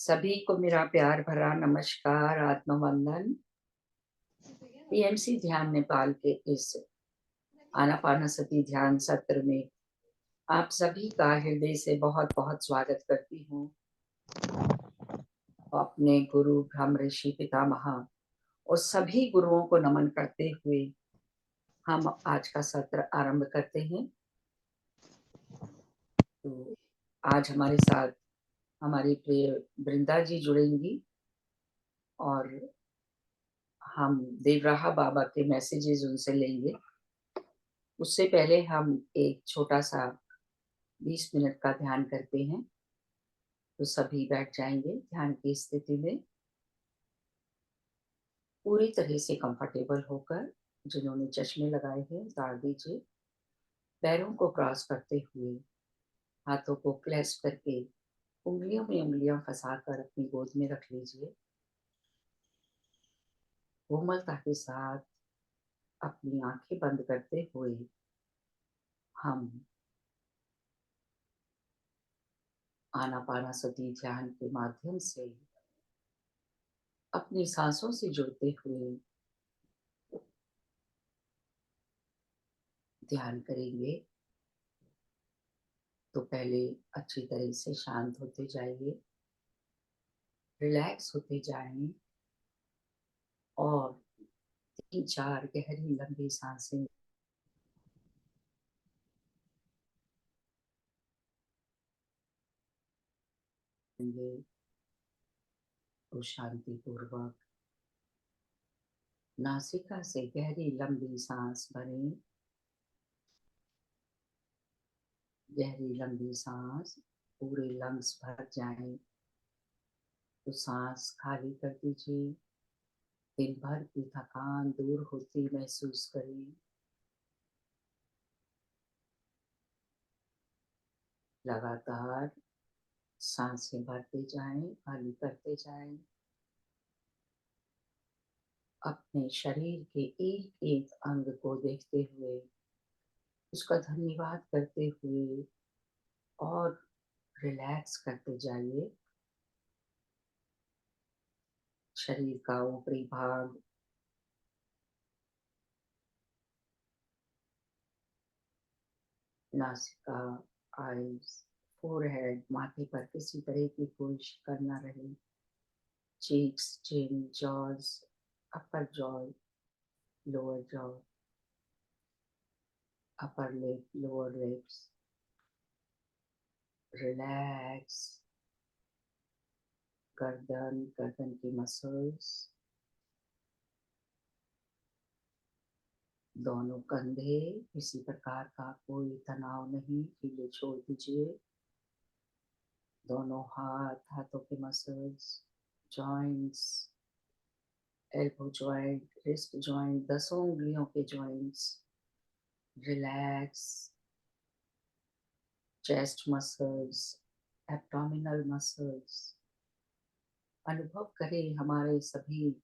सभी को मेरा प्यार भरा नमस्कार, आत्मवंदन। पीएमसी ध्यान नेपाल के इस आनापानसती ध्यान सत्र में आप सभी का हृदय से बहुत-बहुत स्वागत करती हूँ। अपने गुरु ब्रह्म ऋषि पितामह और सभी गुरुओं को नमन करते हुए हम आज का सत्र आरंभ करते हैं। तो आज हमारे साथ हमारी प्रिय वृंदा जी जुड़ेंगी और हम देवराहा बाबा के मैसेजेस उनसे लेंगे। उससे पहले हम एक छोटा-सा 20 मिनट का ध्यान करते हैं। तो सभी बैठ जाएँगे ध्यान की स्थिति में। पूरी तरह से कंफर्टेबल होकर, जिन्होंने चश्मे लगाए हैं उतार दीजिए। पैरों को क्रॉस करते हुए, हाथों को क्लैस्प करके, उँगलियों में उँगलियाँ फँसाकर अपनी गोद में रख लीजिए। कोमलता के साथ अपनी आँखें बंद करते हुए हम आनापानसती ध्यान के माध्यम से अपनी साँसों से जुड़ते हुए ध्यान करेंगे। तो पहले अच्छी तरह से शांत होते जाइए, रिलैक्स होते जाएँ और 3-4 गहरी लंबी साँसें लेंगे तो शांतिपूर्वक नासिका से गहरी लंबी साँस भरें। गहरी लंबी साँस पूरे लंग्स भर जाएँ तो साँस खाली कर दीजिए। दिन भर की थकान दूर होती महसूस करें। लगातार साँसें भरते जाएँ, खाली करते जाएँ। अपने शरीर के एक-एक अंग को देखते हुए, उसका धन्यवाद करते हुए और रिलैक्स करते जाइए। शरीर का ऊपरी भाग, नासिका, आईज, फोरहेड, माथे पर किसी तरह की कोई शिकन ना रहे। Cheeks, chin, jaws, upper jaw, lower jaw, upper lip, lower lips. Relax. गर्दन, गर्दन की मसल्स, दोनों कंधे, किसी प्रकार का कोई तनाव नहीं, ढीले छोड़ दीजिए। दोनों हाथ, हाथों के muscles, joints, elbow joint, wrist joint, 10 उंगलियों के joints relax. Chest muscles, abdominal muscles, अनुभव करें हमारे सभी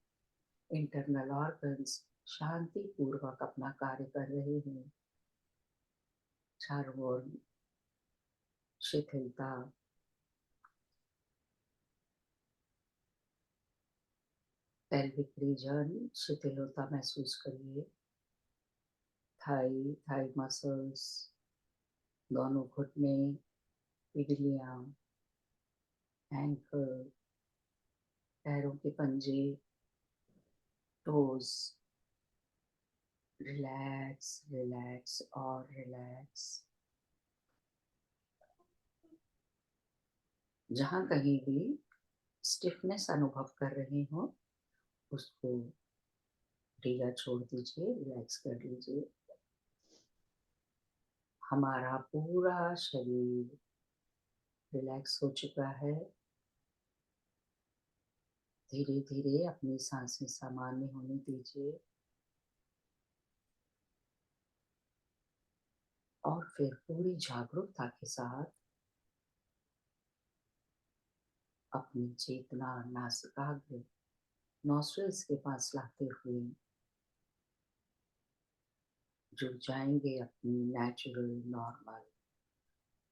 इंटरनल ऑर्गन्स शांति पूर्वक अपना कार्य कर रहे हैं। चारों ओर शिथिलता, पेल्विक रीजन शिथिलता महसूस करिए। थाई, थाई मसल्स, दोनों घुटने, पिगलियां, एंकल, पैरों के पंजे, टोज, रिलैक्स, रिलैक्स और रिलैक्स। जहां कहीं भी स्टिफनेस अनुभव कर रहे हो, उसको ढीला छोड़ दीजिए, रिलैक्स कर लीजिए। हमारा पूरा शरीर रिलैक्स हो चुका है। धीरे धीरे अपनी सांसें सामान्य होने दीजिए और फिर पूरी जागरूकता के साथ अपनी चेतना नासिकाग्र, नॉस्ट्रिल्स के पास लाते हुए जुड़ जाएंगे अपनी नेचुरल, नॉर्मल,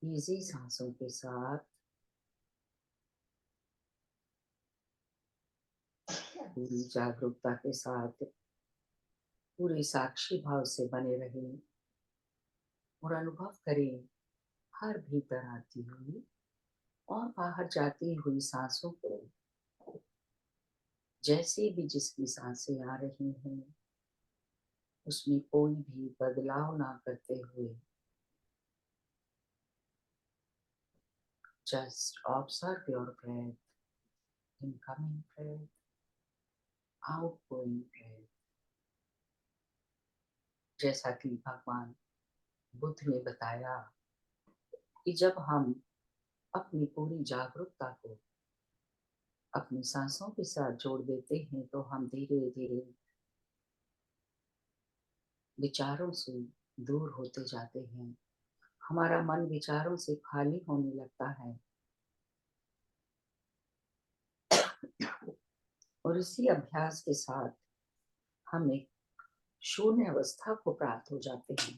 इजी सांसों के साथ। पूरी जागरूकता के साथ पूरे साक्षी भाव से बने रहें और अनुभव करें हर भीतर आती हुई और बाहर जाती हुई सांसों को। जैसे भी जिसकी सांसें आ रही हैं उसमें कोई भी बदलाव ना करते हुए just observe your breath, incoming breath, outgoing breath. जैसा कि भगवान बुद्ध ने बताया कि जब हम अपनी पूरी जागरूकता को अपनी सांसों के साथ जोड़ देते हैं तो हम धीरे धीरे विचारों से दूर होते जाते हैं। हमारा मन विचारों से खाली होने लगता है और इसी अभ्यास के साथ हम एक शून्य अवस्था को प्राप्त हो जाते हैं।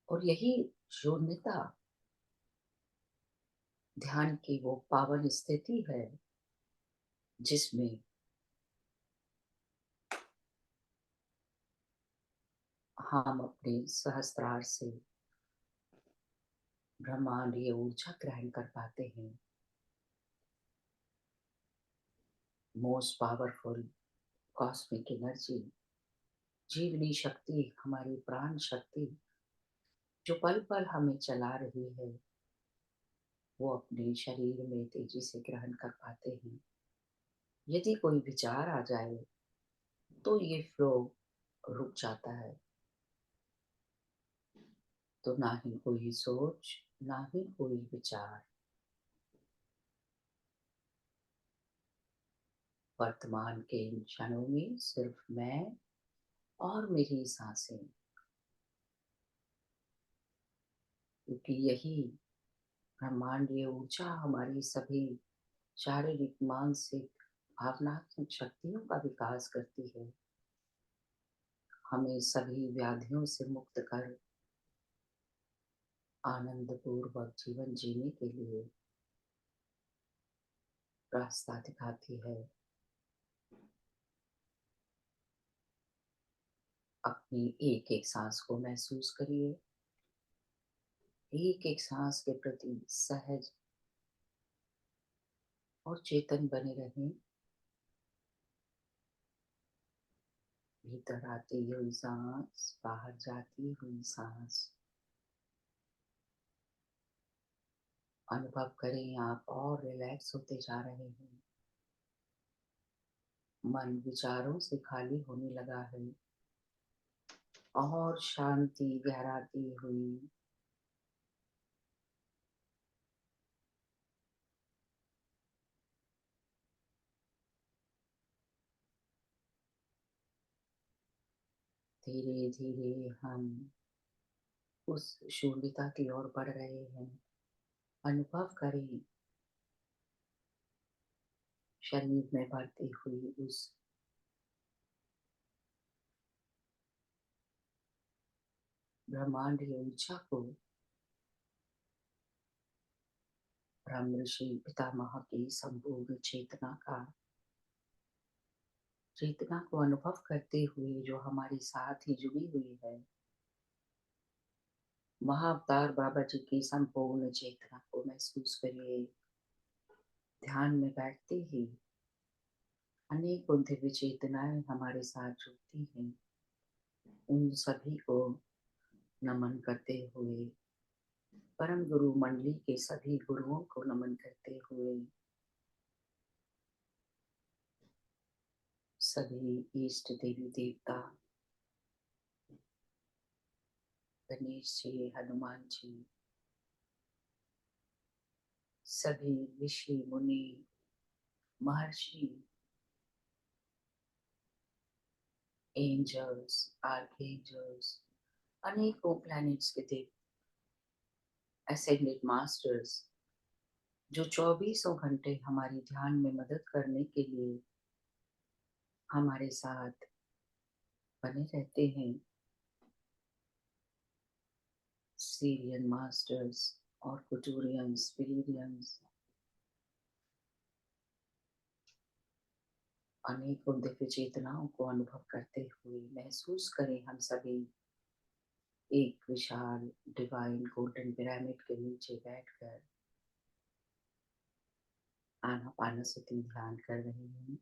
और यही शून्यता ध्यान की वो पावन स्थिति है जिसमें हम अपने सहस्त्रार से ब्रह्मांडीय ऊर्जा ग्रहण कर पाते हैं। मोस्ट पावरफुल कॉस्मिक एनर्जी, जीवनी शक्ति, हमारी प्राण शक्ति जो पल पल हमें चला रही है वो अपने शरीर में तेजी से ग्रहण कर पाते हैं। यदि कोई विचार आ जाए तो ये फ्लो रुक जाता है। तो ना ही कोई सोच, ना ही कोई विचार, वर्तमान के इन क्षणों में सिर्फ मैं और मेरी सांसें। क्योंकि यही ब्रह्मांडीय ऊर्जा हमारी सभी शारीरिक, मानसिक, भावनात्मक शक्तियों का विकास करती है, हमें सभी व्याधियों से मुक्त कर आनंद पूर्वक जीवन जीने के लिए रास्ता दिखाती है। अपनी एक एक सांस को महसूस करिए, एक एक सांस के प्रति सहज और चेतन बने रहें। भीतर आती हुई सांस, बाहर जाती हुई सांस, अनुभव करें आप और रिलैक्स होते जा रहे हैं। मन विचारों से खाली होने लगा है और शांति गहराती हुई धीरे धीरे हम उस शून्यता की ओर बढ़ रहे हैं। अनुभव करें शरीर में बढ़ती हुई उस ब्रह्मांडीय ऊर्जा को, ब्रह्म ऋषि पितामह की संपूर्ण चेतना को अनुभव करते हुए जो हमारे साथ ही जुड़ी हुई है। महाअवतार बाबा जी की संपूर्ण चेतना को महसूस करिए। ध्यान में बैठते ही अनेकों दिव्य चेतनाएं हमारे साथ जुड़ती हैं। उन सभी को नमन करते हुए, परम गुरु मंडली के सभी गुरुओं को नमन करते हुए, सभी इष्ट देवी देवता, गणेश जी, हनुमान जी, सभी ऋषि मुनि, महर्षि, एंजल्स, आर्कएंजल्स, अनेकों प्लैनेट्स के देव, असेंडेड मास्टर्स जो 24 घंटे हमारी ध्यान में मदद करने के लिए हमारे साथ बने रहते हैं। सीरियन मास्टर्स और कुटूरियंस, पिलीरियंस, अनेकों दिव्य चेतनाओं को अनुभव करते हुए महसूस करें हम सभी एक विशाल डिवाइन गोल्डन पिरामिड के नीचे बैठकर आनापानसती ध्यान कर रहे हैं।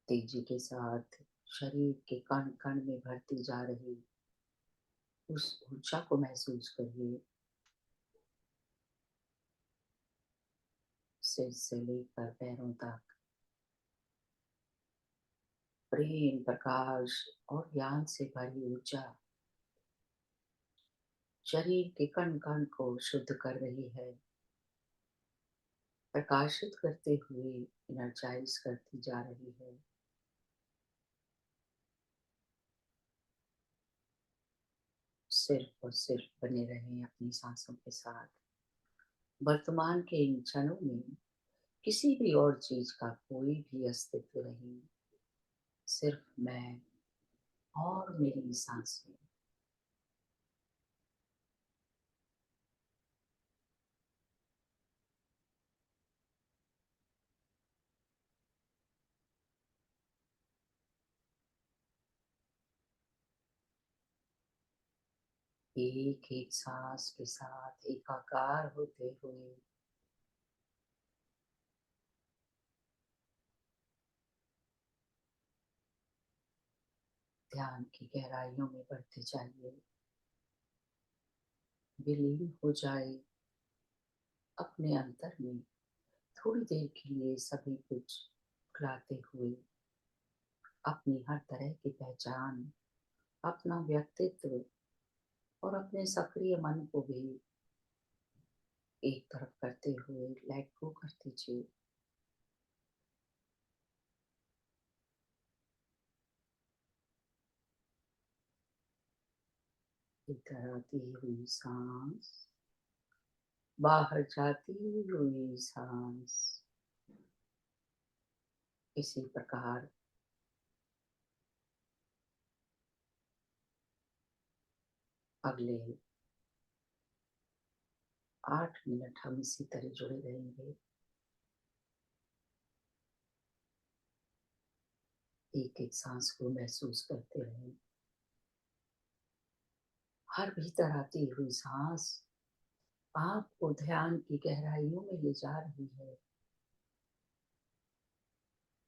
तेजी के साथ शरीर के कण कण में भरती जा रही उस ऊर्जा को महसूस करिए। सिर से लेकर पैरों तक प्रेम, प्रकाश और ज्ञान से भरी ऊर्जा शरीर के कण कण को शुद्ध कर रही है, प्रकाशित करते हुए एनर्जाइज करती जा रही है। सिर्फ और सिर्फ बने रहें अपनी सांसों के साथ। वर्तमान के इन क्षणों में किसी भी और चीज का कोई भी अस्तित्व नहीं, सिर्फ मैं और मेरी सांसें। एक एक सांस के साथ एकाकार होते हुए ध्यान की गहराइयों में बढ़ते जाइए। विलीन हो जाए अपने अंतर में। थोड़ी देर के लिए सभी कुछ भुलाते हुए अपनी हर तरह की पहचान, अपना व्यक्तित्व और अपने सक्रिय मन को भी एक तरफ करते हुए लेट गो कर दीजिए। इधर आती हुई सांस, बाहर जाती हुई सांस। इसी प्रकार अगले 8 मिनट हम इसी तरह जुड़े रहेंगे। एक एक सांस को महसूस करते रहें। हर भीतर आती हुई सांस आपको ध्यान की गहराइयों में ले जा रही है।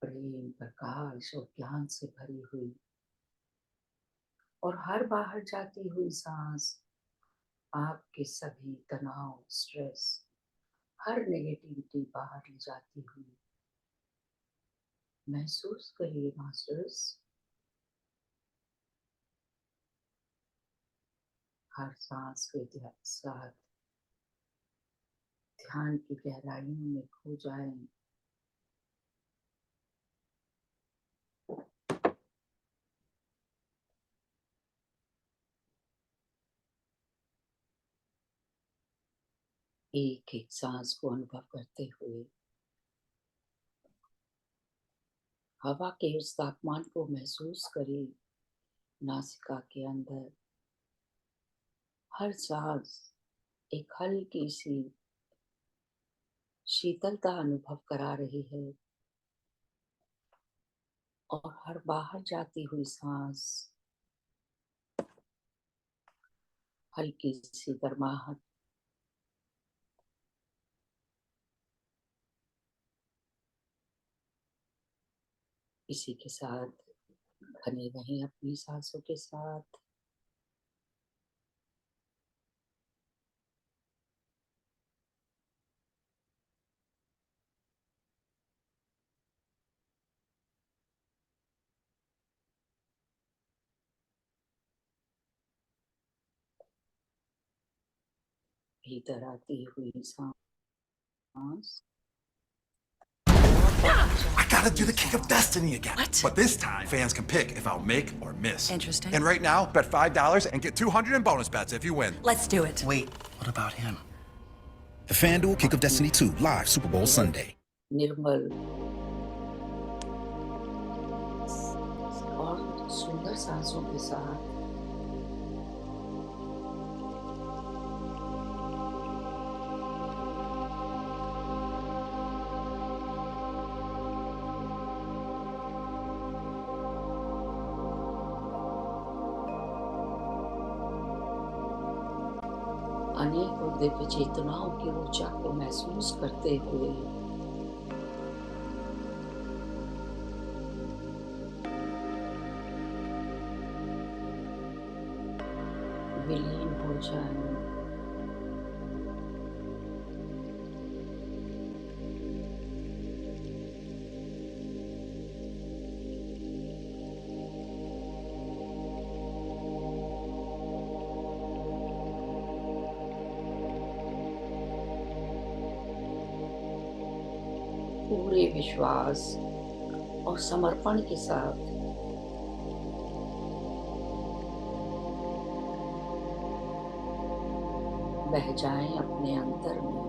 प्रेम, प्रकाश और ज्ञान से भरी हुई। और हर बाहर जाती हुई सांस आपके सभी तनाव, स्ट्रेस, हर नेगेटिविटी बाहर ले जाती हुई। महसूस करिए मास्टर्स, हर सांस के साथ ध्यान की गहराइयों में खो जाएं। एक एक सांस को अनुभव करते हुए हवा के उस तापमान को महसूस करिए। नासिका के अंदर हर सांस एक हल्की सी शीतलता अनुभव करा रही है और हर बाहर जाती हुई सांस हल्की सी गर्माहट। इसी के साथ बने रहें अपनी सांसों के साथ। भीतर आती हुई सांस, I gotta do the Kick of Destiny again. What? But this time, fans can pick if I'll make or miss. Interesting. And right now, bet $5 and get 200 in bonus bets if you win. Let's do it. Wait, what about him? The FanDuel Kick of Destiny 2 live Super Bowl Sunday. निर्मल और सुंदर सांसों के साथ अनेक और दिव्य चेतनाओं की ऊर्जा को महसूस करते हुए विलीन हो जाएं। पूरे विश्वास और समर्पण के साथ बह जाएं अपने अंतर में।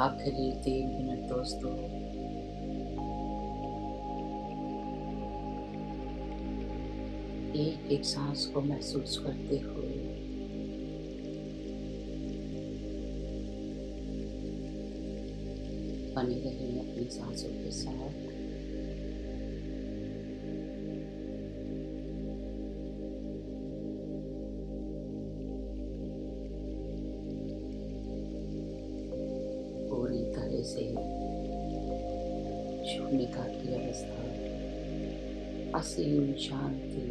आखिरी 3 मिनट दोस्तों। एक एक सांस को महसूस करते हुए बने रहें अपनी सांसों के साथ। पूरी तरह से शून्यता की अवस्था असीम शांति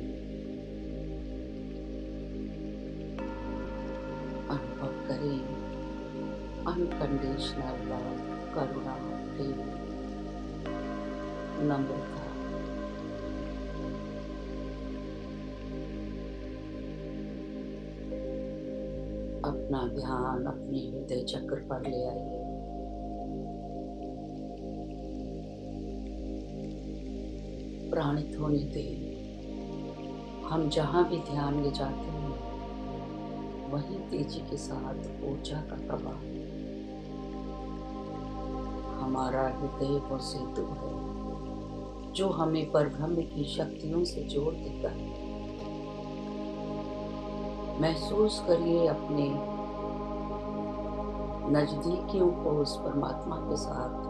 अनुभव करें। अनकंडीशनल लव, करुणा, प्रेम, नम्रता। अपना ध्यान अपने हृदय चक्र पर ले आइए। प्राणित होने दें। हम जहाँ भी ध्यान ले जाते हैं वही तेजी के साथ ऊर्जा का प्रवाह। हमारा हृदय वो सेतु है जो हमें परब्रह्म की शक्तियों से जोड़ देता है। महसूस करिए अपने नजदीकियों को उस परमात्मा के साथ।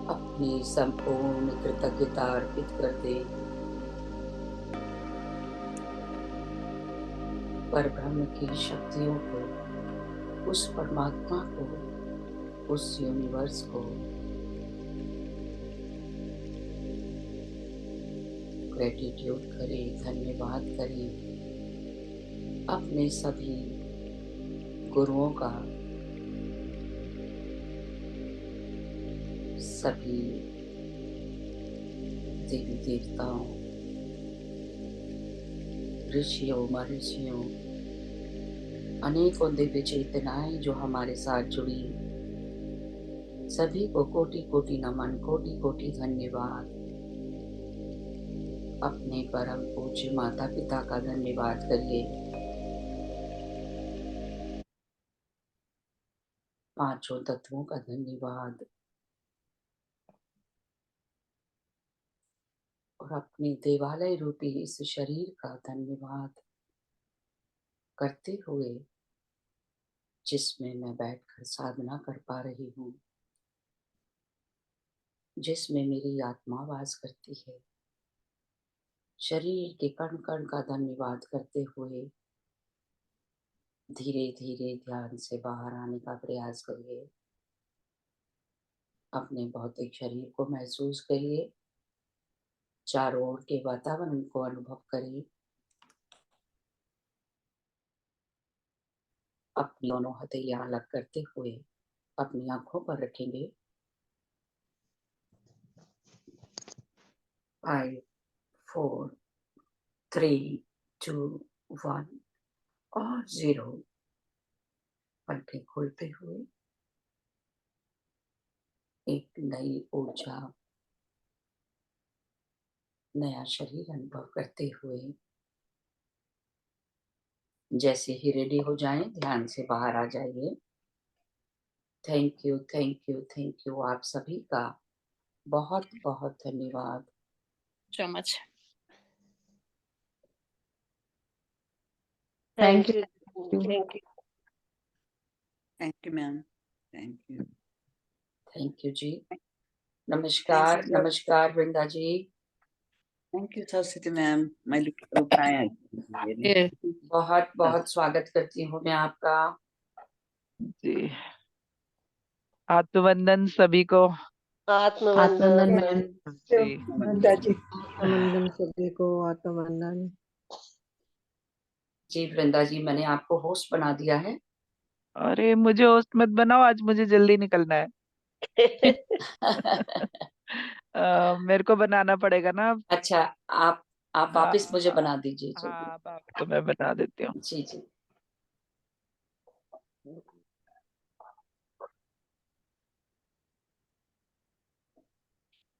अपनी संपूर्ण कृतज्ञता अर्पित कर दे परब्रह्म की शक्तियों को, उस परमात्मा को, उस यूनिवर्स को। ग्रेटिट्यूड करें, धन्यवाद करें अपने सभी गुरुओं का, सभी देवी देवताओं, ऋषियों, महर्षियों, अनेकों दिव्य चेतनाएं जो हमारे साथ जुड़ी, सभी को कोटि कोटि नमन, कोटि कोटि धन्यवाद। अपने परम पूज्य माता पिता का धन्यवाद करिए। पांचों तत्वों का धन्यवाद और अपने देवालय रूपी इस शरीर का धन्यवाद करते हुए जिसमें मैं बैठकर साधना कर पा रही हूँ, जिसमें मेरी आत्मा वास करती है। शरीर के कण कण का धन्यवाद करते हुए धीरे धीरे ध्यान से बाहर आने का प्रयास करिए। अपने भौतिक शरीर को महसूस करिए, चारों ओर के वातावरण को अनुभव करिए। अपनी दोनों हथेलियां अलग करते हुए अपनी आंखों पर रखेंगे। 5, 4, 3, 2, 1 और 0। पलकें खोलते हुए एक नई ऊर्जा, नया शरीर अनुभव करते हुए जैसे ही रेडी हो जाएं ध्यान से बाहर आ जाइए। Thank you, thank you, thank you. आप सभी का बहुत बहुत धन्यवाद। so much. Thank you. Thank you. Thank you, ma'am. Thank you. Thank you जी। नमस्कार, नमस्कार वृंदा जी। Thank you, Saraswati ma'am. My little fine. Yes. बहुत बहुत स्वागत करती हूँ मैं आपका। जी, आत्मवंदन सभी को। आत्मवंदन मैम। जी, आत्मवंदन सभी को, आत्मवंदन। जी वृंदा जी, मैंने आपको होस्ट बना दिया है। अरे मुझे होस्ट मत बनाओ, आज मुझे जल्दी निकलना है। मेरे को बनाना पड़ेगा ना अब। अच्छा, आप वापस मुझे बना दीजिए। हाँ, अब तो मैं बना देती हूँ। जी जी।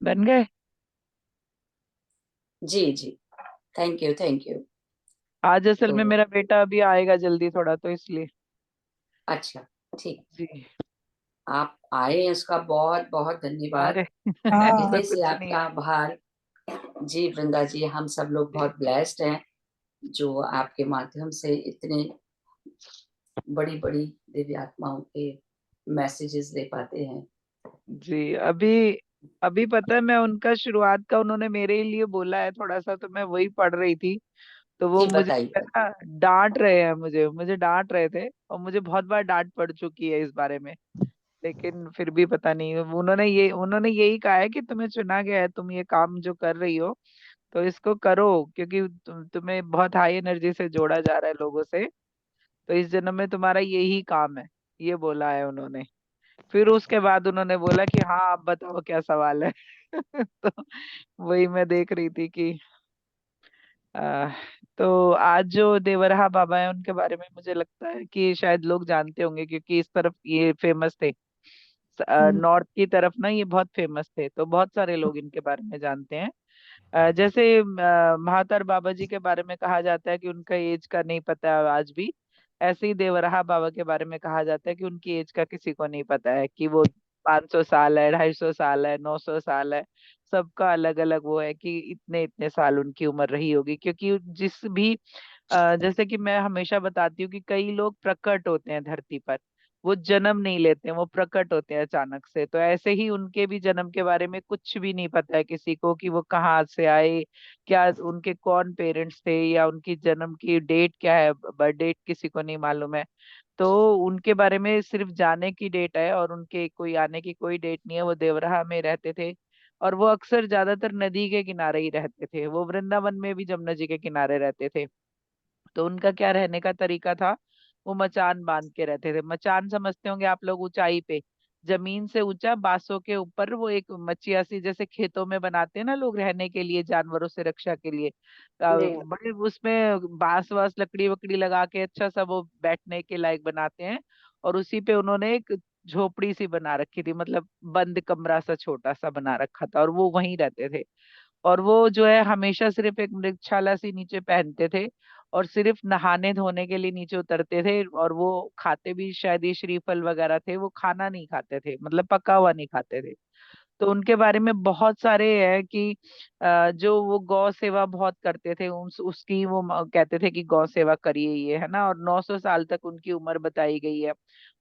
बन गए? जी जी, थैंक यू, थैंक यू। आज असल में तो मेरा बेटा अभी आएगा जल्दी थोड़ा, तो इसलिए। अच्छा, ठीक। जी, आप आए, इसका बहुत बहुत धन्यवाद। अरे हृदय इसमें से कुछ नहीं आपका है। आभार। जी वृंदा जी, हम सब लोग बहुत ब्लेस्ड हैं जो आपके माध्यम से इतने बड़ी बड़ी दिव्य आत्माओं के मैसेजेस दे पाते हैं। जी, अभी अभी पता है, मैं उनका शुरुआत का उन्होंने मेरे लिए बोला है थोड़ा सा, तो मैं वही पढ़ रही थी। तो वो जी मुझे बताइए। ना डांट रहे हैं, मुझे मुझे डांट रहे थे, और मुझे बहुत बार डांट पड़ चुकी है इस बारे में। लेकिन फिर भी पता नहीं, उन्होंने यही कहा है कि तुम्हें चुना गया है, तुम ये काम जो कर रही हो तो इसको करो, क्योंकि तुम्हें बहुत हाई एनर्जी से जोड़ा जा रहा है लोगों से, तो इस जन्म में तुम्हारा यही काम है, ये बोला है उन्होंने। फिर उसके बाद उन्होंने बोला कि हाँ आप बताओ क्या सवाल है। तो वही मैं देख रही थी कि आ, तो आज जो देवरहा बाबा है उनके बारे में मुझे लगता है कि शायद लोग जानते होंगे, क्योंकि इस तरफ ये फेमस थे। नॉर्थ की तरफ ना ये बहुत फेमस थे, तो बहुत सारे लोग इनके बारे में जानते हैं। जैसे महातर बाबा जी के बारे में कहा जाता है कि उनका एज का नहीं पता है आज भी, ऐसे ही देवराहा बाबा के बारे में कहा जाता है कि उनकी एज का किसी को नहीं पता है, कि वो 500 साल है, 250 साल है, 900 साल है। सबका अलग अलग वो है कि इतने इतने साल उनकी उम्र रही होगी, क्योंकि जिस भी जैसे कि मैं हमेशा बताती हूँ कि कई लोग प्रकट होते हैं धरती पर, वो जन्म नहीं लेते हैं, वो प्रकट होते हैं अचानक से। तो ऐसे ही उनके भी जन्म के बारे में कुछ भी नहीं पता है किसी को, कि वो कहाँ से आए, क्या उनके कौन पेरेंट्स थे, या उनकी जन्म की डेट क्या है, बर्थ डेट किसी को नहीं मालूम है। तो उनके बारे में सिर्फ जाने की डेट है, और उनके कोई आने की कोई डेट नहीं है। वो देवराहा में रहते थे, और वो अक्सर ज्यादातर नदी के किनारे ही रहते थे। वो वृंदावन में भी जमुना जी के किनारे रहते थे। तो उनका क्या रहने का तरीका था, वो मचान बांध के रहते थे। मचान समझते होंगे आप लोग, ऊंचाई पे, जमीन से ऊंचा, बांसों के ऊपर वो एक मचिया सी, जैसे खेतों में बनाते हैं ना लोग रहने के लिए, जानवरों से रक्षा के लिए। जी। बड़े उसमें बांस वास लकड़ी वकड़ी लगा के अच्छा सा वो बैठने के लायक बनाते हैं। और उसी पे उन्होंने एक झोपड़ी सी बना रखी थी, मतलब बंद कमरा सा छोटा सा बना रखा था, और वो वहीं रहते थे। और वो जो है हमेशा सिर्फ एक मृगशाला सी नीचे पहनते थे, और सिर्फ नहाने धोने के लिए नीचे उतरते थे। और वो खाते भी शायद ये श्रीफल वगैरह थे, वो खाना नहीं खाते थे, मतलब पका हुआ नहीं खाते थे। तो उनके बारे में बहुत सारे है कि जो वो गौ सेवा बहुत करते थे, उसकी वो कहते थे कि गौ सेवा करिए ये, है ना। और 900 साल तक उनकी उम्र बताई गई है।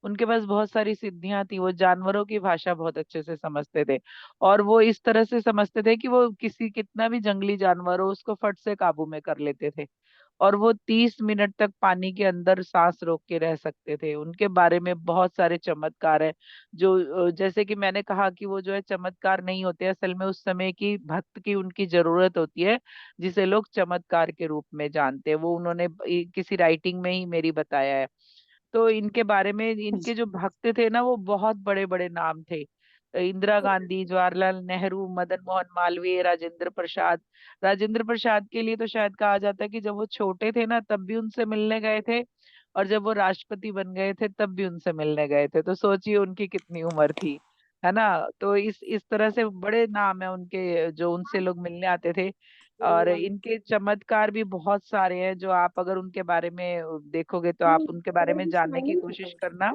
उनके पास बहुत सारी सिद्धियां थी, वो जानवरों की भाषा बहुत अच्छे से समझते थे। और वो इस तरह से समझते थे कि वो किसी कितना भी जंगली जानवर हो उसको फट से काबू में कर लेते थे। और वो 30 मिनट तक पानी के अंदर सांस रोक के रह सकते थे। उनके बारे में बहुत सारे चमत्कार है, जो जैसे कि मैंने कहा कि वो जो है चमत्कार नहीं होते, असल में उस समय की भक्त की उनकी जरूरत होती है, जिसे लोग चमत्कार के रूप में जानते हैं। वो उन्होंने किसी राइटिंग में ही मेरी बताया है। तो इनके बारे में, इनके जो भक्त थे ना, वो बहुत बड़े बड़े नाम थे। इंदिरा गांधी, जवाहरलाल नेहरू, मदन मोहन मालवीय, राजेंद्र प्रसाद। राजेंद्र प्रसाद के लिए तो शायद कहा जाता है कि जब वो छोटे थे ना तब भी उनसे मिलने गए थे, और जब वो राष्ट्रपति बन गए थे तब भी उनसे मिलने गए थे। तो सोचिए उनकी कितनी उम्र थी, है ना। तो इस तरह से बड़े नाम है उनके, जो उनसे लोग मिलने आते थे। और इनके चमत्कार भी बहुत सारे हैं, जो आप अगर उनके बारे में देखोगे तो आप उनके बारे में जानने की कोशिश करना।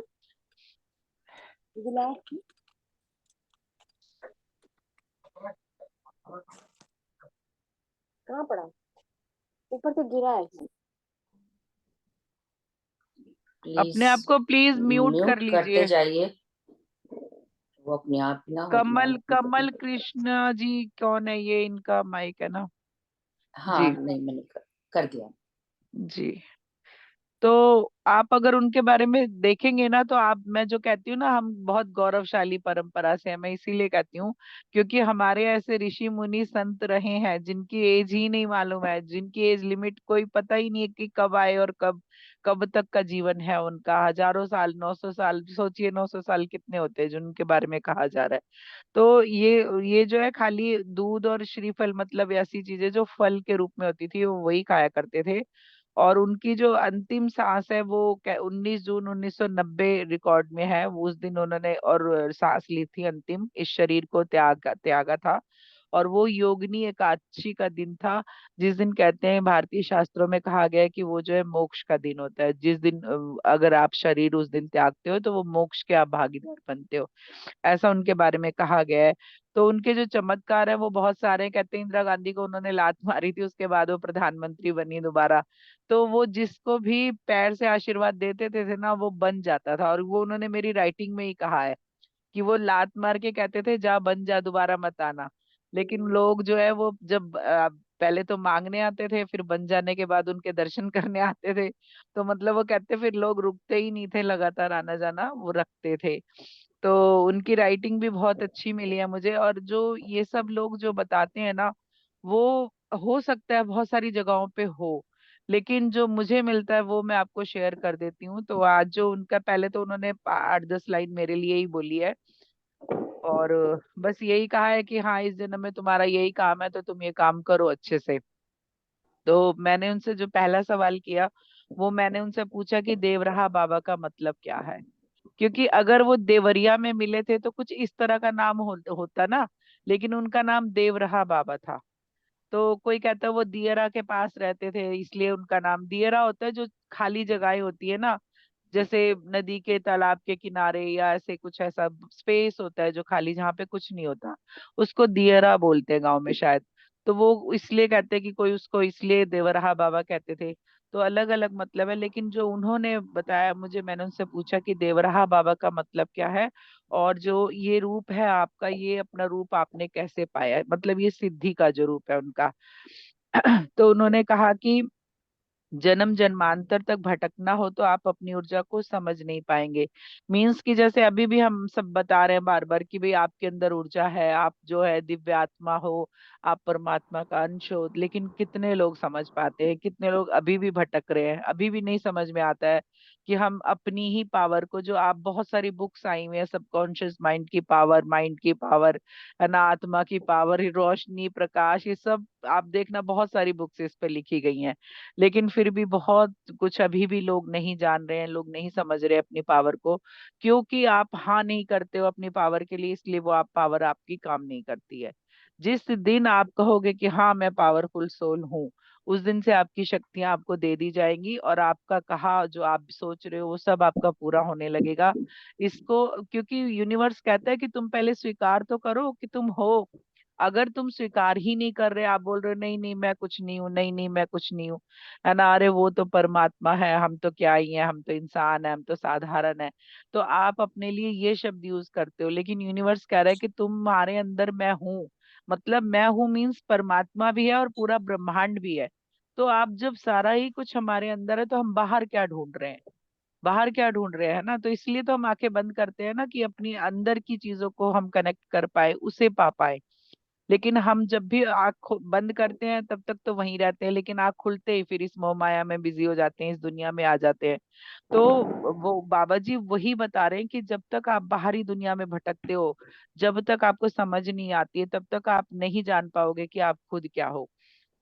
कहाँ पड़ा? ऊपर से गिरा है। प्लीज अपने आप को प्लीज म्यूट कर म्यूट करते लीजिए। जाइए, वो अपने आप ही ना हो कमल माइक कमल में। कृष्ण जी कौन है, ये इनका माइक है ना। हाँ जी। नहीं, मैंने कर दिया। जी। तो आप अगर उनके बारे में देखेंगे ना, तो आप, मैं जो कहती हूँ ना, हम बहुत गौरवशाली परंपरा से हैं, मैं इसीलिए कहती हूँ क्योंकि हमारे ऐसे ऋषि मुनि संत रहे हैं जिनकी एज ही नहीं मालूम है, जिनकी एज लिमिट कोई पता ही नहीं है कि कब आए और कब कब तक का जीवन है उनका। हजारों साल, 900 साल, सोचिए 900 साल कितने होते हैं, जिनके बारे में कहा जा रहा है। तो ये जो है खाली दूध और श्रीफल, मतलब ऐसी चीजें जो फल के रूप में होती थी, वो वही खाया करते थे। और उनकी जो अंतिम सांस है वो 19 जून 1990 रिकॉर्ड में है। वो उस दिन उन्होंने और सांस ली थी, अंतिम इस शरीर को त्यागा था। और वो योगिनी एकादशी का दिन था, जिस दिन कहते हैं, भारतीय शास्त्रों में कहा गया है कि वो जो है मोक्ष का दिन होता है। जिस दिन अगर आप शरीर उस दिन त्यागते हो तो वो मोक्ष के आप भागीदार बनते हो, ऐसा उनके बारे में कहा गया है। तो उनके जो चमत्कार है वो बहुत सारे हैं। कहते हैं इंदिरा गांधी को उन्होंने लात मारी थी, उसके बाद वो प्रधानमंत्री बनी दोबारा। तो वो जिसको भी पैर से आशीर्वाद देते थे ना, वो बन जाता था। और वो उन्होंने मेरी राइटिंग में ही कहा है कि वो लात मार के कहते थे जा बन जा, दोबारा मत आना। लेकिन लोग जो है वो जब पहले तो मांगने आते थे, फिर बन जाने के बाद उनके दर्शन करने आते थे। तो मतलब वो कहते फिर लोग रुकते ही नहीं थे, लगातार आना जाना वो रखते थे। तो उनकी राइटिंग भी बहुत अच्छी मिली है मुझे। और जो ये सब लोग जो बताते हैं ना, वो हो सकता है बहुत सारी जगहों पे हो, लेकिन जो मुझे मिलता है वो मैं आपको शेयर कर देती हूँ। तो आज जो उनका, पहले तो उन्होंने 8-10 लाइन मेरे लिए ही बोली है, और बस यही कहा है कि हाँ, इस जन्म में तुम्हारा यही काम है, तो तुम ये काम करो अच्छे से। तो मैंने उनसे जो पहला सवाल किया, वो मैंने उनसे पूछा कि देवराहा बाबा का मतलब क्या है। क्योंकि अगर वो देवरिया में मिले थे तो कुछ इस तरह का नाम होता ना, लेकिन उनका नाम देवराहा बाबा था। तो कोई कहता है वो दियरा के पास रहते थे इसलिए उनका नाम दियरा होता है, जो खाली जगहें होती है ना, जैसे नदी के तालाब के किनारे या ऐसे कुछ ऐसा स्पेस होता है जो खाली, जहाँ पे कुछ नहीं होता, उसको दियरा बोलते हैं गांव में शायद। तो वो इसलिए कहते हैं कि कोई उसको इसलिए देवराहा बाबा कहते थे। तो अलग अलग मतलब है, लेकिन जो उन्होंने बताया मुझे, मैंने उनसे पूछा कि देवराहा बाबा का मतलब क्या है, और जो ये रूप है आपका, ये अपना रूप आपने कैसे पाया है, मतलब ये सिद्धि का जो रूप है उनका। तो उन्होंने कहा कि जन्म जन्मांतर तक भटकना हो तो आप अपनी ऊर्जा को समझ नहीं पाएंगे। मीन्स कि जैसे अभी भी हम सब बता रहे हैं बार बार कि भाई आपके अंदर ऊर्जा है, आप जो है दिव्य आत्मा हो, आप परमात्मा का अंश हो, लेकिन कितने लोग समझ पाते हैं, कितने लोग अभी भी भटक रहे हैं, अभी भी नहीं समझ में आता है कि हम अपनी ही पावर को, जो आप बहुत सारी बुक्स आई हुई है, सबकॉन्शियस माइंड की पावर, माइंड की पावर, है ना, आत्मा की पावर, रोशनी, प्रकाश, ये सब आप देखना बहुत सारी बुक्स इस पे लिखी गई हैं। लेकिन फिर भी बहुत कुछ अभी भी लोग नहीं जान रहे हैं, लोग नहीं समझ रहे अपनी पावर को। क्योंकि आप हाँ नहीं करते हो अपनी पावर के लिए, इसलिए वो आप पावर आपकी काम नहीं करती है। जिस दिन आप कहोगे कि हाँ मैं पावरफुल सोल हूँ, उस दिन से आपकी शक्तियां आपको दे दी जाएंगी, और आपका कहा जो आप सोच रहे हो वो सब आपका पूरा होने लगेगा। इसको, क्योंकि यूनिवर्स कहता है कि तुम पहले स्वीकार तो करो कि तुम हो। अगर तुम स्वीकार ही नहीं कर रहे, आप बोल रहे हो नहीं नहीं मैं कुछ नहीं हूँ, नहीं नहीं मैं कुछ नहीं हूँ, है ना, अरे वो तो परमात्मा है, हम तो क्या ही है, हम तो इंसान है, हम तो साधारण है, तो आप अपने लिए ये शब्द यूज करते हो। लेकिन यूनिवर्स कह रहा है कि तुम्हारे अंदर मैं हूँ, मतलब मैं हूँ मीन्स परमात्मा भी है और पूरा ब्रह्मांड भी है। तो आप जब सारा ही कुछ हमारे अंदर है, तो हम बाहर क्या ढूंढ रहे हैं, बाहर क्या ढूंढ रहे हैं ना। तो इसलिए तो हम आंखें बंद करते हैं ना, कि अपनी अंदर की चीजों को हम कनेक्ट कर पाए, उसे पा पाए। लेकिन हम जब भी बंद करते हैं तब तक तो वहीं रहते हैं, लेकिन आँख खुलते ही फिर इस मोह माया में बिजी हो जाते हैं, इस दुनिया में आ जाते हैं। तो वो बाबा जी वही बता रहे हैं कि जब तक आप बाहरी दुनिया में भटकते हो, जब तक आपको समझ नहीं आती है, तब तक आप नहीं जान पाओगे कि आप खुद क्या हो।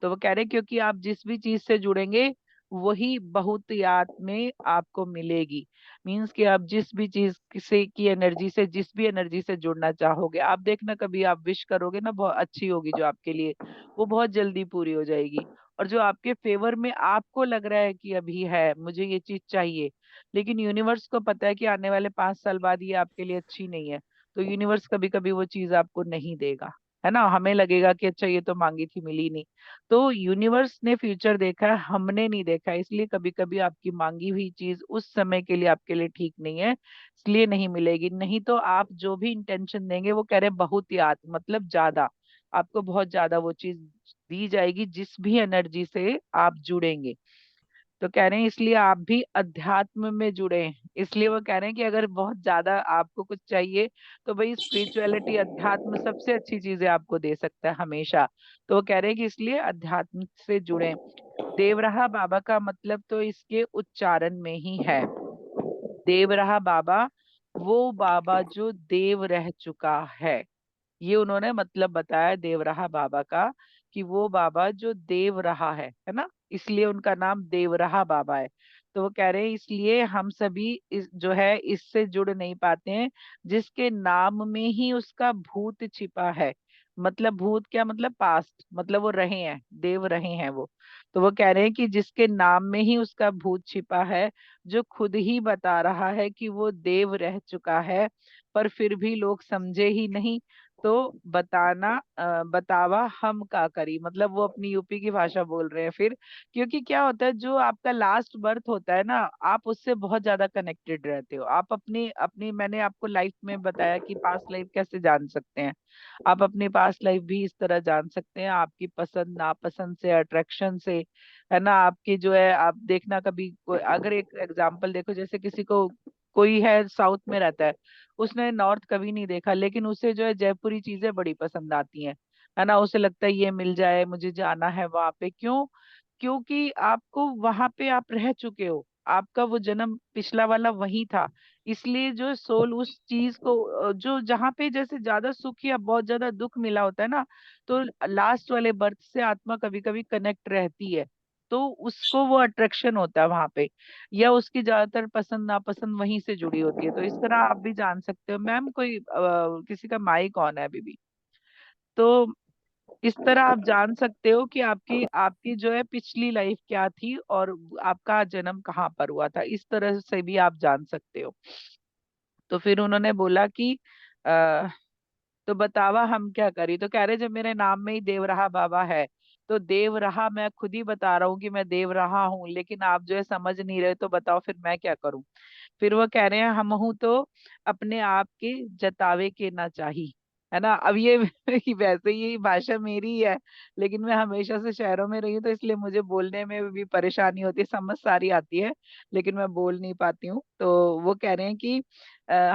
तो वो कह रहे हैं क्योंकि आप जिस भी चीज से जुड़ेंगे, वही बहुतायत में आपको मिलेगी। मीन्स कि आप जिस भी चीज से की एनर्जी से, जिस भी एनर्जी से जुड़ना चाहोगे, आप देखना कभी आप विश करोगे ना बहुत अच्छी होगी जो आपके लिए, वो बहुत जल्दी पूरी हो जाएगी। और जो आपके फेवर में आपको लग रहा है कि अभी है मुझे ये चीज चाहिए, लेकिन यूनिवर्स को पता है कि आने वाले 5 साल बाद ये आपके लिए अच्छी नहीं है, तो यूनिवर्स कभी कभी वो चीज आपको नहीं देगा, है ना। हमें लगेगा कि अच्छा ये तो मांगी थी मिली नहीं। तो यूनिवर्स ने फ्यूचर देखा है, हमने नहीं देखा है, इसलिए कभी कभी आपकी मांगी हुई चीज उस समय के लिए आपके लिए ठीक नहीं है, इसलिए नहीं मिलेगी। नहीं तो आप जो भी इंटेंशन देंगे, वो कह रहे हैं बहुत याद, मतलब ज्यादा, आपको बहुत ज्यादा वो चीज दी जाएगी जिस भी एनर्जी से आप जुड़ेंगे। तो कह रहे हैं इसलिए आप भी अध्यात्म में जुड़े हैं। इसलिए वो कह रहे हैं कि अगर बहुत ज्यादा आपको कुछ चाहिए, तो भाई स्पिरिचुअलिटी, अध्यात्म सबसे अच्छी चीजें आपको दे सकता है हमेशा। तो वो कह रहे हैं कि इसलिए अध्यात्म से जुड़े। देवराहा बाबा का मतलब तो इसके उच्चारण में ही है। देवराहा बाबा, वो बाबा जो देव रह चुका है, ये उन्होंने मतलब बताया देवराहा बाबा का, कि वो बाबा जो देव रहा है ना, इसलिए उनका नाम देवराहा बाबा है। तो वो कह रहे हैं इसलिए हम सभी जो है इससे जुड़ नहीं पाते हैं, जिसके नाम में ही उसका भूत छिपा है। मतलब भूत क्या, मतलब पास्ट, मतलब वो रहे हैं, देव रहे हैं वो। तो वो कह रहे हैं कि जिसके नाम में ही उसका भूत छिपा है, जो खुद ही बता रहा है कि वो देव रह चुका है, पर फिर भी लोग समझे ही नहीं। तो बतावा हम का करी, मतलब वो अपनी यूपी की भाषा बोल रहे हैं फिर। क्योंकि क्या होता है, जो आपका लास्ट बर्थ होता है ना, आप उससे बहुत ज्यादा कनेक्टेड रहते हो। आप अपनी अपनी मैंने आपको लाइफ में बताया कि पास्ट लाइफ कैसे जान सकते हैं। आप अपनी पास्ट लाइफ भी इस तरह जान सकते हैं, आपकी पसंद नापसंद से, अट्रैक्शन से, है ना। आपकी जो है, आप देखना कभी अगर एक एग्जांपल देखो, जैसे किसी को, कोई है साउथ में रहता है, उसने नॉर्थ कभी नहीं देखा, लेकिन उसे जो है जयपुरी चीजें बड़ी पसंद आती हैं, है ना। उसे लगता है ये मिल जाए, मुझे जाना है वहां पे। क्यों? क्योंकि आपको वहां पे आप रह चुके हो, आपका वो जन्म पिछला वाला वही था। इसलिए जो सोल उस चीज को, जो जहाँ पे जैसे ज्यादा सुख या बहुत ज्यादा दुख मिला होता है ना, तो लास्ट वाले बर्थ से आत्मा कभी कभी कनेक्ट रहती है। तो उसको वो अट्रैक्शन होता है वहां पे, या उसकी ज्यादातर पसंद नापसंद वहीं से जुड़ी होती है। तो इस तरह आप भी जान सकते हो। मैम कोई किसी का माइक ऑन है अभी भी। तो इस तरह आप जान सकते हो कि आपकी आपकी जो है पिछली लाइफ क्या थी, और आपका जन्म कहाँ पर हुआ था। इस तरह से भी आप जान सकते हो। तो फिर उन्होंने बोला कि आ, तो बतावा हम क्या करी। तो कह रहे जब मेरे नाम में ही देवराहा बाबा है, तो देवराहा मैं खुद ही बता रहा हूँ कि मैं देवराहा हूँ, लेकिन आप जो है समझ नहीं रहे, तो बताओ फिर मैं क्या करूं। फिर वो कह रहे हैं हम हूं तो अपने आप के जतावे के ना चाही, है ना। अब ये कि वैसे ये भाषा मेरी ही है, लेकिन मैं हमेशा से शहरों में रही हूँ, तो इसलिए मुझे बोलने में भी परेशानी होती है, समझ सारी आती है, लेकिन मैं बोल नहीं पाती हूँ। तो वो कह रहे हैं कि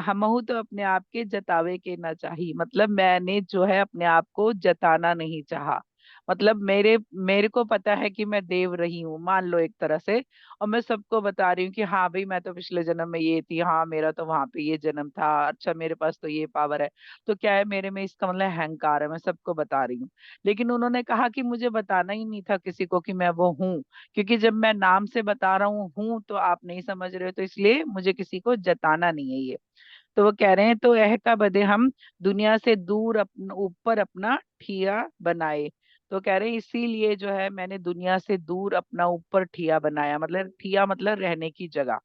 हमहू तो अपने आप के जतावे के ना चाही, मतलब मैंने जो है अपने आप को जताना नहीं चाहा। मतलब मेरे मेरे को पता है कि मैं देव रही हूँ, मान लो एक तरह से, और मैं सबको बता रही हूँ कि हाँ भाई मैं तो पिछले जन्म में ये थी, हाँ मेरा तो वहां पे ये जन्म था, अच्छा मेरे पास तो ये पावर है। तो क्या है, मेरे में इसका मतलब अहंकार है, मैं सबको बता रही हूँ। लेकिन उन्होंने कहा कि मुझे बताना ही नहीं था किसी को कि मैं वो हूँ, क्योंकि जब मैं नाम से बता रहा हूँ तो आप नहीं समझ रहे हो, तो इसलिए मुझे किसी को जताना नहीं है ये। तो वो कह रहे हैं तो यह का बदे हम दुनिया से दूर ऊपर अपना ठिया बनाए। तो कह रहे हैं इसीलिए जो है मैंने दुनिया से दूर अपना ऊपर ठिया बनाया, मतलब ठिया मतलब रहने की जगह।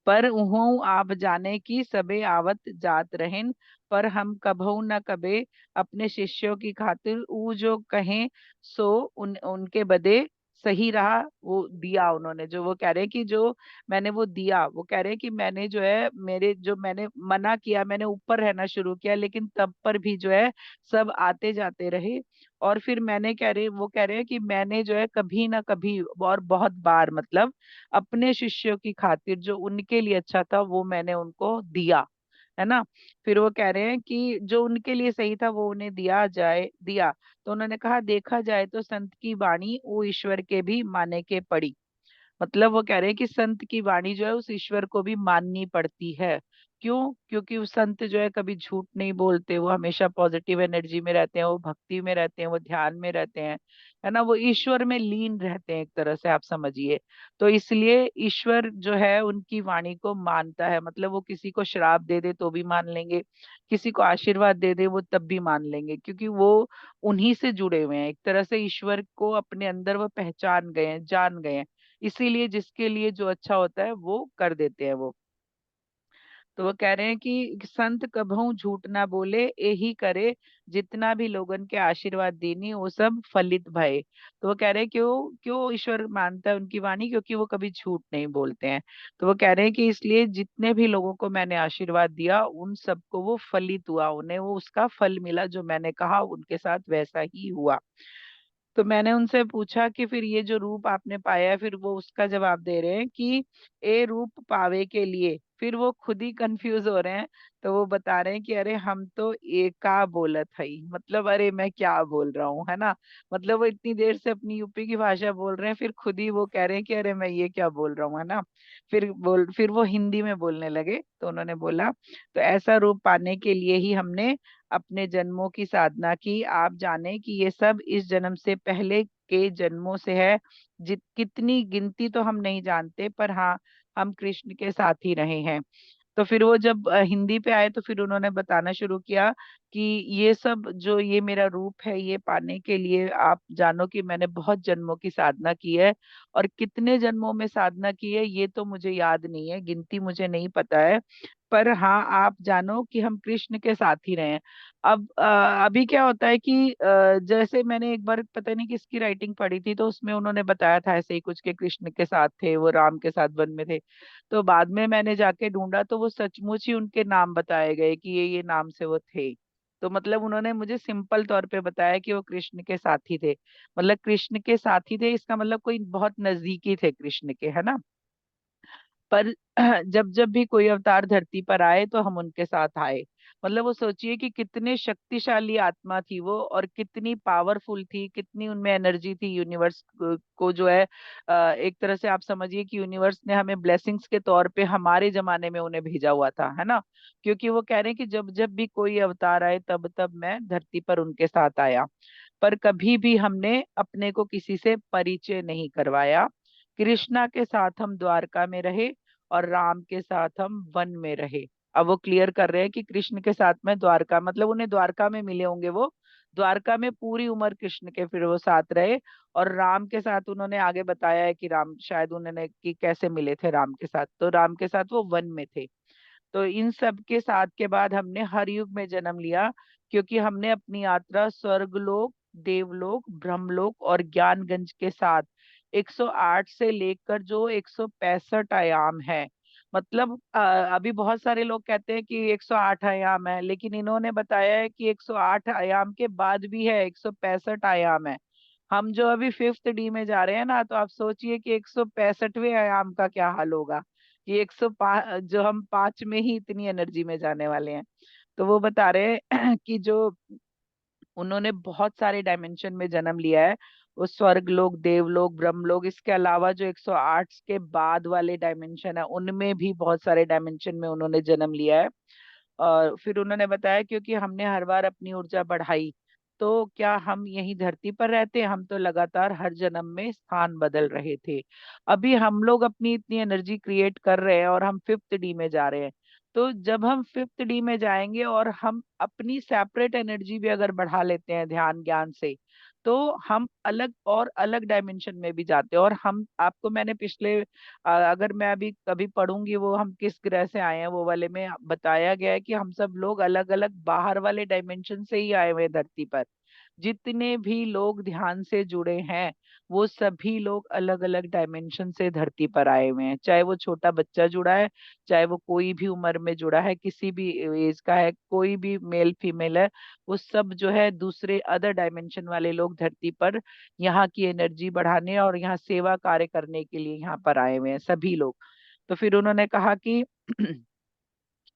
पर उहों आप जाने की सबे आवत जात रहें, पर हम कभऊ न कबे अपने शिष्यों की खातिर ऊ जो कहें सो उनके बदे सही रहा वो दिया उन्होंने। जो वो कह रहे हैं कि जो मैंने वो दिया, वो कह रहे हैं कि मैंने जो है, मेरे जो मैंने मना किया, मैंने ऊपर रहना शुरू किया, लेकिन तब पर भी जो है सब आते जाते रहे। और फिर मैंने कह रहे वो कह रहे हैं कि मैंने जो है कभी ना कभी और बहुत बार, मतलब अपने शिष्यों की खातिर जो उनके लिए अच्छा था वो मैंने उनको दिया, है ना। फिर वो कह रहे हैं कि जो उनके लिए सही था वो उन्हें दिया। तो उन्होंने कहा देखा जाए तो संत की वाणी वो ईश्वर के भी माने के पड़ी। मतलब वो कह रहे हैं कि संत की वाणी जो है उस ईश्वर को भी माननी पड़ती है। क्यों? क्योंकि वो संत जो है कभी झूठ नहीं बोलते, वो हमेशा पॉजिटिव एनर्जी में रहते हैं, वो भक्ति में रहते हैं, वो ध्यान में रहते हैं, है ना। वो ईश्वर में लीन रहते हैं एक तरह से, आप समझिए। तो इसलिए ईश्वर जो है उनकी वाणी को मानता है, मतलब वो किसी को श्राप दे दे तो भी मान लेंगे, किसी को आशीर्वाद दे दे वो तब भी मान लेंगे, क्योंकि वो उन्हीं से जुड़े हुए हैं एक तरह से। ईश्वर को अपने अंदर वो पहचान गए हैं, जान गए हैं। इसीलिए जिसके लिए जो अच्छा होता है वो कर देते हैं वो। तो वो कह रहे हैं कि संत कभू झूठ ना बोले, यही करे जितना भी लोगन के आशीर्वाद देनी वो सब फलित भये। तो वो कह रहे हैं क्यों क्यों ईश्वर मानता है उनकी वाणी, क्योंकि वो कभी झूठ नहीं बोलते हैं। तो वो कह रहे हैं कि इसलिए जितने भी लोगों को मैंने आशीर्वाद दिया उन सबको वो फलित हुआ, उन्हें वो उसका फल मिला, जो मैंने कहा उनके साथ वैसा ही हुआ। तो मैंने उनसे पूछा कि फिर ये जो रूप आपने पाया है, फिर वो उसका जवाब दे रहे हैं कि ए रूप पावे के लिए, फिर वो खुद ही कंफ्यूज हो रहे हैं। तो वो बता रहे हैं कि अरे हम तो एका बोलत हई, मतलब अरे मैं क्या बोल रहा हूँ, है ना। मतलब वो इतनी देर से अपनी यूपी की भाषा बोल रहे हैं, फिर खुद ही वो कह रहे हैं कि अरे मैं ये क्या बोल रहा हूँ, है ना। फिर वो हिंदी में बोलने लगे। तो उन्होंने बोला तो ऐसा रूप पाने के लिए ही हमने अपने जन्मों की साधना की। आप जाने कि ये सब इस जन्म से पहले के जन्मों से है। जित कितनी गिनती तो हम नहीं जानते, पर हाँ हम कृष्ण के साथ ही रहे हैं। तो फिर वो जब हिंदी पे आए तो फिर उन्होंने बताना शुरू किया कि ये सब जो ये मेरा रूप है, ये पाने के लिए आप जानो कि मैंने बहुत जन्मों की साधना की है, और कितने जन्मों में साधना की है ये तो मुझे याद नहीं है, गिनती मुझे नहीं पता है। पर हाँ, आप जानो कि हम कृष्ण के साथ ही रहे हैं। अब अभी क्या होता है कि जैसे मैंने एक बार पता नहीं किसकी राइटिंग पढ़ी थी, तो उसमें उन्होंने बताया था ऐसे ही कुछ के कृष्ण के साथ थे, वो राम के साथ वन में थे। तो बाद में मैंने जाके ढूंढा तो वो सचमुच ही उनके नाम बताए गए कि ये नाम से वो थे। तो मतलब उन्होंने मुझे सिंपल तौर पे बताया कि वो कृष्ण के साथी थे। मतलब कृष्ण के साथी थे इसका मतलब कोई बहुत नजदीकी थे कृष्ण के, है ना। पर जब जब भी कोई अवतार धरती पर आए तो हम उनके साथ आए। मतलब वो सोचिए कि कितने शक्तिशाली आत्मा थी वो, और कितनी पावरफुल थी, कितनी उनमें एनर्जी थी। यूनिवर्स को जो है एक तरह से आप समझिए कि यूनिवर्स ने हमें ब्लेसिंग्स के तौर पे हमारे जमाने में उन्हें भेजा हुआ था, है ना। क्योंकि वो कह रहे हैं कि जब जब भी कोई अवतार आए तब तब मैं धरती पर उनके साथ आया। पर कभी भी हमने अपने को किसी से परिचय नहीं करवाया। कृष्णा के साथ हम द्वारका में रहे, और राम के साथ हम वन में रहे। अब वो क्लियर कर रहे हैं कि कृष्ण के साथ में द्वारका, मतलब उन्हें द्वारका में मिले होंगे वो। द्वारका में पूरी उम्र कृष्ण के फिर वो साथ रहे। और राम के साथ उन्होंने आगे बताया है कि राम शायद उन्होंने कि कैसे मिले थे राम के साथ, तो राम के साथ वो वन में थे। तो इन सब के साथ के बाद हमने हर युग में जन्म लिया, क्योंकि हमने अपनी यात्रा स्वर्गलोक, देवलोक, ब्रह्मलोक और ज्ञानगंज के साथ 108 से लेकर जो 165 आयाम है। मतलब अभी बहुत सारे लोग कहते हैं कि 108 आयाम है, लेकिन इन्होंने बताया है कि 108 आयाम के बाद भी है, 165 आयाम है। हम जो अभी 5th डी में जा रहे हैं ना, तो आप सोचिए कि 165वें आयाम का क्या हाल होगा। ये 105 जो हम 5 में ही इतनी एनर्जी में जाने वाले हैं। तो वो बता रहे हैं कि जो उन्होंने बहुत सारे डायमेंशन में जन्म लिया है, वो स्वर्ग लोक, देवलोक, ब्रह्मलोक, इसके अलावा जो 108 के बाद वाले डायमेंशन है उनमें भी बहुत सारे डायमेंशन में उन्होंने जन्म लिया है। और फिर उन्होंने बताया क्योंकि हमने हर बार अपनी ऊर्जा बढ़ाई, तो क्या हम यही धरती पर रहते, हम तो लगातार हर जन्म में स्थान बदल रहे थे। अभी हम लोग अपनी इतनी एनर्जी क्रिएट कर रहे हैं और हम 5th डी में जा रहे हैं। तो जब हम 5th डी में जाएंगे और हम अपनी सेपरेट एनर्जी भी अगर बढ़ा लेते हैं ध्यान ज्ञान से, तो हम अलग और अलग डायमेंशन में भी जाते हैं। और हम आपको मैंने पिछले अगर मैं अभी कभी पढ़ूंगी वो हम किस ग्रह से आए हैं वो वाले में बताया गया है कि हम सब लोग अलग अलग बाहर वाले डायमेंशन से ही आए हुए हैं धरती पर। जितने भी लोग ध्यान से जुड़े हैं वो सभी लोग अलग अलग डायमेंशन से धरती पर आए हुए हैं। चाहे वो छोटा बच्चा जुड़ा है, चाहे वो कोई भी उम्र में जुड़ा है, किसी भी एज का है, कोई भी मेल फीमेल है, वो सब जो है दूसरे अदर डायमेंशन वाले लोग धरती पर यहाँ की एनर्जी बढ़ाने और यहाँ सेवा कार्य करने के लिए यहाँ पर आए हुए हैं सभी लोग। तो फिर उन्होंने कहा कि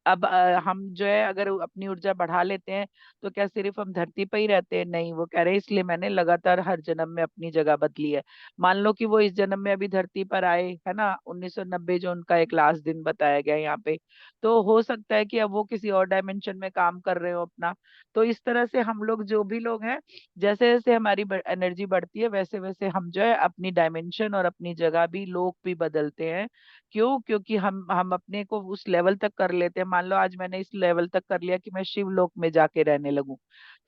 अब हम जो है अगर अपनी ऊर्जा बढ़ा लेते हैं तो क्या सिर्फ हम धरती पर ही रहते हैं? नहीं, वो कह रहे हैं इसलिए मैंने लगातार हर जन्म में अपनी जगह बदली है। मान लो कि वो इस जन्म में अभी धरती पर आए, है ना, 1990 जो उनका एक लास्ट दिन बताया गया है यहाँ पे, तो हो सकता है कि अब वो किसी और डायमेंशन में काम कर रहे हो अपना। तो इस तरह से हम लोग जो भी लोग हैं, जैसे जैसे हमारी एनर्जी बढ़ती है वैसे वैसे हम जो है अपनी डायमेंशन और अपनी जगह भी लोक भी बदलते हैं। क्यों? क्योंकि हम अपने को उस लेवल तक कर लेते हैं। मान लो आज मैंने इस लेवल तक कर लिया कि मैं शिवलोक में जाके रहने लगूं,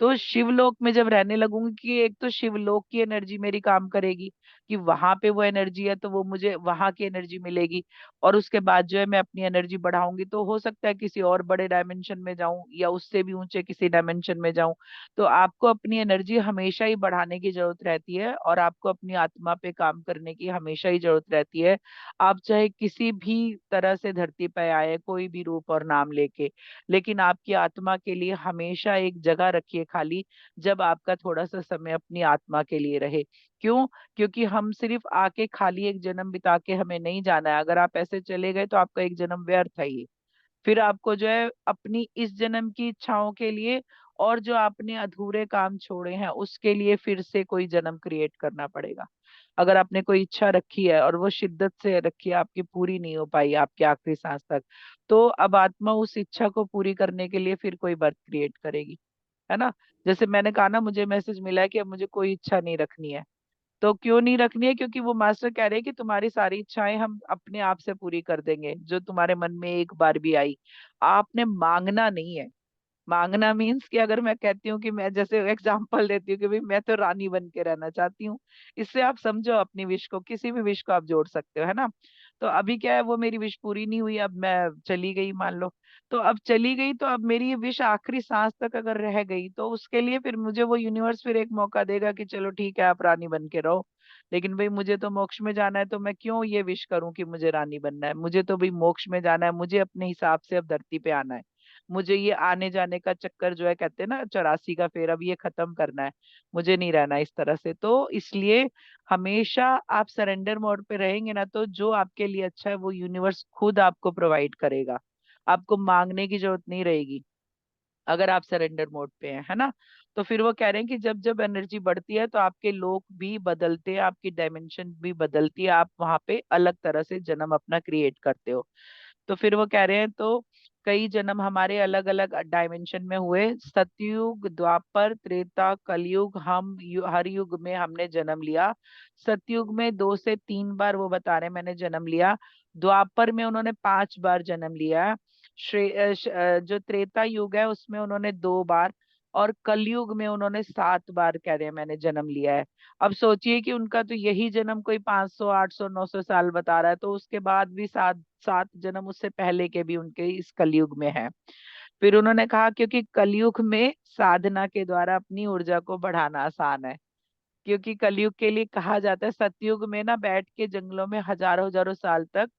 तो शिवलोक में जब रहने लगूंगी कि एक तो शिवलोक की एनर्जी मेरी काम करेगी, कि वहां पे वो एनर्जी है तो वो मुझे वहां की एनर्जी मिलेगी। और उसके बाद जो है मैं अपनी एनर्जी बढ़ाऊंगी तो हो सकता है किसी और बड़े डायमेंशन में जाऊं या उससे भी ऊंचे किसी डायमेंशन में जाऊं। तो आपको अपनी एनर्जी हमेशा ही बढ़ाने की जरूरत रहती है, और आपको अपनी आत्मा पे काम करने की हमेशा ही जरूरत रहती है। आप चाहे किसी भी तरह से धरती पर आए, कोई भी रूप और नाम लेके, लेकिन आपकी आत्मा के लिए हमेशा एक जगह रखिए खाली, जब आपका थोड़ा सा समय अपनी आत्मा के लिए रहे। क्यों? क्योंकि हम सिर्फ आके खाली एक जन्म बिता के हमें नहीं जाना है। अगर आप ऐसे चले गए तो आपका एक जन्म व्यर्थ है ही। फिर आपको जो है अपनी इस जन्म की इच्छाओं के लिए और जो आपने अधूरे काम छोड़े हैं उसके लिए फिर से कोई जन्म क्रिएट करना पड़ेगा। अगर आपने कोई इच्छा रखी है और वो शिद्दत से रखी है, आपकी पूरी नहीं हो पाई आपके आखिरी सांस तक, तो अब आत्मा उस इच्छा को पूरी करने के लिए फिर कोई बर्थ क्रिएट करेगी, है ना। जैसे मैंने कहा ना, मुझे मैसेज मिला है कि अब मुझे कोई इच्छा नहीं रखनी है। तो क्यों नहीं रखनी है? क्योंकि वो मास्टर कह रहे हैं कि तुम्हारी सारी इच्छाएं हम अपने आप से पूरी कर देंगे जो तुम्हारे मन में एक बार भी आई। आपने मांगना नहीं है। मांगना मीन्स कि अगर मैं कहती हूँ कि मैं, जैसे एग्जांपल देती हूँ कि भाई मैं तो रानी बन के रहना चाहती हूँ, इससे आप समझो अपनी विश को, किसी भी विश को आप जोड़ सकते हो, है ना। तो अभी क्या है, वो मेरी विश पूरी नहीं हुई, अब मैं चली गई मान लो, तो अब चली गई, तो अब मेरी ये विश आखिरी सांस तक अगर रह गई, तो उसके लिए फिर मुझे वो यूनिवर्स फिर एक मौका देगा कि चलो ठीक है आप रानी बन के रहो। लेकिन भाई मुझे तो मोक्ष में जाना है, तो मैं क्यों ये विश करूं कि मुझे रानी बनना है, मुझे तो भाई मोक्ष में जाना है, मुझे अपने हिसाब से अब धरती पे आना है। मुझे ये आने जाने का चक्कर जो है, कहते हैं ना 84 का फेर, अब ये खत्म करना है, मुझे नहीं रहना इस तरह से। तो इसलिए हमेशा आप सरेंडर मोड पे रहेंगे ना, तो जो आपके लिए अच्छा है वो यूनिवर्स खुद आपको प्रोवाइड करेगा, आपको मांगने की जरूरत नहीं रहेगी अगर आप सरेंडर मोड पे हैं, है ना। तो फिर वो कह रहे हैं कि जब जब एनर्जी बढ़ती है तो आपके लोक भी बदलते हैं, आपकी डायमेंशन भी बदलती है, आप वहां पे अलग तरह से जन्म अपना क्रिएट करते हो। तो फिर वो कह रहे हैं तो कई जन्म हमारे अलग अलग डायमेंशन में हुए, सतयुग, द्वापर, त्रेता, कलयुग, हर युग में हमने जन्म लिया। सतयुग में 2 से 3 बार वो बता रहे हैं मैंने जन्म लिया। द्वापर में उन्होंने 5 बार जन्म लिया। जो त्रेता युग है उसमें उन्होंने 2 बार, और कलयुग में उन्होंने 7 बार कह रहे हैं मैंने जन्म लिया है। अब सोचिए कि उनका तो यही जन्म कोई 500 800 900 साल बता रहा है, तो उसके बाद भी 7 7 जन्म उससे पहले के भी उनके इस कलयुग में है। फिर उन्होंने कहा क्योंकि कलयुग में साधना के द्वारा अपनी ऊर्जा को बढ़ाना आसान है। क्योंकि कलयुग के लिए कहा जाता है, सतयुग में ना बैठ के जंगलों में हजारों हजारों साल तक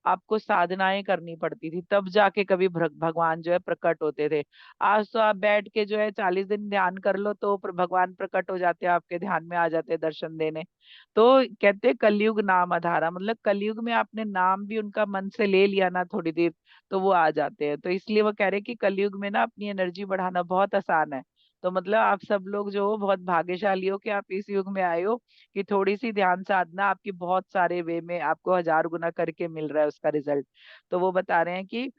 आपको साधनाएं करनी पड़ती थी, तब जाके कभी भगवान जो है प्रकट होते थे। आज तो आप बैठ के जो है 40 दिन ध्यान कर लो तो भगवान प्रकट हो जाते हैं, आपके ध्यान में आ जाते हैं दर्शन देने। तो कहते हैं कलयुग नाम आधारा, मतलब कलयुग में आपने नाम भी उनका मन से ले लिया ना थोड़ी देर, तो वो आ जाते हैं। तो इसलिए वो कह रहे हैं कि कलयुग में ना अपनी एनर्जी बढ़ाना बहुत आसान है। तो मतलब आप सब लोग जो हो बहुत भाग्यशाली हो कि आप इस युग में आए हो, कि थोड़ी सी ध्यान साधना आपकी बहुत सारे वे में आपको 1000 गुना करके मिल रहा है उसका रिजल्ट। तो वो बता रहे हैं कि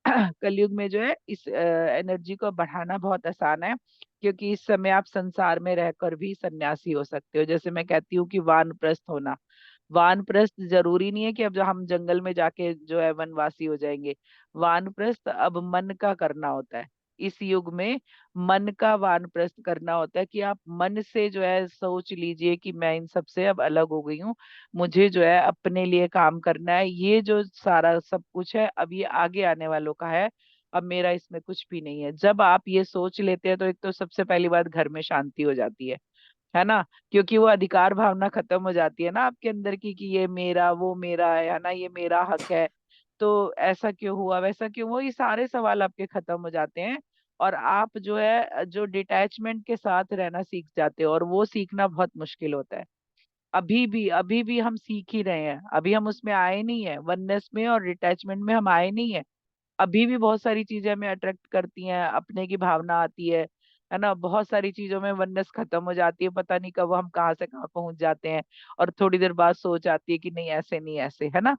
कलयुग में जो है इस एनर्जी को बढ़ाना बहुत आसान है, क्योंकि इस समय आप संसार में रहकर भी सन्यासी हो सकते हो। जैसे मैं कहती हूँ कि वानप्रस्थ होना, वानप्रस्थ जरूरी नहीं है कि अब जो हम जंगल में जाके जो है वनवासी हो जाएंगे। वानप्रस्थ अब मन का करना होता है। इस युग में मन का वानप्रस्थ करना होता है, कि आप मन से जो है सोच लीजिए कि मैं इन सब से अब अलग हो गई हूँ, मुझे जो है अपने लिए काम करना है, ये जो सारा सब कुछ है अब ये आगे आने वालों का है, अब मेरा इसमें कुछ भी नहीं है। जब आप ये सोच लेते हैं तो एक तो सबसे पहली बात घर में शांति हो जाती है ना। क्योंकि वो अधिकार भावना खत्म हो जाती है ना आपके अंदर की, कि ये मेरा वो मेरा है ना, ये मेरा हक है, तो ऐसा क्यों हुआ वैसा क्यों हुआ, ये सारे सवाल आपके खत्म हो जाते हैं। और आप जो है जो डिटैचमेंट के साथ रहना सीख जाते हो, और वो सीखना बहुत मुश्किल होता है। अभी भी हम सीख ही रहे हैं, अभी हम उसमें आए नहीं है, वननेस में और डिटैचमेंट में हम आए नहीं है। अभी भी बहुत सारी चीजें हमें अट्रैक्ट करती हैं, अपने की भावना आती है ना। बहुत सारी चीजों में वननेस खत्म हो जाती है, पता नहीं कब हम कहाँ से कहाँ पहुंच जाते हैं, और थोड़ी देर बाद सोच आती है कि नहीं ऐसे नहीं ऐसे, है ना।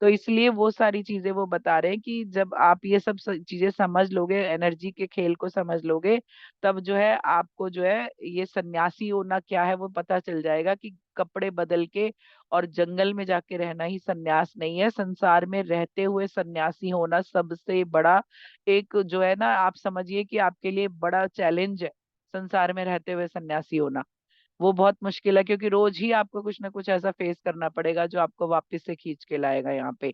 तो इसलिए वो सारी चीजें वो बता रहे हैं कि जब आप ये सब चीजें समझ लोगे, एनर्जी के खेल को समझ लोगे, तब जो है आपको जो है ये सन्यासी होना क्या है वो पता चल जाएगा, कि कपड़े बदल के और जंगल में जाके रहना ही सन्यास नहीं है। संसार में रहते हुए सन्यासी होना सबसे बड़ा एक जो है ना, आप समझिए कि आपके लिए बड़ा चैलेंज है संसार में रहते हुए सन्यासी होना। वो बहुत मुश्किल है, क्योंकि रोज ही आपको कुछ ना कुछ ऐसा फेस करना पड़ेगा जो आपको वापस से खींच के लाएगा यहाँ पे।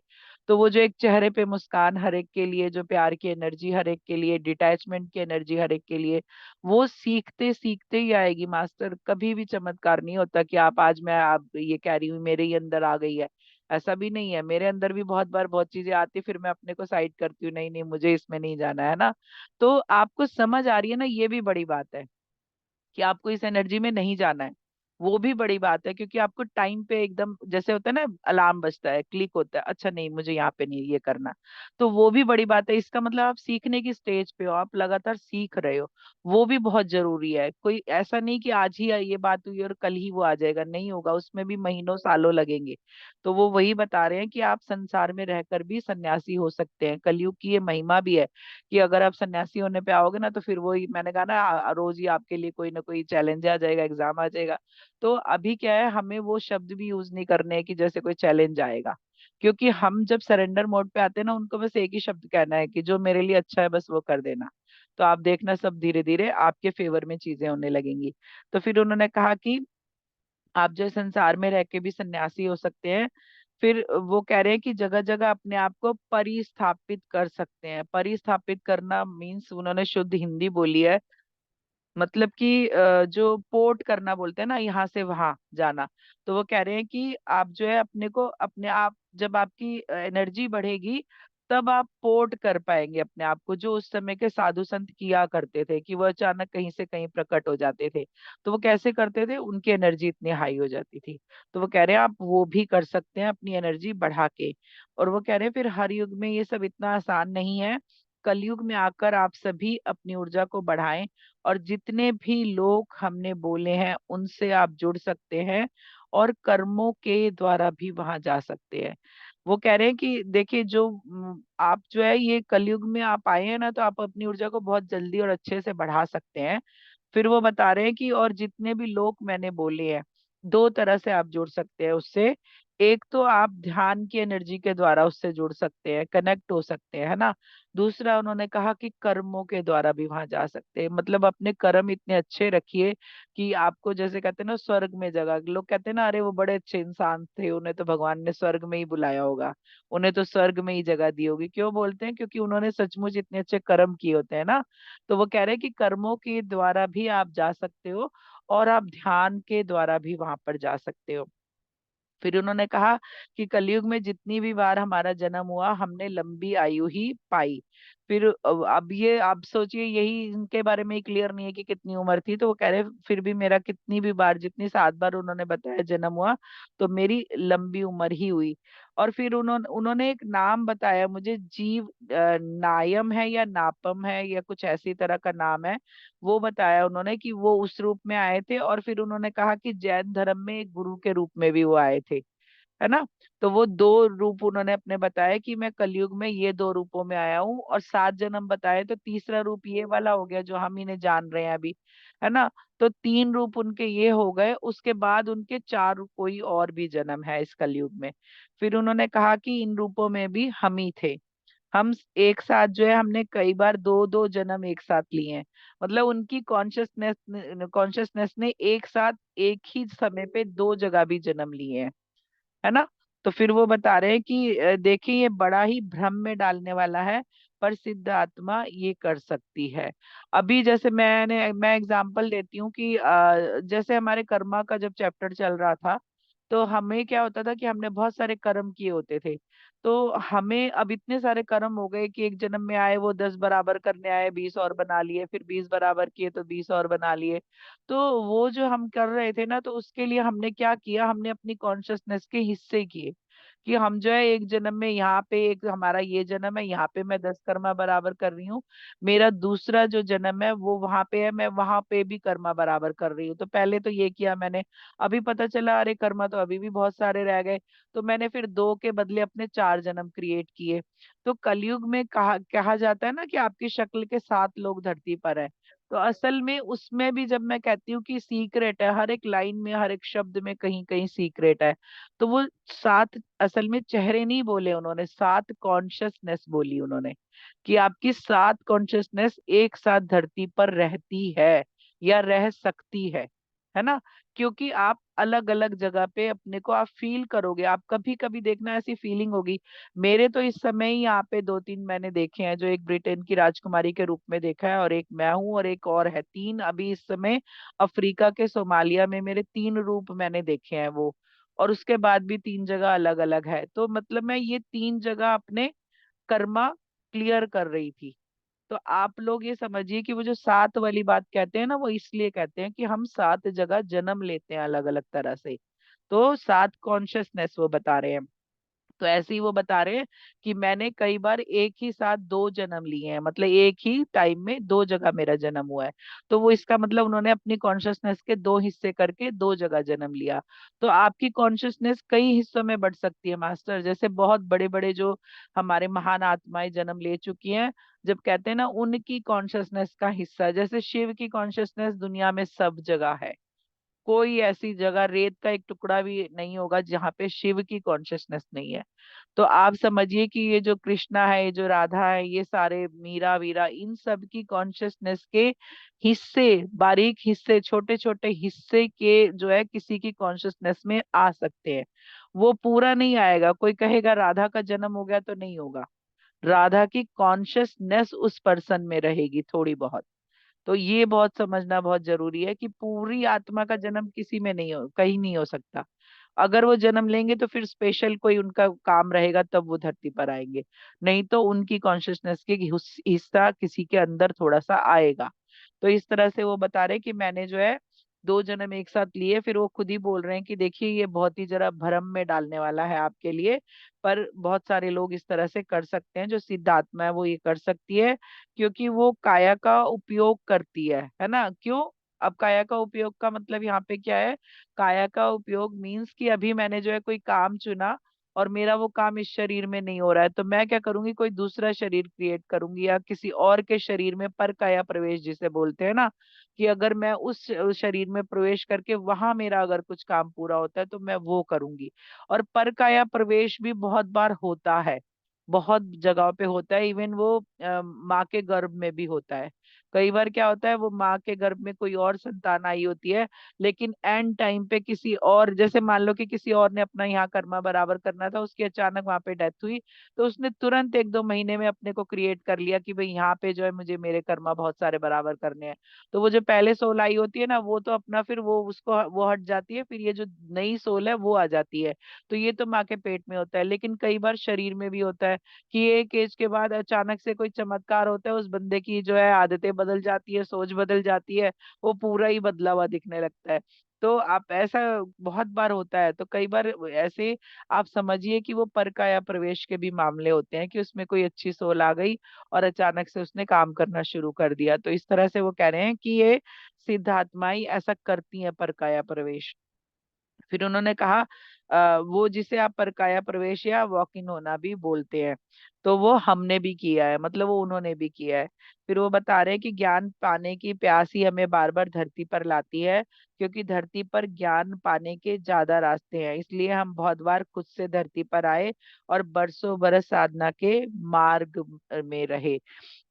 तो वो जो एक चेहरे पे मुस्कान हर एक के लिए, जो प्यार की एनर्जी हर एक के लिए, डिटैचमेंट की एनर्जी हर एक के लिए, वो सीखते सीखते ही आएगी मास्टर। कभी भी चमत्कार नहीं होता कि आप आज मैं आप ये कह रही हूँ मेरे ही अंदर आ गई है, ऐसा भी नहीं है। मेरे अंदर भी बहुत बार बहुत चीजें आती, फिर मैं अपने को साइड करती हूँ, नहीं नहीं मुझे इसमें नहीं जाना है ना। तो आपको समझ आ रही है ना, ये भी बड़ी बात है कि आपको इस एनर्जी में नहीं जाना है। वो भी बड़ी बात है, क्योंकि आपको टाइम पे एकदम जैसे होता है ना, अलार्म बजता है, क्लिक होता है, अच्छा नहीं मुझे यहाँ पे नहीं ये करना। तो वो भी बड़ी बात है। इसका मतलब आप सीखने की स्टेज पे हो, आप लगातार सीख रहे हो, वो भी बहुत जरूरी है। कोई ऐसा नहीं कि आज ही ये बात हुई और कल ही वो आ जाएगा, नहीं होगा, उसमें भी महीनों सालों लगेंगे। तो वो वही बता रहे हैं कि आप संसार में रहकर भी सन्यासी हो सकते हैं। कलयुग की ये महिमा भी है कि अगर आप सन्यासी होने पे आओगे ना, तो फिर वही मैंने कहा ना, रोज ही आपके लिए कोई ना कोई चैलेंज आ जाएगा, एग्जाम आ जाएगा। तो अभी क्या है, हमें वो शब्द भी यूज नहीं करने हैं कि जैसे कोई चैलेंज आएगा, क्योंकि हम जब सरेंडर मोड पे आते हैं ना, उनको बस एक ही शब्द कहना है कि जो मेरे लिए अच्छा है बस वो कर देना। तो आप देखना सब धीरे धीरे आपके फेवर में चीजें होने लगेंगी। तो फिर उन्होंने कहा कि आप जो है संसार में रह के भी सन्यासी हो सकते हैं। फिर वो कह रहे हैं कि जगह जगह अपने आप को परिस्थापित कर सकते हैं। परिस्थापित करना मीन्स उन्होंने शुद्ध हिंदी बोली है, मतलब कि जो पोर्ट करना बोलते हैं ना, यहाँ से वहां जाना। तो वो कह रहे हैं कि आप जो है अपने को, अपने आप जब आपकी एनर्जी बढ़ेगी तब आप पोर्ट कर पाएंगे अपने आप को, जो उस समय के साधु संत किया करते थे कि वो अचानक कहीं से कहीं प्रकट हो जाते थे। तो वो कैसे करते थे, उनकी एनर्जी इतनी हाई हो जाती थी। तो वो कह रहे हैं आप वो भी कर सकते हैं अपनी एनर्जी बढ़ा के। और वो कह रहे हैं फिर हर युग में ये सब इतना आसान नहीं है। कलयुग में आकर आप सभी अपनी ऊर्जा को बढ़ाएं, और जितने भी लोग हमने बोले हैं उनसे आप जुड़ सकते हैं, और कर्मों के द्वारा भी वहां जा सकते हैं। वो कह रहे हैं कि देखिए जो आप जो है ये कलयुग में आप आए हैं ना, तो आप अपनी ऊर्जा को बहुत जल्दी और अच्छे से बढ़ा सकते हैं। फिर वो बता रहे हैं कि और जितने भी लोग मैंने बोले हैं, दो तरह से आप जुड़ सकते हैं उससे। एक तो आप ध्यान की एनर्जी के द्वारा उससे जुड़ सकते हैं, कनेक्ट हो सकते हैं, है ना। दूसरा उन्होंने कहा कि कर्मों के द्वारा भी वहां जा सकते हैं, मतलब अपने कर्म इतने अच्छे रखिए कि आपको, जैसे कहते हैं ना स्वर्ग में जगह, लोग कहते हैं ना अरे वो बड़े अच्छे इंसान थे, उन्हें तो भगवान ने स्वर्ग में ही बुलाया होगा, उन्हें तो स्वर्ग में ही जगह दी होगी। क्यों बोलते हैं, क्योंकि उन्होंने सचमुच इतने अच्छे कर्म किए होते हैं ना। तो वो कह रहे हैं कि कर्मों के द्वारा भी आप जा सकते हो, और आप ध्यान के द्वारा भी वहां पर जा सकते हो। फिर उन्होंने कहा कि कलयुग में जितनी भी बार हमारा जन्म हुआ हमने लंबी आयु ही पाई। फिर अब ये आप सोचिए, यही इनके बारे में क्लियर नहीं है कि कितनी उम्र थी। तो वो कह रहे फिर भी मेरा कितनी भी बार, जितनी 7 बार उन्होंने बताया जन्म हुआ, तो मेरी लंबी उम्र ही हुई। और फिर उन्होंने एक नाम बताया मुझे, जीव नायम है या नापम है या कुछ ऐसी तरह का नाम है। वो बताया उन्होंने कि वो उस रूप में आए थे। और फिर उन्होंने कहा कि जैन धर्म में एक गुरु के रूप में भी वो आए थे, है ना। तो वो दो रूप उन्होंने अपने बताए कि मैं कलयुग में ये दो रूपों में आया हूँ, और 7 जन्म बताए, तो तीसरा रूप ये वाला हो गया जो हम इन्हें जान रहे हैं अभी, है ना। तो 3 रूप उनके ये हो गए, उसके बाद उनके 4 कोई और भी जन्म है इस कलयुग में। फिर उन्होंने कहा कि इन रूपों में भी हम ही थे। हम एक साथ जो है हमने कई बार दो दो जन्म एक साथ लिए हैं, मतलब उनकी कॉन्शियसनेस ने एक साथ एक ही समय पे दो जगह भी जन्म लिए हैं, है ना। तो फिर वो बता रहे हैं कि देखिए ये बड़ा ही भ्रम में डालने वाला है, पर सिद्ध आत्मा ये कर सकती है। अभी जैसे मैं एग्जांपल देती हूँ कि जैसे हमारे कर्मा का जब चैप्टर चल रहा था, तो हमें क्या होता था कि हमने बहुत सारे कर्म किए होते थे। तो हमें अब इतने सारे कर्म हो गए कि एक जन्म में आए वो 10 बराबर करने आए, 20 और बना लिए, फिर 20 बराबर किए तो 20 और बना लिए। तो वो जो हम कर रहे थे ना, तो उसके लिए हमने क्या किया, हमने अपनी कॉन्शियसनेस के हिस्से किए कि हम जो है एक जन्म में यहाँ पे, एक हमारा ये जन्म है, यहाँ पे मैं 10 कर्मा बराबर कर रही हूँ। मेरा दूसरा जो जन्म है वो वहां पे है, मैं वहां पे भी कर्मा बराबर कर रही हूँ। तो पहले तो ये किया मैंने, अभी पता चला अरे कर्मा तो अभी भी बहुत सारे रह गए, तो मैंने फिर 2 के बदले अपने 4 जन्म क्रिएट किए। तो कलयुग में कहा कहा जाता है ना कि आपकी शक्ल के 7 लोग धरती पर है। तो असल में उसमें भी जब मैं कहती हूँ कि सीक्रेट है, हर एक लाइन में हर एक शब्द में कहीं कहीं सीक्रेट है। तो वो 7 असल में चेहरे नहीं बोले उन्होंने, 7 कॉन्शियसनेस बोली उन्होंने, कि आपकी 7 कॉन्शियसनेस एक साथ धरती पर रहती है या रह सकती है ना। क्योंकि आप अलग अलग जगह पे अपने को आप फील करोगे, आप कभी कभी देखना ऐसी फीलिंग होगी। मेरे तो इस समय ही यहाँ पे 2-3 मैंने देखे हैं, जो एक ब्रिटेन की राजकुमारी के रूप में देखा है, और एक मैं हूँ, और एक और है, 3 अभी इस समय अफ्रीका के सोमालिया में मेरे 3 रूप मैंने देखे हैं वो। और उसके बाद भी 3 जगह अलग अलग है। तो मतलब मैं ये 3 जगह अपने कर्मा क्लियर कर रही थी। तो आप लोग ये समझिए कि वो जो 7 वाली बात कहते हैं ना, वो इसलिए कहते हैं कि हम 7 जगह जन्म लेते हैं अलग अलग तरह से। तो 7 कॉन्शियसनेस वो बता रहे हैं। तो ऐसे ही वो बता रहे हैं कि मैंने कई बार एक ही साथ 2 जन्म लिए हैं, मतलब एक ही टाइम में 2 जगह मेरा जन्म हुआ है। तो वो इसका मतलब उन्होंने अपनी कॉन्शियसनेस के 2 हिस्से करके 2 जगह जन्म लिया। तो आपकी कॉन्शियसनेस कई हिस्सों में बढ़ सकती है मास्टर, जैसे बहुत बड़े बड़े जो हमारे महान आत्माएं जन्म ले चुकी हैं, जब कहते हैं ना उनकी कॉन्शियसनेस का हिस्सा, जैसे शिव की कॉन्शियसनेस दुनिया में सब जगह है। कोई ऐसी जगह, रेत का एक टुकड़ा भी नहीं होगा जहाँ पे शिव की कॉन्शियसनेस नहीं है। तो आप समझिए कि ये जो कृष्णा है, ये जो राधा है, ये सारे मीरा वीरा, इन सब की कॉन्शियसनेस के हिस्से, बारीक हिस्से, छोटे छोटे हिस्से के जो है किसी की कॉन्शियसनेस में आ सकते हैं। वो पूरा नहीं आएगा। कोई कहेगा राधा का जन्म हो गया, तो नहीं होगा। राधा की कॉन्शियसनेस उस पर्सन में रहेगी थोड़ी बहुत। तो ये बहुत समझना बहुत जरूरी है कि पूरी आत्मा का जन्म किसी में नहीं हो, कहीं नहीं हो सकता। अगर वो जन्म लेंगे तो फिर स्पेशल कोई उनका काम रहेगा, तब वो धरती पर आएंगे। नहीं तो उनकी कॉन्शियसनेस के हिस्सा किसी के अंदर थोड़ा सा आएगा। तो इस तरह से वो बता रहे कि मैंने जो है 2 जन्म एक साथ लिए। फिर वो खुद ही बोल रहे हैं कि देखिए ये बहुत ही जरा भ्रम में डालने वाला है आपके लिए, पर बहुत सारे लोग इस तरह से कर सकते हैं। जो सिद्ध आत्मा है वो ये कर सकती है, क्योंकि वो काया का उपयोग करती है ना। क्यों? अब काया का उपयोग का मतलब यहाँ पे क्या है? काया का उपयोग मीन्स कि अभी मैंने जो है कोई काम चुना, और मेरा वो काम इस शरीर में नहीं हो रहा है, तो मैं क्या करूंगी, कोई दूसरा शरीर क्रिएट करूंगी, या किसी और के शरीर में पर काया प्रवेश जिसे बोलते हैं ना, कि अगर मैं उस शरीर में प्रवेश करके वहां मेरा अगर कुछ काम पूरा होता है तो मैं वो करूंगी। और पर काया प्रवेश भी बहुत बार होता है, बहुत जगहों पे होता है। इवन वो माँ के गर्भ में भी होता है। कई बार क्या होता है, वो माँ के गर्भ में कोई और संतान आई होती है, लेकिन एंड टाइम पे किसी और, जैसे मान लो कि किसी और ने अपना यहाँ कर्मा बराबर करना था, उसकी अचानक वहां पे डेथ हुई, तो उसने तुरंत 1-2 महीने में अपने को क्रिएट कर लिया कि भाई यहाँ पे जो है मुझे मेरे कर्मा बहुत सारे बराबर करने हैं। तो वो जो पहले सोल आई होती है ना, वो तो अपना फिर वो उसको वो हट जाती है, फिर ये जो नई सोल है वो आ जाती है। तो ये तो माँ के पेट में होता है। लेकिन कई बार शरीर में भी होता है कि एक एज के बाद अचानक से कोई चमत्कार होता है, उस बंदे की जो है आदतें बदल जाती है, सोच बदल जाती है, वो पूरा ही बदला हुआ दिखने लगता है। तो आप ऐसा बहुत बार होता है। तो कई बार ऐसे आप समझिए कि वो परकाया प्रवेश के भी मामले होते हैं, कि उसमें कोई अच्छी सोल आ गई और अचानक से उसने काम करना शुरू कर दिया। तो इस तरह से वो कह रहे हैं कि ये सिद्ध आत्माएं ऐसा करती हैं, परकाया प्रवेश। फिर उन्होंने कहा वो जिसे आप परकाया प्रवेश या वॉक इन होना भी बोलते हैं, तो वो हमने भी किया है, मतलब वो उन्होंने भी किया है। फिर वो बता रहे हैं कि ज्ञान पाने की प्यास ही हमें बार बार धरती पर लाती है, क्योंकि धरती पर ज्ञान पाने के ज्यादा रास्ते हैं, इसलिए हम बहुत बार खुद से धरती पर आए और बरसों बरस साधना के मार्ग में रहे।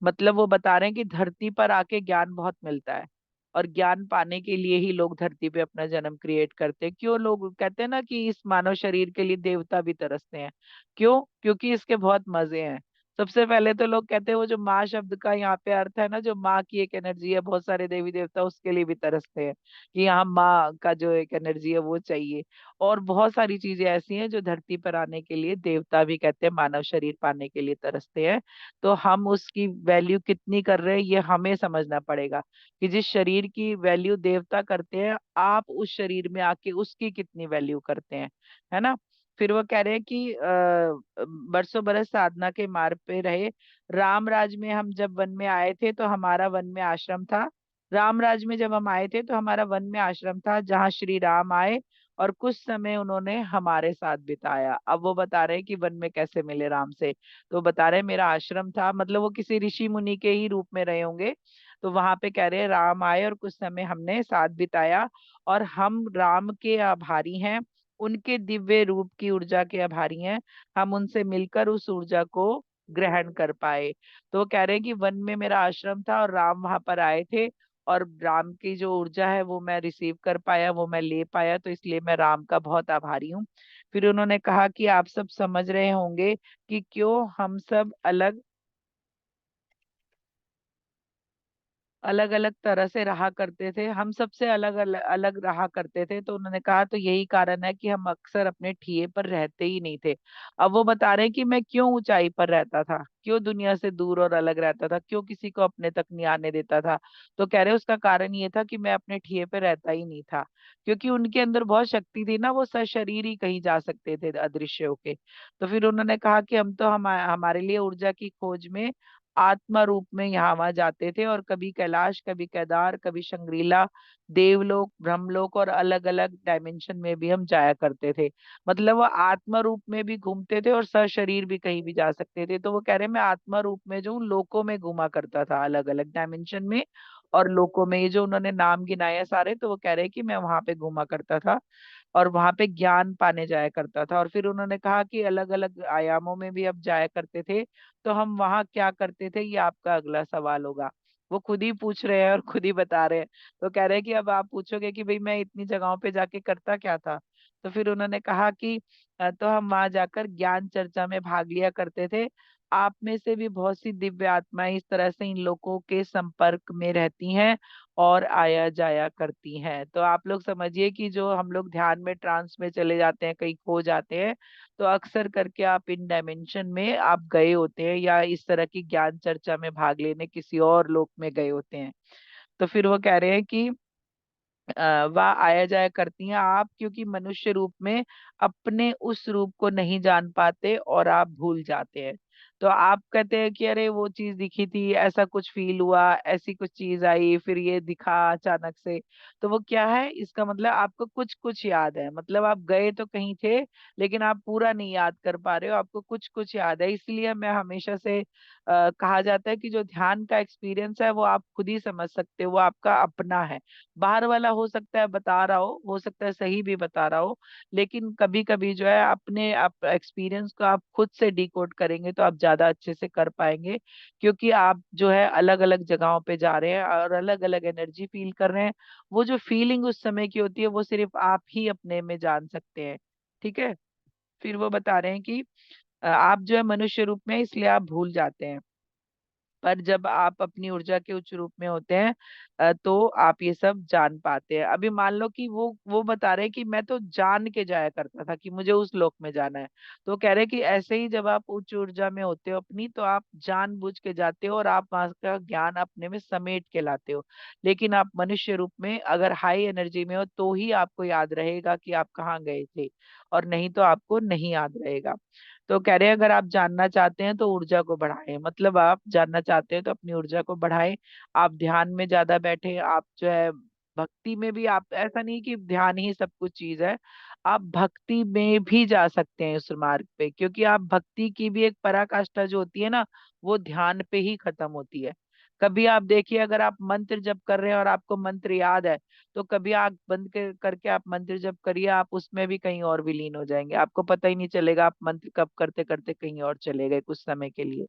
मतलब वो बता रहे हैं कि धरती पर आके ज्ञान बहुत मिलता है, और ज्ञान पाने के लिए ही लोग धरती पे अपना जन्म क्रिएट करते हैं। क्यों? लोग कहते हैं ना कि इस मानव शरीर के लिए देवता भी तरसते हैं। क्यों? क्योंकि इसके बहुत मजे हैं। सबसे पहले तो लोग कहते हैं वो जो माँ शब्द का यहाँ पे अर्थ है ना, जो माँ की एक एनर्जी है, बहुत सारे देवी देवता उसके लिए भी तरसते हैं कि यहाँ माँ का जो एक एनर्जी है वो चाहिए। और बहुत सारी चीजें ऐसी हैं जो धरती पर आने के लिए देवता भी कहते हैं मानव शरीर पाने के लिए तरसते हैं। तो हम उसकी वैल्यू कितनी कर रहे हैं ये हमें समझना पड़ेगा, कि जिस शरीर की वैल्यू देवता करते हैं, आप उस शरीर में आके उसकी कितनी वैल्यू करते हैं, है ना। फिर वो कह रहे हैं कि बरसों बरस साधना के मार्ग पे रहे। राम राज में हम जब वन में आए थे तो हमारा वन में आश्रम था। राम राज में जब हम आए थे तो हमारा वन में आश्रम था, जहाँ श्री राम आए और कुछ समय उन्होंने हमारे साथ बिताया। अब वो बता रहे हैं कि वन में कैसे मिले राम से। तो बता रहे हैं मेरा आश्रम था, मतलब वो किसी ऋषि मुनि के ही रूप में रहे होंगे। तो वहां पे कह रहे हैं राम आए और कुछ समय हमने साथ बिताया, और हम राम के आभारी हैं, उनके दिव्य रूप की ऊर्जा के आभारी हैं। हम उनसे मिलकर उस ऊर्जा को ग्रहण कर पाए। तो वो कह रहे हैं कि वन में मेरा आश्रम था और राम वहां पर आए थे, और राम की जो ऊर्जा है वो मैं रिसीव कर पाया, वो मैं ले पाया, तो इसलिए मैं राम का बहुत आभारी हूँ। फिर उन्होंने कहा कि आप सब समझ रहे होंगे कि क्यों हम सब अलग अलग अलग तरह से रहा करते थे, हम सबसे अलग अलग अलग रहा करते थे। तो उन्होंने कहा तो यही कारण है कि हम अक्सर अपने ठिए पर रहते ही नहीं थे। अब वो बता रहे हैं कि मैं क्यों ऊंचाई पर रहता था, क्यों दुनिया से दूर और अलग रहता था, क्यों किसी को अपने तक नहीं आने देता था। तो कह रहे उसका कारण ये था कि मैं अपने ठिए पे रहता ही नहीं था, क्योंकि उनके अंदर बहुत शक्ति थी ना, वो सशरीर ही कहीं जा सकते थे अदृश्य होके। तो फिर उन्होंने कहा कि हम तो हमारे लिए ऊर्जा की खोज में आत्मा रूप में यहाँ वहां जाते थे, और कभी कैलाश, कभी केदार, कभी शंग्रीला, देवलोक, ब्रह्मलोक, और अलग अलग डायमेंशन में भी हम जाया करते थे। मतलब वो आत्मा रूप में भी घूमते थे और सशरीर भी कहीं भी जा सकते थे। तो वो कह रहे मैं आत्मा रूप में जो हूँ लोकों में घूमा करता था, अलग अलग डायमेंशन में, और लोकों में, ये जो उन्होंने नाम गिनाए हैं सारे, तो वो कह रहे हैं कि मैं वहां पे घूमा करता था और वहां पे ज्ञान पाने जाया करता था। और फिर उन्होंने कहा कि अलग अलग आयामों में भी अब जाया करते थे, तो हम वहां क्या करते थे, ये आपका अगला सवाल होगा। वो खुद ही पूछ रहे हैं और खुद ही बता रहे हैं। तो कह रहे हैं कि अब आप पूछोगे कि भाई मैं इतनी जगहों पे जाके करता क्या था। तो फिर उन्होंने कहा कि तो हम वहां जाकर ज्ञान चर्चा में भाग लिया करते थे। आप में से भी बहुत सी दिव्य आत्माएं इस तरह से इन लोगों के संपर्क में रहती हैं और आया जाया करती हैं। तो आप लोग समझिए कि जो हम लोग ध्यान में, ट्रांस में चले जाते हैं, कहीं खो जाते हैं, तो अक्सर करके आप इन डायमेंशन में आप गए होते हैं, या इस तरह की ज्ञान चर्चा में भाग लेने किसी और लोक में गए होते हैं। तो फिर वो कह रहे हैं कि वह आया जाया करती हैं आप, क्योंकि मनुष्य रूप में अपने उस रूप को नहीं जान पाते और आप भूल जाते हैं। तो आप कहते हैं कि अरे वो चीज दिखी थी, ऐसा कुछ फील हुआ, ऐसी कुछ चीज आई, फिर ये दिखा अचानक से। तो वो क्या है, इसका मतलब आपको कुछ कुछ याद है, मतलब आप गए तो कहीं थे, लेकिन आप पूरा नहीं याद कर पा रहे हो, आपको कुछ कुछ याद है। इसलिए मैं हमेशा से कहा जाता है कि जो ध्यान का एक्सपीरियंस है वो आप खुद ही समझ सकते हो, वो आपका अपना है। बाहर वाला हो सकता है बता रहा हो सकता है सही भी बता रहा हो, लेकिन कभी कभी जो है अपने आप एक्सपीरियंस को आप खुद से डिकोड करेंगे तो आप ज्यादा अच्छे से कर पाएंगे। क्योंकि आप जो है अलग अलग जगहों पे जा रहे हैं और अलग अलग एनर्जी फील कर रहे हैं। वो जो फीलिंग उस समय की होती है वो सिर्फ आप ही अपने में जान सकते हैं। ठीक है। फिर वो बता रहे हैं कि आप जो है मनुष्य रूप में, इसलिए आप भूल जाते हैं। पर जब आप अपनी ऊर्जा के उच्च रूप में होते हैं तो आप ये सब जान पाते हैं। अभी मान लो कि वो बता रहे हैं कि मैं तो जान के जाया करता था कि मुझे उस लोक में जाना है। तो कह रहे हैं कि ऐसे ही जब आप उच्च ऊर्जा में होते हो अपनी, तो आप जानबूझ के जाते हो और आप वहां का ज्ञान अपने में समेट के लाते हो। लेकिन आप मनुष्य रूप में अगर हाई एनर्जी में हो तो ही आपको याद रहेगा कि आप कहाँ गए थे, और नहीं तो आपको नहीं याद रहेगा। तो कह रहे हैं अगर आप जानना चाहते हैं तो ऊर्जा को बढ़ाएं, मतलब आप जानना चाहते हैं तो अपनी ऊर्जा को बढ़ाएं। आप ध्यान में ज्यादा बैठे, आप जो है भक्ति में भी, आप ऐसा नहीं कि ध्यान ही सब कुछ चीज है, आप भक्ति में भी जा सकते हैं उस मार्ग पे। क्योंकि आप भक्ति की भी एक पराकाष्ठा जो होती है ना, वो ध्यान पे ही खत्म होती है। कभी आप देखिए, अगर आप मंत्र जप कर रहे हैं और आपको मंत्र याद है, तो कभी आंख बंद करके आप मंत्र जप करिए, आप उसमें भी कहीं और विलीन हो जाएंगे, आपको पता ही नहीं चलेगा आप मंत्र कब करते करते कहीं और चले गए कुछ समय के लिए।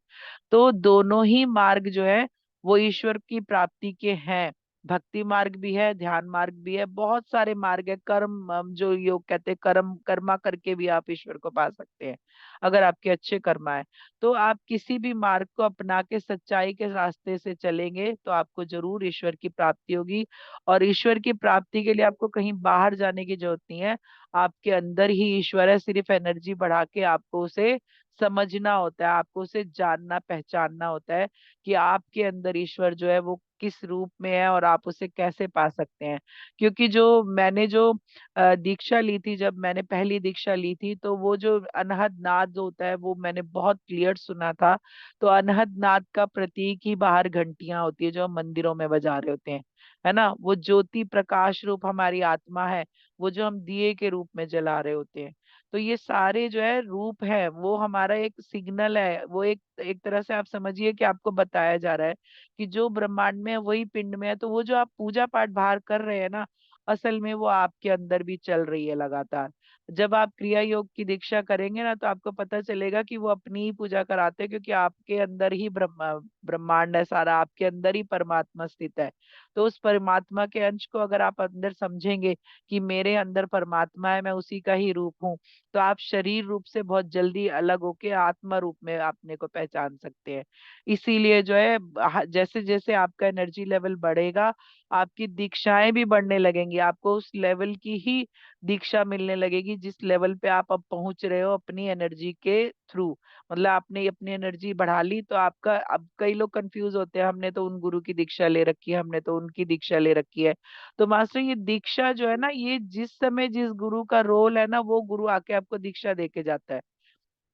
तो दोनों ही मार्ग जो है वो ईश्वर की प्राप्ति के हैं। भक्ति मार्ग भी है, ध्यान मार्ग भी है, बहुत सारे मार्ग है। कर्म जो योग कहते हैं, कर्म कर्मा करके भी आप ईश्वर को पा सकते हैं अगर आपके अच्छे कर्मा है। तो आप किसी भी मार्ग को अपना के सच्चाई के रास्ते से चलेंगे तो आपको जरूर ईश्वर की प्राप्ति होगी। और ईश्वर की प्राप्ति के लिए आपको कहीं बाहर जाने की जरूरत नहीं है, आपके अंदर ही ईश्वर है। सिर्फ एनर्जी बढ़ा के आपको उसे समझना होता है, आपको उसे जानना पहचानना होता है कि आपके अंदर ईश्वर जो है वो किस रूप में है और आप उसे कैसे पा सकते हैं। क्योंकि जो मैंने जो दीक्षा ली थी, जब मैंने पहली दीक्षा ली थी, तो वो जो अनहद नाद जो होता है वो मैंने बहुत क्लियर सुना था। तो अनहद नाद का प्रतीक ही बाहर घंटियां होती है जो हम मंदिरों में बजा रहे होते हैं, है ना। वो ज्योति प्रकाश रूप हमारी आत्मा है, वो जो हम दिए के रूप में जला रहे होते हैं। तो ये सारे जो है रूप है, वो हमारा एक सिग्नल है, वो एक एक तरह से आप समझिए कि आपको बताया जा रहा है कि जो ब्रह्मांड में है वही पिंड में है। तो वो जो आप पूजा पाठ बाहर कर रहे हैं ना, असल में वो आपके अंदर भी चल रही है लगातार। जब आप क्रिया योग की दीक्षा करेंगे ना, तो आपको पता चलेगा कि वो अपनी ही पूजा कराते हैं, क्योंकि आपके अंदर ही ब्रह्मांड है सारा, आपके अंदर ही परमात्मा स्थित है। तो उस परमात्मा के अंश को अगर आप अंदर समझेंगे कि मेरे अंदर परमात्मा है, मैं उसी का ही रूप हूँ, तो आप शरीर रूप से बहुत जल्दी अलग होके आत्मा रूप में अपने को पहचान सकते हैं। इसीलिए जो है जैसे जैसे आपका एनर्जी लेवल बढ़ेगा, आपकी दीक्षाएं भी बढ़ने लगेंगी, आपको उस लेवल की ही दीक्षा मिलने लगेगी जिस लेवल पे आप अब पहुंच रहे हो अपनी एनर्जी के थ्रू। मतलब आपने अपनी एनर्जी बढ़ा ली तो आपका, अब कई लोग कंफ्यूज होते हैं, हमने तो उन गुरु की दीक्षा ले रखी है, हमने तो उनकी दीक्षा ले रखी है। तो मास्टर ये दीक्षा जो है ना, ये जिस समय जिस गुरु का रोल है ना, वो गुरु आके आपको दीक्षा दे के जाता है।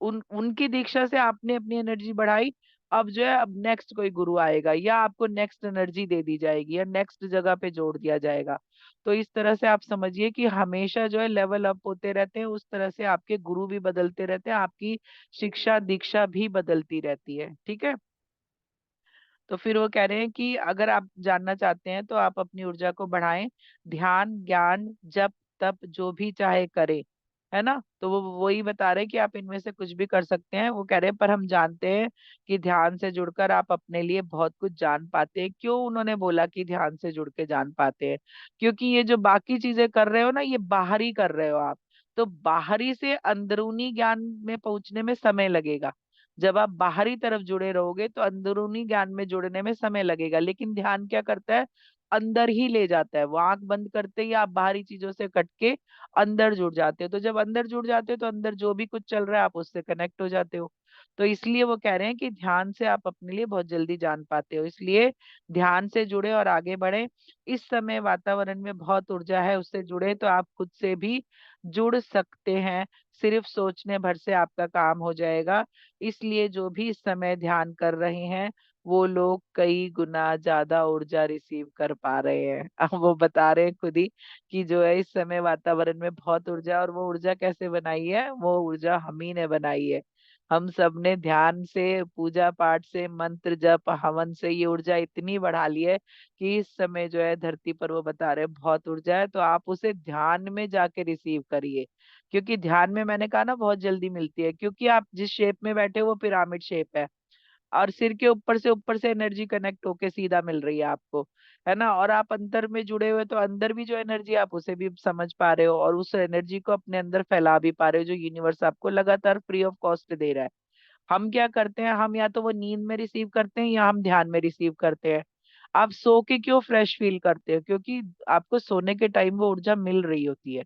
उनकी दीक्षा से आपने अपनी एनर्जी बढ़ाई, अब जो है अब नेक्स्ट कोई गुरु आएगा या आपको नेक्स्ट एनर्जी दे दी जाएगी या नेक्स्ट जगह पे जोड़ दिया जाएगा। तो इस तरह से आप समझिए कि हमेशा जो है लेवल अप होते रहते हैं, उस तरह से आपके गुरु भी बदलते रहते हैं, आपकी शिक्षा दीक्षा भी बदलती रहती है। ठीक है। तो फिर वो कह रहे हैं कि अगर आप जानना चाहते हैं तो आप अपनी ऊर्जा को बढ़ाएं, ध्यान, ज्ञान, जप, तप जो भी चाहे करें, है ना। तो वो वही बता रहे हैं कि आप इनमें से कुछ भी कर सकते हैं। वो कह रहे हैं पर हम जानते हैं कि ध्यान से जुड़कर आप अपने लिए बहुत कुछ जान पाते हैं। क्यों उन्होंने बोला कि ध्यान से जुड़ के जान पाते हैं? क्योंकि ये जो बाकी चीजें कर रहे हो ना, ये बाहरी कर रहे हो आप। तो बाहरी से अंदरूनी ज्ञान में पहुंचने में समय लगेगा। जब आप बाहरी तरफ जुड़े रहोगे तो अंदरूनी ज्ञान में जुड़ने में समय लगेगा। लेकिन ध्यान क्या करता है? अंदर ही ले जाता है। वो आंख बंद करते ही आप बाहरी चीजों से कट के अंदर जुड़ जाते हो। तो जब अंदर जुड़ जाते हो तो अंदर जो भी कुछ चल रहा है आप उससे कनेक्ट हो जाते हो। तो इसलिए वो कह रहे हैं कि ध्यान से आप अपने लिए बहुत जल्दी जान पाते हो। इसलिए ध्यान से जुड़े और आगे बढ़े। इस समय वातावरण में बहुत ऊर्जा है, उससे जुड़े तो आप खुद से भी जुड़ सकते हैं। सिर्फ सोचने भर से आपका काम हो जाएगा। इसलिए जो भी इस समय ध्यान कर रहे हैं वो लोग कई गुना ज्यादा ऊर्जा रिसीव कर पा रहे हैं। अब वो बता रहे हैं खुद ही कि जो है इस समय वातावरण में बहुत ऊर्जा है। और वो ऊर्जा कैसे बनाई है? वो ऊर्जा हम ही ने बनाई है। हम सब ने ध्यान से, पूजा पाठ से, मंत्र जप हवन से ये ऊर्जा इतनी बढ़ा ली है कि इस समय जो है धरती पर वो बता रहे हैं बहुत ऊर्जा है। तो आप उसे ध्यान में जाके रिसीव करिए। क्योंकि ध्यान में मैंने कहा ना बहुत जल्दी मिलती है। क्योंकि आप जिस शेप में बैठे हो वो पिरामिड शेप है, और सिर के ऊपर से एनर्जी कनेक्ट होके सीधा मिल रही है आपको, है ना। और आप अंदर में जुड़े हुए तो अंदर भी जो एनर्जी आप उसे भी समझ पा रहे हो और उस एनर्जी को अपने अंदर फैला भी पा रहे हो, जो यूनिवर्स आपको लगातार फ्री ऑफ कॉस्ट दे रहा है। हम क्या करते हैं? हम या तो वो नींद में रिसीव करते हैं या हम ध्यान में रिसीव करते हैं। आप सो के क्यों फ्रेश फील करते हो? क्योंकि आपको सोने के टाइम वो ऊर्जा मिल रही होती है।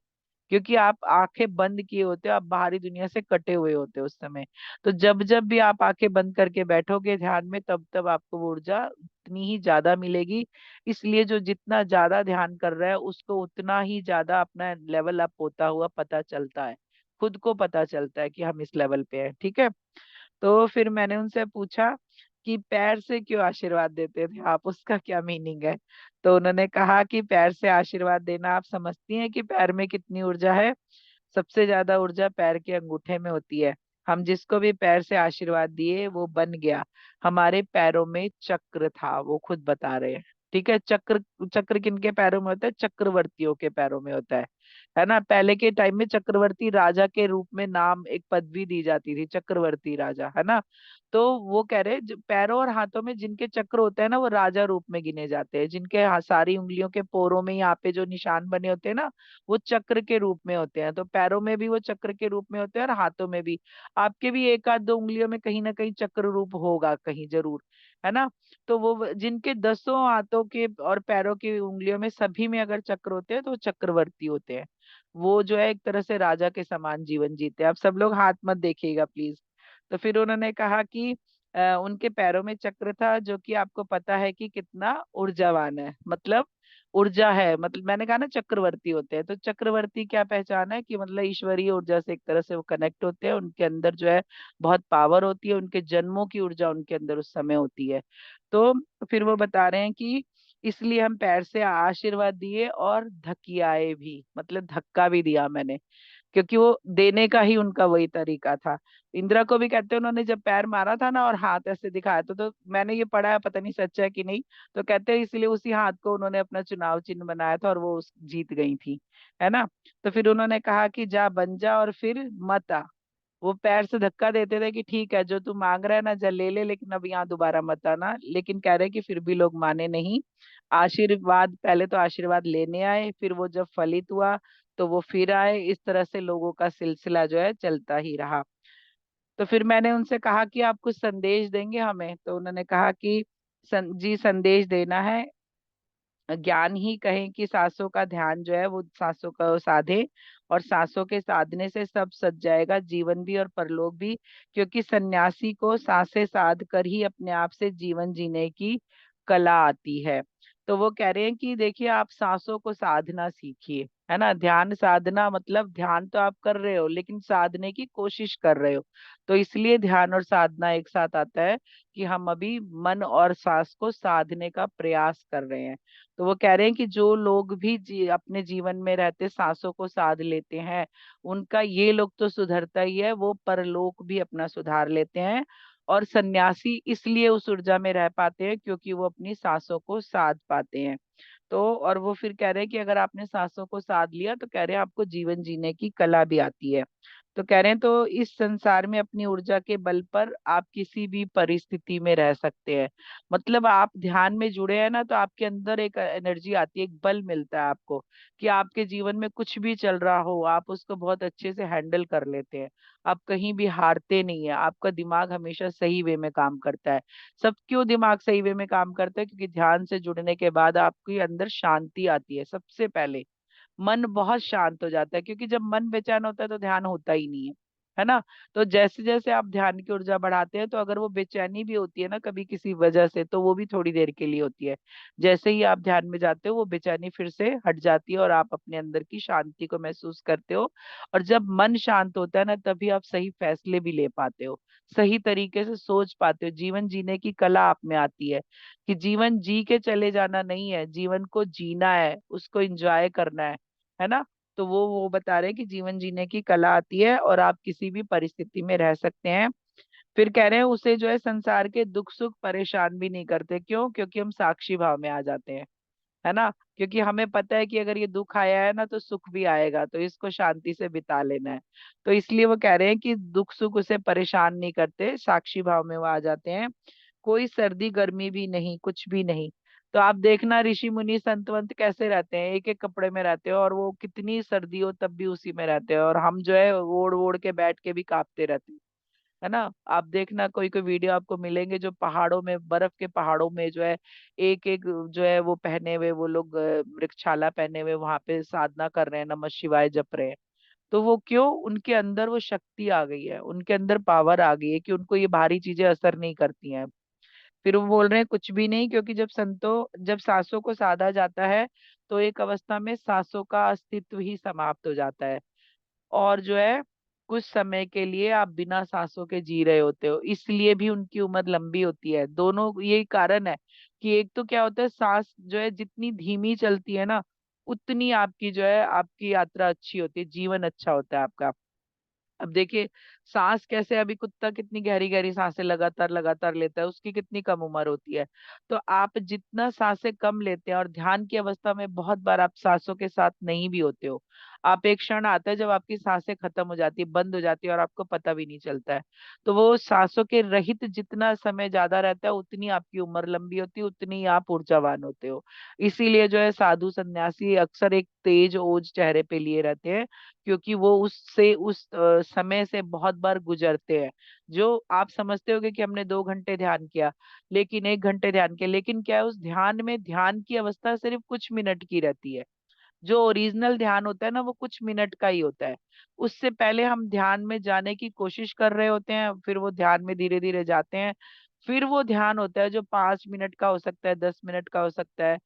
क्योंकि आप आंखें बंद किए होते हो, आप बाहरी दुनिया से कटे हुए होते हो उस समय। तो जब जब भी आप आंखें बंद करके बैठोगे ध्यान में, तब तब आपको वो ऊर्जा उतनी ही ज्यादा मिलेगी। इसलिए जो जितना ज्यादा ध्यान कर रहा है उसको उतना ही ज्यादा अपना लेवल अप होता हुआ पता चलता है। खुद को पता चलता है कि हम इस लेवल पे हैं, ठीक है। तो फिर मैंने उनसे पूछा कि पैर से क्यों आशीर्वाद देते थे आप, उसका क्या मीनिंग है? तो उन्होंने कहा कि पैर से आशीर्वाद देना, आप समझती हैं कि पैर में कितनी ऊर्जा है? सबसे ज्यादा ऊर्जा पैर के अंगूठे में होती है। हम जिसको भी पैर से आशीर्वाद दिए वो बन गया। हमारे पैरों में चक्र था, वो खुद बता रहे हैं। ठीक है, चक्र, चक्र किनके पैरों में होता है? चक्रवर्तियों के पैरों में होता है ना। पहले के टाइम में चक्रवर्ती राजा के रूप में नाम, एक पदवी दी जाती थी, चक्रवर्ती राजा, है ना। तो वो कह रहे हैं पैरों और हाथों में जिनके चक्र होते हैं ना वो राजा रूप में गिने जाते हैं। जिनके सारी उंगलियों के पोरों में यहाँ पे जो निशान बने होते हैं ना, वो चक्र के रूप में होते हैं। तो पैरों में भी वो चक्र के रूप में होते हैं और हाथों में भी। आपके भी एक आध दो उंगलियों में कहीं ना कहीं चक्र रूप होगा, कहीं जरूर, है ना। तो वो जिनके 10 हाथों के और पैरों की उंगलियों में सभी में अगर चक्र होते हैं तो वो चक्रवर्ती होते हैं। वो जो है एक तरह से राजा के समान जीवन जीते हैं। आप सब लोग हाथ मत देखिएगा प्लीज। तो फिर उन्होंने कहा कि उनके पैरों में चक्र था, जो कि आपको पता है कि कितना ऊर्जावान है। मतलब ऊर्जा है, मतलब मैंने कहा ना चक्रवर्ती होते हैं, तो चक्रवर्ती क्या पहचान है कि मतलब ईश्वरीय ऊर्जा से एक तरह से वो कनेक्ट होते हैं। उनके अंदर जो है बहुत पावर होती है, उनके जन्मों की ऊर्जा उनके अंदर उस समय होती है। तो फिर वो बता रहे हैं कि इसलिए हम पैर से आशीर्वाद दिए और धकियाए भी, मतलब धक्का भी दिया मैंने, क्योंकि वो देने का ही उनका वही तरीका था। इंदिरा को भी कहते हैं उन्होंने जब पैर मारा था ना और हाथ ऐसे दिखाया था, तो मैंने ये पढ़ा है, पता नहीं सच है कि नहीं। तो कहते हैं इसलिए उसी हाथ को उन्होंने अपना चुनाव चिन्ह बनाया था और वो जीत गई थी, है ना। तो फिर उन्होंने कहा कि जा बन जा और फिर मत आ। वो पैर से धक्का देते थे कि ठीक है जो तू मांग रहा है ना, जा ले ले, लेकिन अब यहाँ दोबारा मत आना। लेकिन कह रहे कि फिर भी लोग माने नहीं। आशीर्वाद, पहले तो आशीर्वाद लेने आए, फिर वो जब फलित हुआ तो वो फिर आए। इस तरह से लोगों का सिलसिला जो है चलता ही रहा। तो फिर मैंने उनसे कहा कि आप कुछ संदेश देंगे हमें? तो उन्होंने कहा कि जी संदेश देना है। ज्ञान ही कहें कि सांसों का ध्यान जो है वो सांसों का साधे, और सांसों के साधने से सब सज जाएगा, जीवन भी और परलोक भी। क्योंकि सन्यासी को सांसें साध कर ही अपने आप से जीवन जीने की कला आती है। तो वो कह रहे हैं कि देखिए आप सांसों को साधना सीखिए, है ना। ध्यान साधना मतलब ध्यान तो आप कर रहे हो लेकिन साधने की कोशिश कर रहे हो। तो इसलिए ध्यान और साधना एक साथ आता है कि हम अभी मन और सांस को साधने का प्रयास कर रहे हैं। तो वो कह रहे हैं कि जो लोग भी अपने जीवन में रहते सांसों को साध लेते हैं, उनका ये लोग तो सुधरता ही है, वो परलोक भी अपना सुधार लेते हैं। और सन्यासी इसलिए उस ऊर्जा में रह पाते हैं क्योंकि वो अपनी सांसों को साध पाते हैं। तो और वो फिर कह रहे हैं कि अगर आपने सांसों को साध लिया तो कह रहे हैं आपको जीवन जीने की कला भी आती है। तो कह रहे हैं तो इस संसार में अपनी ऊर्जा के बल पर आप किसी भी परिस्थिति में रह सकते हैं। मतलब आप ध्यान में जुड़े हैं ना, तो आपके अंदर एक एनर्जी आती है, एक बल मिलता है आपको कि आपके जीवन में कुछ भी चल रहा हो आप उसको बहुत अच्छे से हैंडल कर लेते हैं। आप कहीं भी हारते नहीं है, आपका दिमाग हमेशा सही वे में काम करता है। सब क्यों दिमाग सही वे में काम करता है? क्योंकि ध्यान से जुड़ने के बाद आपके अंदर शांति आती है। सबसे पहले मन बहुत शांत हो जाता है, क्योंकि जब मन बेचैन होता है तो ध्यान होता ही नहीं है ना। तो जैसे जैसे आप ध्यान की ऊर्जा बढ़ाते हैं, तो अगर वो बेचैनी भी होती है ना कभी किसी वजह से, तो वो भी थोड़ी देर के लिए होती है। जैसे ही आप ध्यान में जाते हो वो बेचैनी फिर से हट जाती है और आप अपने अंदर की शांति को महसूस करते हो। और जब मन शांत होता है ना, तभी आप सही फैसले भी ले पाते हो, सही तरीके से सोच पाते हो। जीवन जीने की कला आप में आती है कि जीवन जी के चले जाना नहीं है, जीवन को जीना है, उसको एंजॉय करना है ना। तो वो बता रहे हैं कि जीवन जीने की कला आती है और आप किसी भी परिस्थिति में रह सकते हैं। फिर कह रहे हैं उसे जो है संसार के दुख सुख परेशान भी नहीं करते। क्यों? क्योंकि हम साक्षी भाव में आ जाते हैं, है ना। क्योंकि हमें पता है कि अगर ये दुख आया है ना तो सुख भी आएगा, तो इसको शांति से बिता लेना है। तो इसलिए वो कह रहे हैं कि दुख सुख उसे परेशान नहीं करते, साक्षी भाव में वो आ जाते हैं। कोई सर्दी गर्मी भी नहीं, कुछ भी नहीं। तो आप देखना ऋषि मुनि संत वंत कैसे रहते हैं, एक एक कपड़े में रहते हैं, और वो कितनी सर्दी हो तब भी उसी में रहते हैं, और हम जो है ओढ़ ओढ़ के बैठ के भी कांपते रहते हैं, है ना। आप देखना कोई कोई वीडियो आपको मिलेंगे जो पहाड़ों में, बर्फ के पहाड़ों में जो है एक एक जो है वो पहने हुए, वो लोग वृक्षाला पहने हुए वहां पे साधना कर रहे हैं, नमः शिवाय जप रहे हैं। तो वो क्यों? उनके अंदर वो शक्ति आ गई है, उनके अंदर पावर आ गई है कि उनको ये भारी चीजें असर नहीं करती हैं। फिर वो बोल रहे हैं कुछ भी नहीं, क्योंकि जब सांसों को साधा जाता है तो एक अवस्था में सांसों का अस्तित्व ही समाप्त हो जाता है, और जो है कुछ समय के लिए आप बिना सांसों के जी रहे होते हो। इसलिए भी उनकी उम्र लंबी होती है। दोनों यही कारण है कि एक तो क्या होता है, सांस जो है जितनी धीमी चलती है ना, उतनी आपकी जो है आपकी यात्रा अच्छी होती है, जीवन अच्छा होता है आपका। अब देखिए सांस कैसे, अभी कुत्ता कितनी गहरी गहरी सांसें लगातार लगातार लेता है, उसकी कितनी कम उम्र होती है। तो आप जितना सांसें कम लेते हैं, और ध्यान की अवस्था में बहुत बार आप सांसों के साथ नहीं भी होते हो। आप एक क्षण आता है जब आपकी सांसें खत्म हो जाती है, बंद हो जाती है, और आपको पता भी नहीं चलता है। तो वो सांसों के रहित जितना समय ज्यादा रहता है, उतनी आपकी उम्र लंबी होती है, उतनी ही आप ऊर्जावान होते हो। इसीलिए जो है साधु सन्यासी अक्सर एक तेज ओज चेहरे पे लिए रहते हैं, क्योंकि वो उस समय से बहुत बार गुजरते हैं। जो आप समझते होगे कि हमने 2 घंटे ध्यान किया, लेकिन 1 घंटे ध्यान किया, लेकिन क्या है उस ध्यान में, ध्यान की अवस्था सिर्फ कुछ मिनट की रहती है। जो ओरिजिनल ध्यान होता है ना, वो कुछ मिनट का ही होता है। उससे पहले हम ध्यान में जाने की कोशिश कर रहे होते हैं, फिर वो ध्यान में धीरे धीरे जाते हैं। फिर वो ध्यान होता है जो 5 मिनट का हो सकता है, 10 मिनट का हो सकता है,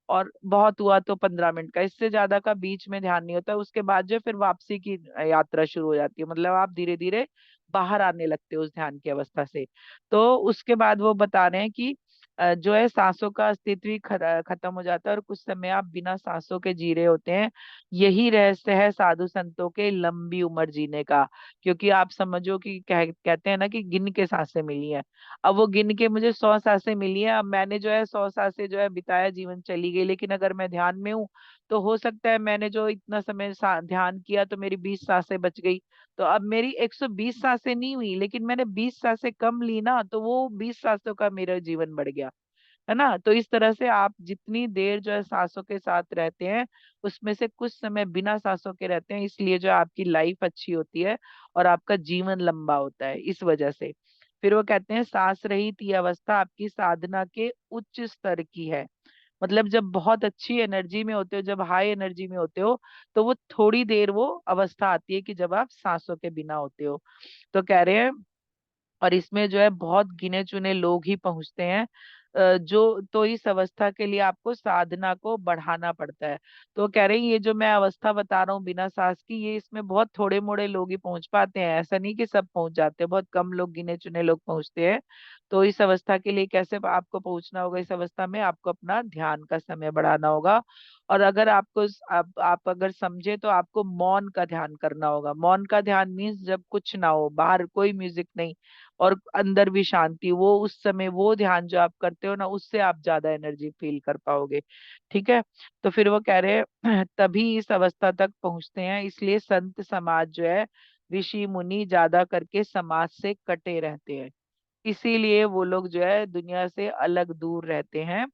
और बहुत हुआ तो 15 मिनट का। इससे ज्यादा का बीच में ध्यान नहीं होता। उसके बाद जो फिर वापसी की यात्रा शुरू हो जाती है, मतलब आप धीरे धीरे बाहर आने लगते हो उस ध्यान की अवस्था से। तो उसके बाद वो बता रहे हैं कि जो है सांसों का अस्तित्व ही खत्म हो जाता है, और कुछ समय आप बिना सांसों के जी रहे होते हैं। यही रहस्य है साधु संतों के लंबी उम्र जीने का। क्योंकि आप समझो कि कहते हैं ना कि गिन के सांसें मिली हैं। अब वो गिन के मुझे 100 सांसें मिली हैं, अब मैंने जो है 100 सांसें जो है बिताया, जीवन चली गई। लेकिन अगर मैं ध्यान में हूँ तो हो सकता है मैंने जो इतना समय ध्यान किया तो मेरी 20 सांसें बच गई। तो अब मेरी 120 सांसें नहीं हुई, लेकिन मैंने 20 सांसें कम ली ना, तो वो 20 सांसों का मेरा जीवन बढ़ गया, है ना। तो इस तरह से आप जितनी देर जो है सांसों के साथ रहते हैं, उसमें से कुछ समय बिना सांसों के रहते हैं, इसलिए जो आपकी लाइफ अच्छी होती है और आपका जीवन लंबा होता है इस वजह से। फिर वो कहते हैं सांस रहित ये अवस्था आपकी साधना के उच्च स्तर की है। मतलब जब बहुत अच्छी एनर्जी में होते हो, जब हाई एनर्जी में होते हो, तो वो थोड़ी देर वो अवस्था आती है कि जब आप सांसों के बिना होते हो। तो कह रहे हैं, और इसमें जो है बहुत गिने चुने लोग ही पहुंचते हैं। जो तो इस अवस्था के लिए आपको साधना को बढ़ाना पड़ता है। तो कह रहे हैं ये जो मैं अवस्था बता रहा हूँ बिना सांस की, ये इसमें बहुत थोड़े मोड़े लोग ही पहुंच पाते हैं, ऐसा नहीं कि सब पहुंच जाते हैं, बहुत कम लोग, गिने चुने लोग पहुंचते हैं। तो इस अवस्था के लिए कैसे आपको पहुंचना होगा? इस अवस्था में आपको अपना ध्यान का समय बढ़ाना होगा। और अगर आपको आप अगर समझे तो आपको मौन का ध्यान करना होगा। मौन का ध्यान मीन्स जब कुछ ना हो, बाहर कोई म्यूजिक नहीं, और अंदर भी शांति, वो उस समय वो ध्यान जो आप करते हो ना, उससे आप ज्यादा एनर्जी फील कर पाओगे। ठीक है। तो फिर वो कह रहे हैं तभी इस अवस्था तक पहुंचते हैं, इसलिए संत समाज जो है, ऋषि मुनि ज्यादा करके समाज से कटे रहते हैं, इसीलिए वो लोग जो है दुनिया से अलग दूर रहते हैं।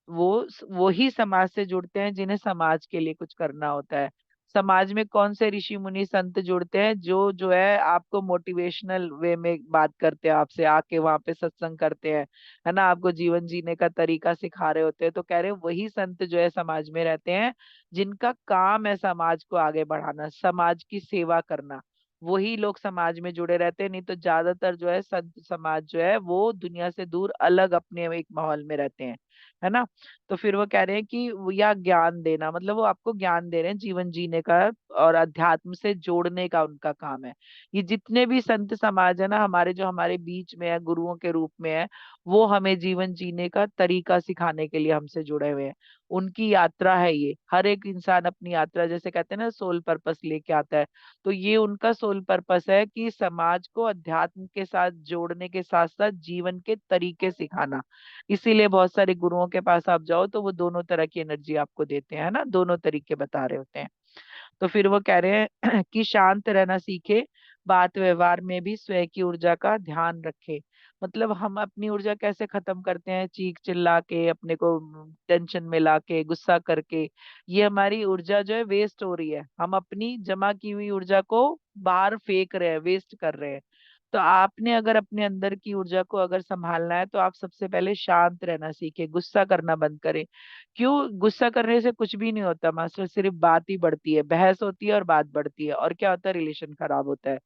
वो ही समाज से जुड़ते हैं जिन्हें समाज के लिए कुछ करना होता है। समाज में कौन से ऋषि मुनि संत जुड़ते हैं? जो है आपको मोटिवेशनल वे में बात करते हैं, आपसे आके वहां पे सत्संग करते हैं, है ना, आपको जीवन जीने का तरीका सिखा रहे होते हैं। तो कह रहे हैं वही संत जो है समाज में रहते हैं, जिनका काम है समाज को आगे बढ़ाना, समाज की सेवा करना, वही लोग समाज में जुड़े रहते हैं। नहीं तो ज्यादातर जो है संत समाज जो है वो दुनिया से दूर अलग अपने एक माहौल में रहते हैं, है ना। तो फिर वो कह रहे हैं कि या ज्ञान देना, मतलब वो आपको ज्ञान दे रहे हैं जीवन जीने का, और अध्यात्म से जोड़ने का उनका काम है। ये जितने भी संत समाज है ना हमारे, जो हमारे बीच में है गुरुओं के रूप में है, वो हमें जीवन जीने का तरीका सिखाने के लिए हमसे जुड़े हुए हैं। उनकी यात्रा है ये, हर एक इंसान अपनी यात्रा, जैसे कहते हैं ना सोल पर्पस लेके आता है, तो ये उनका सोल पर्पस है कि समाज को अध्यात्म के साथ जोड़ने के साथ साथ जीवन के तरीके सिखाना। इसीलिए बहुत सारे गुरुओं के पास आप जाओ तो वो दोनों तरह की एनर्जी आपको देते हैं, है ना, दोनों तरीके बता रहे होते हैं। तो फिर वो कह रहे हैं कि शांत रहना सीखे, बात व्यवहार में भी स्वयं की ऊर्जा का ध्यान रखे। मतलब हम अपनी ऊर्जा कैसे खत्म करते हैं? चीख चिल्ला के, अपने को टेंशन में लाके, गुस्सा करके, ये हमारी ऊर्जा जो है वेस्ट हो रही है, हम अपनी जमा की हुई ऊर्जा को बाहर फेंक रहे हैं, वेस्ट कर रहे हैं। तो आपने अगर अपने अंदर की ऊर्जा को अगर संभालना है तो आप सबसे पहले शांत रहना सीखे, गुस्सा करना बंद करें। क्यों? गुस्सा करने से कुछ भी नहीं होता मास्टर, सिर्फ बात ही बढ़ती है, बहस होती है और बात बढ़ती है, और क्या होता है, रिलेशन खराब होता है।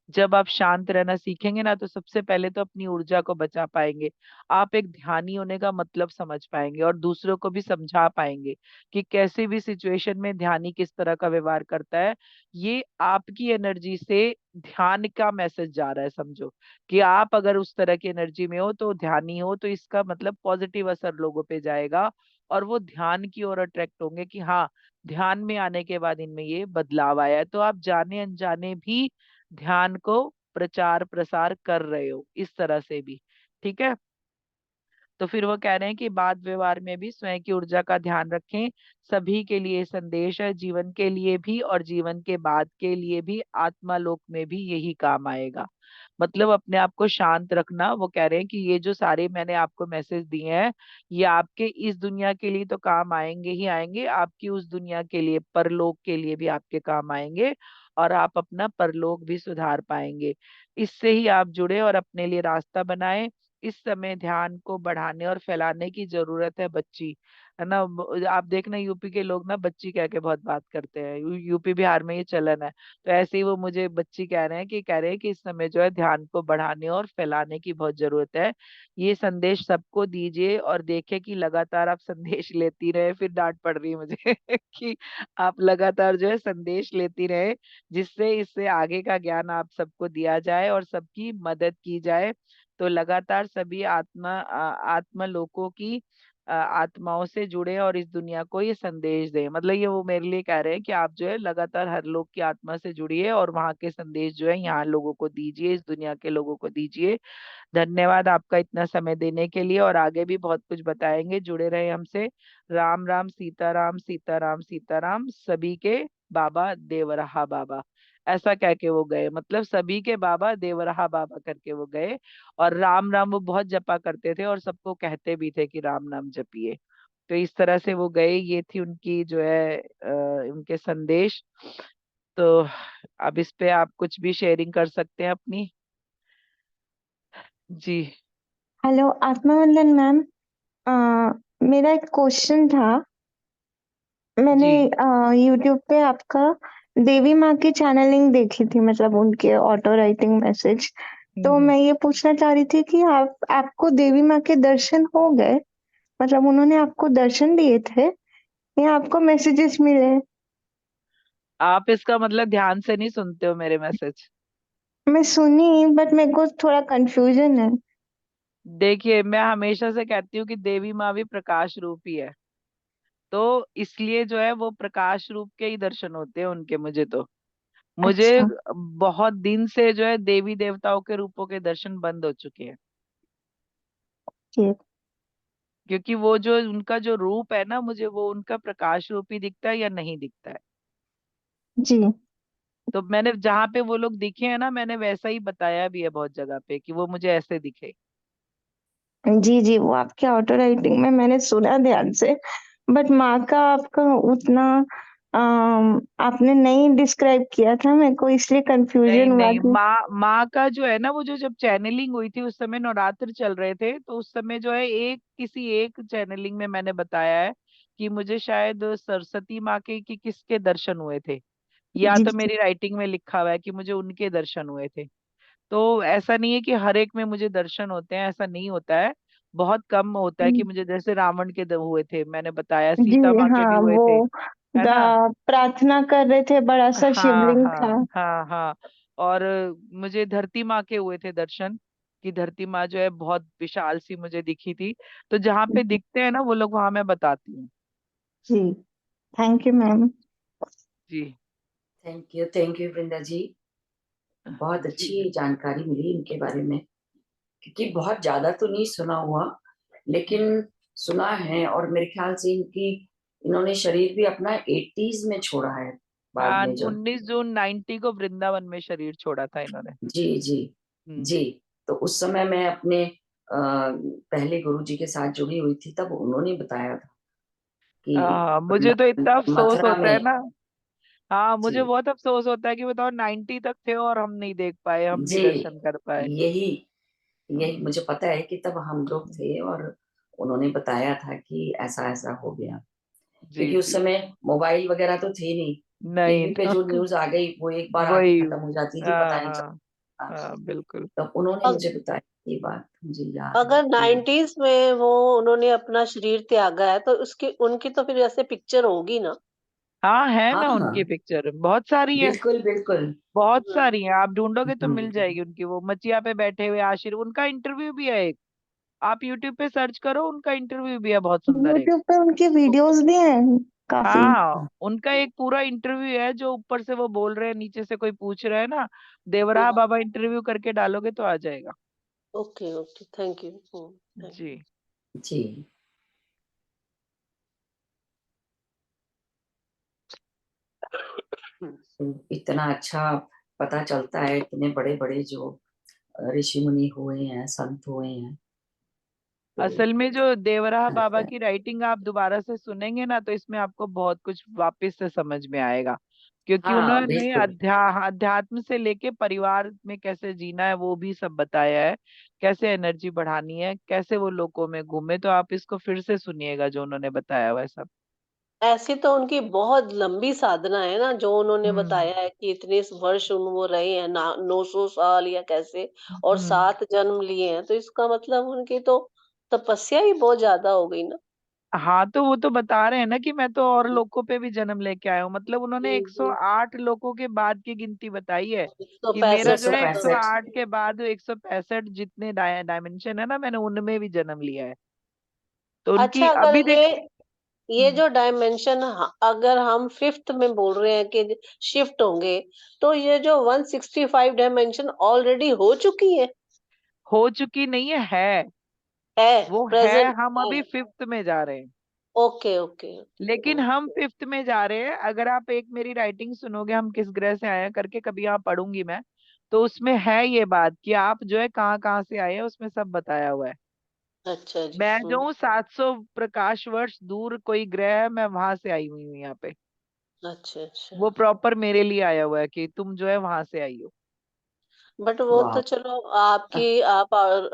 जब आप शांत रहना सीखेंगे ना तो सबसे पहले तो अपनी ऊर्जा को बचा पाएंगे, आप एक ध्यानी होने का मतलब समझ पाएंगे, और दूसरों को भी समझा पाएंगे कि कैसे भी सिचुएशन में ध्यानी किस तरह का व्यवहार करता है। ये आपकी एनर्जी से ध्यान का मैसेज जा रहा है, समझो कि आप अगर उस तरह की एनर्जी में हो तो ध्यानी हो, तो इसका मतलब पॉजिटिव असर लोगों पे जाएगा, और वो ध्यान की ओर अट्रैक्ट होंगे कि हाँ, ध्यान में आने के बाद इनमें ये बदलाव आया है। तो आप जाने अनजाने भी ध्यान को प्रचार प्रसार कर रहे हो इस तरह से भी। ठीक है। तो फिर वो कह रहे हैं कि बात व्यवहार में भी स्वयं की ऊर्जा का ध्यान रखें, सभी के लिए संदेश है, जीवन के लिए भी और जीवन के बाद के लिए भी, आत्मा लोक में भी यही काम आएगा। मतलब अपने आप को शांत रखना। वो कह रहे हैं कि ये जो सारे मैंने आपको मैसेज दिए हैं, ये आपके इस दुनिया के लिए तो काम आएंगे ही आएंगे, आपकी उस दुनिया के लिए, परलोक के लिए भी आपके काम आएंगे, और आप अपना परलोक भी सुधार पाएंगे। इससे ही आप जुड़े और अपने लिए रास्ता बनाए। इस समय ध्यान को बढ़ाने और फैलाने की जरूरत है, बच्ची, है ना। आप देखना यूपी के लोग ना बच्ची कह के बहुत बात करते हैं, यूपी बिहार में ये चलन है। तो ऐसे ही वो मुझे बच्ची कह रहे हैं कि इस समय जो है ध्यान को बढ़ाने और फैलाने की बहुत जरूरत है। ये संदेश सबको दीजिए, और देखे कि लगातार आप संदेश लेती रहे। फिर डांट पड़ रही है मुझे कि आप लगातार जो है संदेश लेती रहे, जिससे इससे आगे का ज्ञान आप सबको दिया जाए और सबकी मदद की जाए। तो लगातार सभी आत्मा लोगों की आत्माओं से जुड़े और इस दुनिया को ये संदेश दें। मतलब ये वो मेरे लिए कह रहे हैं कि आप जो है लगातार हर लोग की आत्मा से जुड़िए, और वहाँ के संदेश जो है यहाँ लोगों को दीजिए, इस दुनिया के लोगों को दीजिए। धन्यवाद आपका इतना समय देने के लिए, और आगे भी बहुत कुछ बताएंगे, जुड़े रहे हमसे। राम राम, सीताराम सीताराम सीताराम, सभी के बाबा देवरहा बाबा। ऐसा कह के वो गए, मतलब सभी के बाबा देवरहा बाबा करके वो गए। और राम राम वो बहुत जपा करते थे, और सबको कहते भी थे कि राम नाम जपिए। तो इस तरह से वो गए, ये थी उनकी जो है उनके संदेश। तो अब इस पे आप कुछ भी शेयरिंग कर सकते हैं अपनी। जी। हेलो आत्मा वंदन मैम। मेरा एक क्वेश्चन था। मैंने जी। यूट्यूब पे आपका देवी माँ की चैनलिंग देखी थी, मतलब उनके ऑटो राइटिंग मैसेज। तो हम्म। मैं ये पूछना चाह रही थी कि आपको देवी माँ के दर्शन हो गए? मतलब उन्होंने आपको दर्शन दिए थे या आपको मैसेजेस मिले? आप इसका मतलब ध्यान से नहीं सुनते हो मेरे मैसेज? मैं सुनी, बट मेरे को थोड़ा कंफ्यूजन है। देखिए, मैं हमेशा से कहती हूँ कि देवी माँ भी प्रकाश रूप ही है, तो इसलिए जो है वो प्रकाश रूप के ही दर्शन होते हैं उनके मुझे। तो मुझे अच्छा बहुत दिन से जो है देवी देवताओं के रूपों के दर्शन बंद हो चुके हैं, जी क्योंकि वो जो उनका जो रूप है ना, मुझे वो उनका प्रकाश रूप ही दिखता है या नहीं दिखता है। जी तो मैंने जहाँ पे वो लोग दिखे हैं ना, मैंने वैसा ही बताया भी है बहुत जगह पे कि वो मुझे ऐसे दिखे। जी जी, वो आपके ऑटो राइटिंग में मैंने सुना ध्यान से, बट माँ का आपका उतना आपने नहीं डिस्क्राइब किया था मेरे को, इसलिए नहीं कंफ्यूजन हुआ नहीं, कि माँ माँ का जो है ना, वो जो जब चैनलिंग हुई थी उस समय नवरात्र चल रहे थे, तो उस समय जो है एक किसी एक चैनलिंग में मैंने बताया है कि मुझे शायद सरस्वती माँ के कि किसके दर्शन हुए थे, या जी तो जी मेरी राइटिंग में लिखा हुआ है कि मुझे उनके दर्शन हुए थे। तो ऐसा नहीं है कि हर एक में मुझे दर्शन होते हैं, ऐसा नहीं होता है। बहुत कम होता है कि मुझे, जैसे रावण के हुए थे, मैंने बताया, जी, सीता माँ के भी हाँ हुए वो थे, है ना। प्रार्थना कर रहे थे, बड़ा सा हाँ शिवलिंग हाँ था। हाँ हाँ। और मुझे धरती माँ के हुए थे दर्शन, कि धरती माँ जो है बहुत विशाल सी मुझे दिखी थी। तो जहाँ पे दिखते हैं ना वो लोग, वहां मैं बताती हूँ। जी, थैंक यू मैम। जी थैंक यू वृंदा जी। बहुत जी। अच्छी जानकारी मिली इनके बारे में, क्योंकि बहुत ज्यादा तो नहीं सुना हुआ, लेकिन सुना है। और मेरे ख्याल से इन्होंने शरीर भी अपना 80s में छोड़ा है, बाद हाँ, में जब। 19 जून 90 को वृंदावन में शरीर छोड़ा था इन्होंने। जी जी हम्म। जी। तो उस समय मैं अपने पहले गुरुजी के साथ जुड़ी हुई थी, तब उन्होंने बताया था कि मुझे तो इतना अफसोस मथुरा होता है में। ना। हाँ, मुझे जी बहुत अफसोस होता है कि बताओ 90 तक थे और हम नहीं देख पाए, हम नहीं जी, दर्शन कर पाए। यही यही हम्म, मुझे पता है कि तब हम लोग हम्म, थे, और उन्होंने बताया था कि ऐसा ऐसा हो गया। जी क्योंकि उस जी। समय मोबाइल वगैरह तो थे नहीं, नहीं टीवी पे था। जो न्यूज आ गई वो एक बार आके वही। खत्म हो जाती थी, पता हाँ नहीं हाँ चलता। हाँ, बिल्कुल। तब उन्होंने अग, मुझे बताया, ये बात मुझे याद है अगर कि 90s में वो उन्होंने अपना शरीर त्यागा है तो उसकी उनकी तो फिर ऐसे पिक्चर होगी ना। हाँ, है हाँ ना, उनकी हाँ, पिक्चर बहुत सारी है। बिल्कुल बिल्कुल। बहुत हाँ। सारी है, आप ढूंढोगे तो मिल हम्म, जाएगी उनकी, वो मचिया पे बैठे हुए आशीर्वाद, उनका इंटरव्यू भी है एक। आप यूट्यूब पे सर्च करो, उनका इंटरव्यू भी है, बहुत सुंदर एक। यूट्यूब पे उनकी वीडियोस भी हैं काफी। हाँ, उनका एक पूरा इंटरव्यू है, जो ऊपर से वो बोल रहे हैं, नीचे से कोई पूछ रहा है ना, देवराह बाबा इंटरव्यू करके डालोगे तो आ जाएगा। Okay okay, thank you. Thank जी। जी। यू। तो इतना अच्छा पता चलता है, इतने बड़े बड़े जो ऋषि मुनि हुए हैं, संत हुए हैं, तो असल में जो देवराह बाबा की राइटिंग आप दोबारा से सुनेंगे ना, तो इसमें आपको बहुत कुछ वापस से समझ में आएगा, क्योंकि हाँ उन्होंने बिल्कुल। अध्यात्म से लेके परिवार में कैसे जीना है वो भी सब बताया है, कैसे एनर्जी बढ़ानी है, कैसे वो लोगों में घूमे। तो आप इसको फिर से सुनिएगा जो उन्होंने बताया हुआ है सब। ऐसी तो उनकी बहुत लंबी साधना है ना, जो उन्होंने हम्म बताया है कि इतने वर्ष वो रहे हैं ना, 900 साल या कैसे, और हम्म। 7 जन्म लिए हैं, तो इसका मतलब उनकी तो तपस्या ही बहुत ज्यादा हो गई ना। हाँ, तो वो तो बता रहे हैं ना कि मैं तो और लोगों पे भी जन्म लेके आया हूँ, मतलब उन्होंने जी। 108 लोगों के बाद की गिनती बताई है, कि मेरा 165 जो एक सौ है मतलब। पैंसठ 108 के बाद 165 जितने डायमेंशन है ना, मैंने उनमें भी जन्म लिया है। तो उनकी अच्छा, अगर अभी देख। ये हम्म, जो डायमेंशन अगर हम फिफ्थ में बोल रहे हैं कि शिफ्ट होंगे, तो ये जो 165 डायमेंशन ऑलरेडी हो चुकी हो चुकी नहीं है, है वो है। प्रेजेंट हम है। अभी फिफ्थ में जा रहे हैं, ओके ओके। लेकिन हम फिफ्थ में जा रहे हैं। अगर आप एक मेरी राइटिंग सुनोगे, हम किस ग्रह से आए हैं करके, कभी यहाँ पढ़ूंगी मैं, तो उसमें है ये बात कि आप जो है कहाँ कहाँ से आए हैं, उसमें सब बताया हुआ है। अच्छा जी। मैं जो हूँ 700 प्रकाश वर्ष दूर कोई ग्रह है, मैं वहां से आई हुई हूँ यहाँ पे। अच्छा अच्छा। वो प्रॉपर मेरे लिए आया हुआ है कि तुम जो है वहां से आई हो। बट वो वाह। तो चलो, आप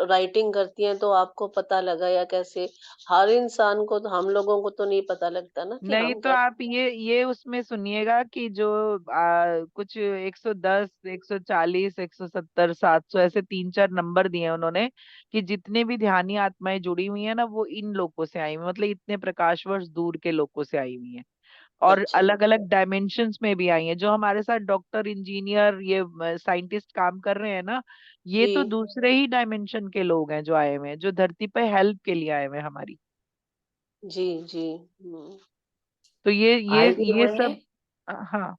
राइटिंग करती हैं तो आपको पता लगा या कैसे? हर इंसान को तो, हम लोगों को तो नहीं पता लगता ना कि नहीं, हम तो कैसे। आप ये उसमें सुनिएगा कि जो कुछ 110 140 170 700 ऐसे 3 4 नंबर दिए हैं उन्होंने, कि जितने भी ध्यानी आत्माएं जुड़ी हुई हैं ना, वो इन लोगों से आई हुई हैं, मतलब इतने प्रकाश वर्ष दूर के लोगों से आई हुई हैं। और अच्छा अलग अलग डायमेंशंस में भी आई हैं। जो हमारे साथ डॉक्टर इंजीनियर ये साइंटिस्ट काम कर रहे हैं ना, ये तो जी दूसरे ही डायमेंशन के लोग हैं जो आए हुए हैं, जो धरती पे हेल्प के लिए आए हुए हैं हमारी। जी जी। तो ये ये आए भी ये हुए हैं। सब। हाँ।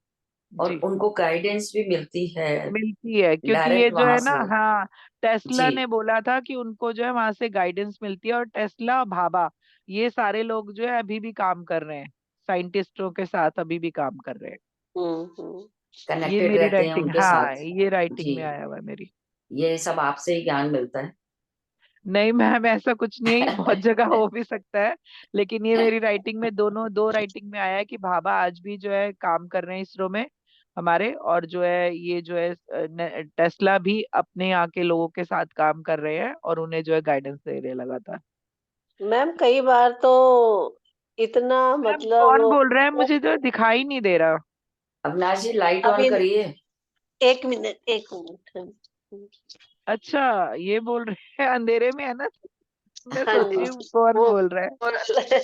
और जी उनको गाइडेंस भी मिलती है मिलती है, क्योंकि ये डायरेक्ट जो वहां है ना, से। हाँ, टेस्ला जी, ने बोला था कि उनको जो है वहां से गाइडेंस मिलती है, और टेस्ला, भाभा, ये सारे लोग जो है अभी भी काम कर रहे हैं, साइंटिस्टों के साथ अभी भी काम कर रहे हैं। हम्म। ये कनेक्टेड मेरी रहते हैं राइटिंग, उनके हाँ, साथ। ये राइटिंग जी, में आया हुआ है मेरी। ये सब आपसे ही ज्ञान मिलता है। नहीं मैम, ऐसा कुछ नहीं है, ये बहुत जगह हो भी सकता है, लेकिन ये मेरी राइटिंग में, दोनों दो राइटिंग में आया है कि भाभा आज भी जो है काम कर रहे हैं इसरो में हमारे, और जो है ये जो है टेस्ला भी अपने यहाँ के लोगों के साथ काम कर रहे हैं, और उन्हें जो है गाइडेंस दे रहे हैं लगातार। मैम कई बार तो इतना मैम मतलब कौन बोल रहा है? वो- मुझे तो दिखाई नहीं दे रहा। अविनाश जी लाइट ऑन अभी करिए। एक मिनट, एक मिनट। अच्छा, ये बोल रहे हैं अंधेरे में है ना, मैं हाँ सोच जी, रही हूँ कौन वो बोल रहा है।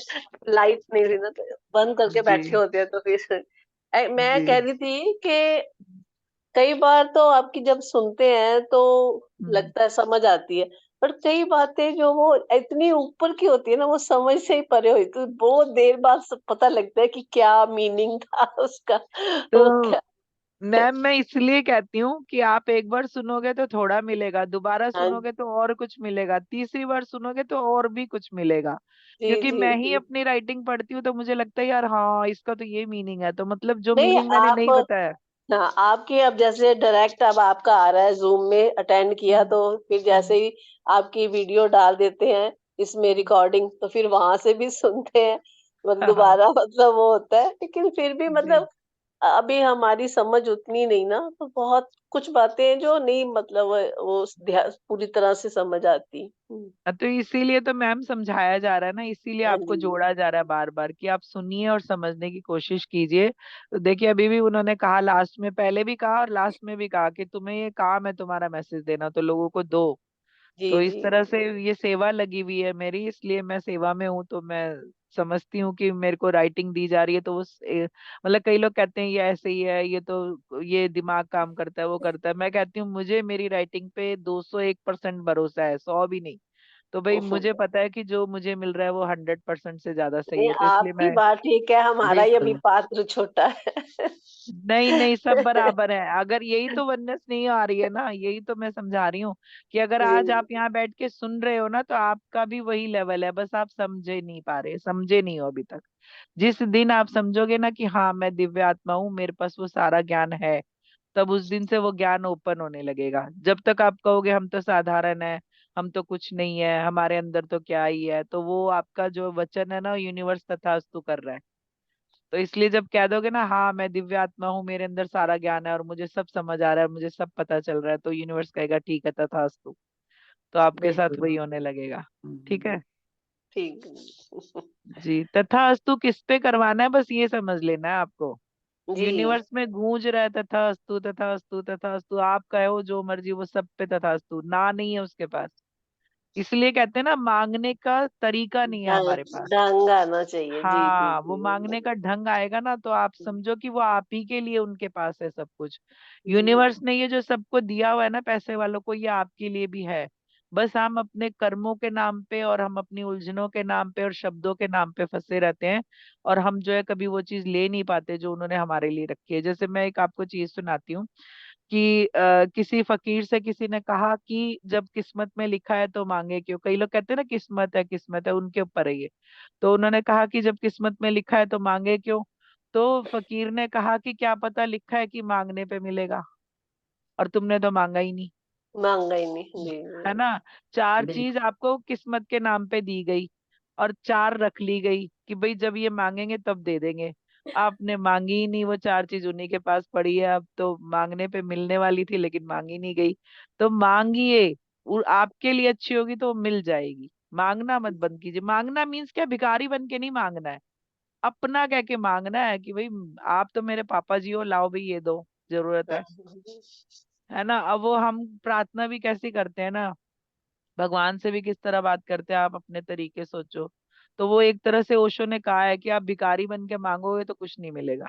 लाइट नहीं थी ना, तो बंद करके जी बैठे होते हैं तो फिर मैं जी। कह रही थी कि कई बार तो आपकी जब सुनते हैं तो हम्म। लगता है समझ आती है, पर कई बातें जो वो इतनी ऊपर की होती है ना, वो समझ से ही परे हुई, तो बहुत देर बाद सब पता लगता है कि क्या मीनिंग था उसका। वो तो क्या। मैम मैं इसलिए कहती हूँ कि आप एक बार सुनोगे तो थोड़ा मिलेगा, दोबारा हाँ सुनोगे तो और कुछ मिलेगा, तीसरी बार सुनोगे तो और भी कुछ मिलेगा, जी क्योंकि जी मैं ही जी। अपनी राइटिंग पढ़ती हूँ तो मुझे लगता है यार हाँ इसका तो ये मीनिंग है, तो मतलब जो नहीं मीनिंग मैंने आप, नहीं बताया। हाँ, आपकी अब जैसे डायरेक्ट अब आपका आ रहा है जूम में अटेंड किया, हम्म, तो फिर जैसे हम्म, ही आपकी वीडियो डाल देते हैं इसमें हम्म, रिकॉर्डिंग, तो फिर वहां से भी सुनते हैं, मतलब हाँ हाँ, दोबारा मतलब वो होता है, लेकिन फिर भी जी। मतलब अभी हमारी समझ उतनी नहीं ना, तो बहुत कुछ बातें हैं जो नहीं मतलब वो पूरी तरह से समझ आती। तो इसीलिए तो मैम समझाया जा रहा है ना, इसीलिए हाँ आपको जी जोड़ा जा रहा है बार बार कि आप सुनिए और समझने की कोशिश कीजिए। तो देखिए अभी भी उन्होंने कहा लास्ट में, पहले भी कहा और लास्ट में भी कहा कि तुम्हें ये काम है तुम्हारा मैसेज देना, तो लोगों को दो। जी तो इस जी। तरह से ये सेवा लगी हुई है मेरी, इसलिए मैं सेवा में हूँ, तो मैं समझती हूँ कि मेरे को राइटिंग दी जा रही है, तो मतलब कई लोग कहते हैं ये ऐसे ही है, ये तो ये दिमाग काम करता है, वो करता है, मैं कहती हूँ मुझे मेरी राइटिंग पे 201% भरोसा है, 100 भी नहीं। तो भाई मुझे पता है कि जो मुझे मिल रहा है वो 100% से ज्यादा सही नहीं है, तो इसलिए आपकी मैं, बात ठीक है, हमारा ही अभी बिल्कुल। पात्र छोटा है। नहीं नहीं, सब बराबर है। अगर यही तो वननेस नहीं आ रही है ना, यही तो मैं समझा रही हूँ कि अगर आज जी आप यहाँ बैठ के सुन रहे हो ना, तो आपका भी वही लेवल है, बस आप समझे नहीं पा रहे, समझे नहीं हो अभी तक। जिस दिन आप समझोगे ना कि हाँ मैं दिव्य आत्मा हूँ, मेरे पास वो सारा ज्ञान है, तब उस दिन से वो ज्ञान ओपन होने लगेगा। जब तक आप कहोगे हम तो साधारण है, हम तो कुछ नहीं है, हमारे अंदर तो क्या ही है, तो वो आपका जो वचन है ना, यूनिवर्स तथास्तु कर रहा है। तो इसलिए जब कह दोगे ना हाँ मैं दिव्य आत्मा हूँ, मेरे अंदर सारा ज्ञान है और मुझे सब समझ आ रहा है, मुझे सब पता चल रहा है, तो यूनिवर्स कहेगा ठीक है तथास्तु, तो आपके साथ बिल्कुल। वही होने लगेगा। ठीक हम्म, है। ठीक। जी, तथास्तु किस पे करवाना है बस ये समझ लेना है आपको। जी यूनिवर्स में गूंज रहा है तथास्तु तथास्तु तथास्तु, आप कहो जो मर्जी, वो सब पे तथास्तु, ना नहीं है उसके पास। इसलिए कहते हैं ना, मांगने का तरीका नहीं है हमारे पास। ढंग आना चाहिए, जी जी हाँ, वो मांगने का जी। ढंग आएगा ना, तो आप समझो कि वो आप ही के लिए उनके पास है सब कुछ। हम्म, यूनिवर्स ने ये जो सबको दिया हुआ है ना पैसे वालों को, ये आपके लिए भी है। बस हम अपने कर्मों के नाम पे और हम अपनी उलझनों के नाम पे और शब्दों के नाम पे फंसे रहते हैं, और हम जो है कभी वो चीज ले नहीं पाते जो उन्होंने हमारे लिए रखी है। जैसे मैं एक आपको चीज सुनाती हूँ कि किसी फकीर से किसी ने कहा कि जब किस्मत में लिखा है तो मांगे क्यों। कई लोग कहते हैं ना किस्मत है, उनके ऊपर है ये। तो उन्होंने कहा कि जब किस्मत में लिखा है तो मांगे क्यों। तो फकीर ने कहा कि क्या पता लिखा है कि मांगने पे मिलेगा, और तुमने तो मांगा ही नहीं। मांगा ही नहीं, जी है ना। चार चीज बिल्कुल। आपको किस्मत के नाम पे दी गई, और चार रख ली गई कि भाई जब ये मांगेंगे तब दे देंगे। आपने मांगी ही नहीं, वो चार चीज उन्हीं के पास पड़ी है, अब तो मांगने पे मिलने वाली थी लेकिन मांगी नहीं गई। तो मांगिए, आपके लिए अच्छी होगी तो वो मिल जाएगी। मांगना मत बंद कीजिए। मांगना मीन्स क्या, भिखारी बन के नहीं मांगना है, अपना कह के मांगना है कि भाई आप तो मेरे पापा जी हो, लाओ भाई ये दो, जरूरत है ना। अब वो हम प्रार्थना भी कैसी करते हैं ना, भगवान से भी किस तरह बात करते हैं, आप अपने तरीके सोचो। तो वो एक तरह से ओशो ने कहा है कि आप भिखारी बन के मांगोगे तो कुछ नहीं मिलेगा,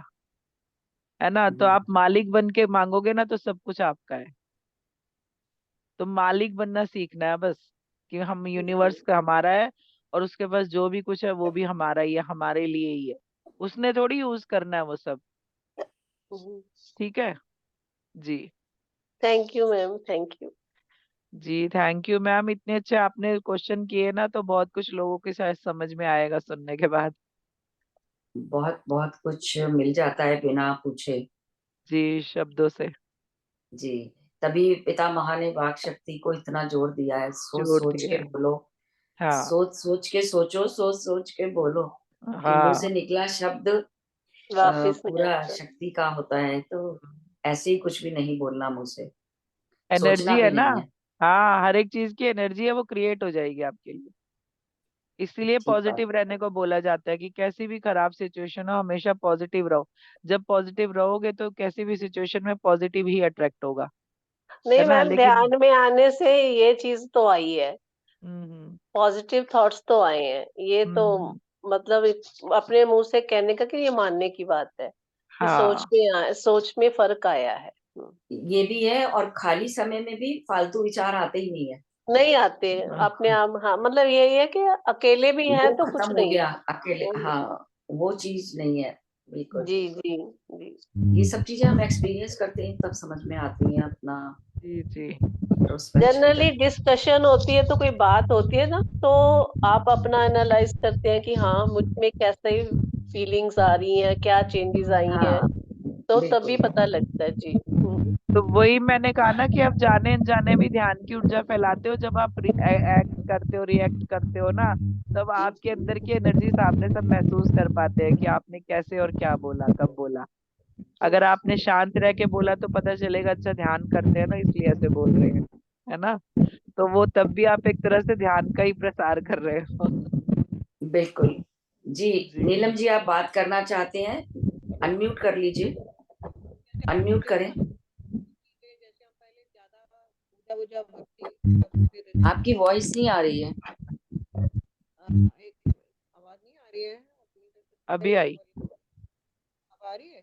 है ना। तो आप मालिक बन के मांगोगे ना तो सब कुछ आपका है। तो मालिक बनना सीखना है बस, कि हम यूनिवर्स का हमारा है, और उसके पास जो भी कुछ है वो भी हमारा ही है, हमारे लिए ही है। उसने थोड़ी यूज करना है वो सब। ठीक है जी। Thank you ma'am, thank you. जी थैंक यू मैम, इतने अच्छे आपने क्वेश्चन किए ना, तो बहुत कुछ लोगों के शायद समझ में आएगा सुनने के बाद। बहुत बहुत कुछ मिल जाता है बिना पूछे। जी, शब्दों से जी, तभी पितामह ने वाक शक्ति को इतना जोर दिया है, सोच जोड़ सोच के दिया। बोलो, हाँ सोच सोच के सोचो, सोच सोच के बोलो। कि मुंह से हाँ। निकला शब्द वापिस नहीं पूरा आता। शक्ति का होता है, तो ऐसे ही कुछ भी नहीं बोलना मुंह से, सोचना एनर्जी है भी ना। नहीं है। हाँ, हर एक चीज की एनर्जी है, वो क्रिएट हो जाएगी आपके लिए। इसीलिए ठीक बात। पॉजिटिव रहने को बोला जाता है कि कैसी भी खराब सिचुएशन हो हमेशा पॉजिटिव रहो। जब पॉजिटिव रहोगे तो कैसी भी सिचुएशन में पॉजिटिव ही अट्रैक्ट होगा। है नहीं ना, मैम, लेकिन ध्यान में आने से ये चीज तो आई है, हम्म पॉजिटिव थॉट्स तो आए हैं, ये तो हम्म, मतलब अपने मुंह से कहने का कि ये मानने की बात है कि हाँ सोच में फर्क आया है। ये भी है, और खाली समय में भी फालतू विचार आते ही नहीं है। नहीं आते हैं अपने आप। हाँ, मतलब यही है कि अकेले भी हैं वो तो कुछ खत्म हो नहीं गया है। अकेले, हाँ, वो चीज नहीं है, बिल्कुल। जी जी जी। ये सब चीजें हम एक्सपीरियंस करते हैं तब समझ में आती हैं, अपना जी जी। इंट्रोस्पेक्शन जनरली करते डिस्कशन होती है तो कोई बात होती है ना, तो आप अपना एनालाइज करते हैं कि हाँ मुझ में कैसे फीलिंग्स आ रही हैं, क्या चेंजेस हैं। आई हैं, हाँ, तो तभी बिल्कुल। पता लगता है जी। तो वही मैंने कहा ना कि आप जाने अनजाने भी ध्यान की ऊर्जा फैलाते हो। जब आप एक्ट करते हो, रिएक्ट करते हो ना, तब आपके अंदर की एनर्जी सामने सब महसूस कर पाते हैं कि आपने कैसे और क्या बोला, कब बोला। अगर आपने शांत रह के बोला तो पता चलेगा अच्छा ध्यान करते हैं ना इसलिए ऐसे बोल रहे हैं, है ना। तो वो तब भी आप एक तरह से ध्यान का ही प्रसार कर रहे हो। बिल्कुल। जी, जी। नीलम जी, आप बात करना चाहते हैं? अनम्यूट कर लीजिए, अनम्यूट करें। जैसे हम पहले ज्यादा पूजा वूजा भक्ति करते रहते आपकी वॉइस नहीं आ रही है। एक आवाज नहीं आ रही है अपनी तरफ से, पता अभी नहीं क्यों आई। हो रही है। अब आ रही है?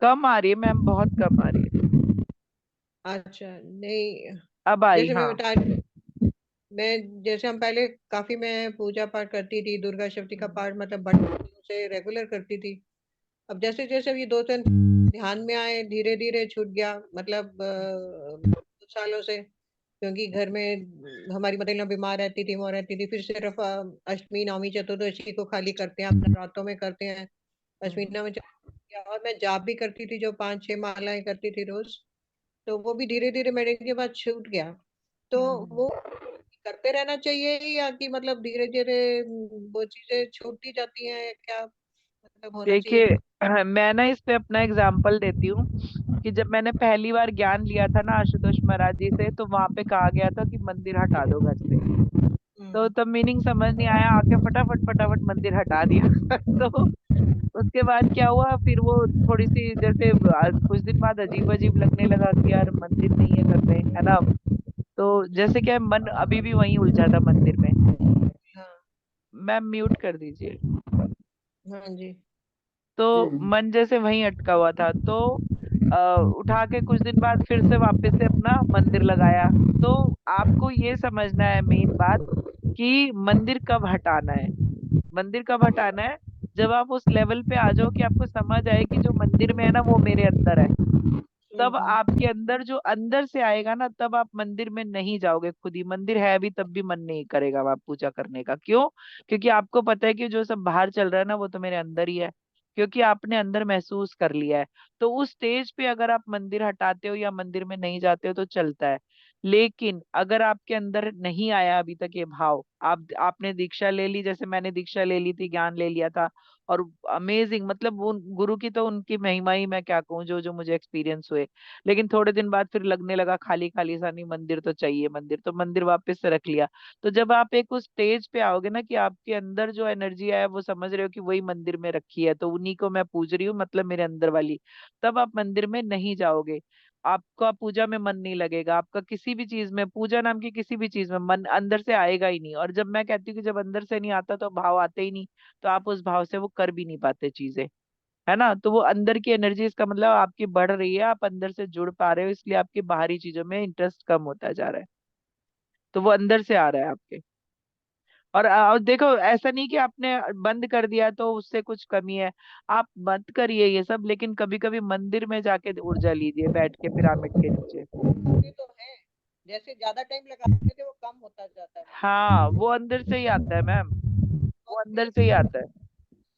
कम आ रही है मैम, बहुत कम आ रही है। अच्छा नहीं, अब आई, जैसे मैं हाँ। बता मैं जैसे हम पहले काफी मैं पूजा पाठ करती थी, दुर्गा शक्ति का पाठ मतलब बड़े दिनों से रेगुलर करती थी। अब जैसे जैसे ये 2 3 ध्यान में आए, धीरे धीरे छूट गया, मतलब कुछ सालों से, क्योंकि घर में हमारी मदर बीमार रहती थी, वो रहती थी, फिर सिर्फ अष्टमी नवमी चतुर्दशी को खाली करते हैं, अपने रातों में करते हैं, अष्टमी नवमी चतुर्दशी। और मैं जाप भी करती थी, जो 5 6 मालाएं करती थी रोज, तो वो भी धीरे धीरे मेरे के बाद छूट गया। तो वो करते रहना चाहिए, या कि मतलब धीरे धीरे वो चीजें छूटती जाती हैं, या क्या मतलब होना चाहिए? देखिए मैं ना इस पे अपना एग्जाम्पल देती हूँ कि जब मैंने पहली बार ज्ञान लिया था ना आशुतोष महाराज जी से, तो वहां पे कहा गया था कि मंदिर हटा दो घर से। तो हम्म तब मीनिंग समझ नहीं आया, आके फटाफट फटाफट मंदिर हटा दिया। तो उसके बाद क्या हुआ, फिर वो थोड़ी सी जैसे कुछ दिन बाद अजीब अजीब लगने लगा कि यार मंदिर नहीं है घर में, है ना। तो जैसे क्या मन अभी भी वहीं उलझा था मंदिर में। हाँ मैम म्यूट कर दीजिए। हाँ जी। तो हम्म। मन जैसे वहीं अटका हुआ था, तो उठा के कुछ दिन बाद फिर से वापस से अपना मंदिर लगाया। तो आपको ये समझना है मेन बात कि मंदिर कब हटाना है। मंदिर कब हटाना है, जब आप उस लेवल पे आ जाओ कि आपको समझ आए कि जो मंदिर में है ना वो मेरे अंदर है। तब हम्म आपके अंदर जो अंदर से आएगा ना, तब आप मंदिर में नहीं जाओगे। खुद ही मंदिर है अभी तब भी मन नहीं करेगा आप पूजा करने का। क्यों? क्योंकि आपको पता है कि जो सब बाहर चल रहा है ना वो तो मेरे अंदर ही है, क्योंकि आपने अंदर महसूस कर लिया है। तो उस स्टेज पे अगर आप मंदिर हटाते हो या मंदिर में नहीं जाते हो तो चलता है। लेकिन अगर आपके अंदर नहीं आया अभी तक ये भाव, आपने दीक्षा ले ली, जैसे मैंने दीक्षा ले ली थी, ज्ञान ले लिया था, और अमेजिंग, मतलब वो गुरु की तो उनकी महिमा ही मैं क्या कहूँ, जो जो मुझे एक्सपीरियंस हुए। लेकिन थोड़े दिन बाद फिर लगने लगा खाली खाली सा, नहीं मंदिर तो चाहिए, मंदिर तो मंदिर वापस से रख लिया। तो जब आप एक उस स्टेज पे आओगे ना कि आपके अंदर जो एनर्जी है वो समझ रहे हो कि वही मंदिर में रखी है, तो उन्हीं को मैं पूज रही हूँ, मतलब मेरे अंदर वाली, तब आप मंदिर में नहीं जाओगे। आपका पूजा में मन नहीं लगेगा, आपका किसी भी चीज में, पूजा नाम की किसी भी चीज में मन अंदर से आएगा ही नहीं। और जब मैं कहती हूँ कि जब अंदर से नहीं आता तो भाव आते ही नहीं, तो आप उस भाव से वो कर भी नहीं पाते चीजें, है ना। तो वो अंदर की एनर्जी, इसका मतलब आपकी बढ़ रही है, आप अंदर से जुड़ पा रहे हो, इसलिए आपकी बाहरी चीजों में इंटरेस्ट कम होता जा रहा है। तो वो अंदर से आ रहा है आपके। और देखो, ऐसा नहीं कि आपने बंद कर दिया तो उससे कुछ कमी है। आप मत करिए ये सब, लेकिन कभी कभी मंदिर में जाके ऊर्जा लीजिए बैठ के पिरामिड के नीचे। ये तो है, जैसे ज्यादा टाइम लगाते थे वो कम होता जाता है। हाँ, वो अंदर से ही आता है मैम, और वो अंदर फिर से ही आता है।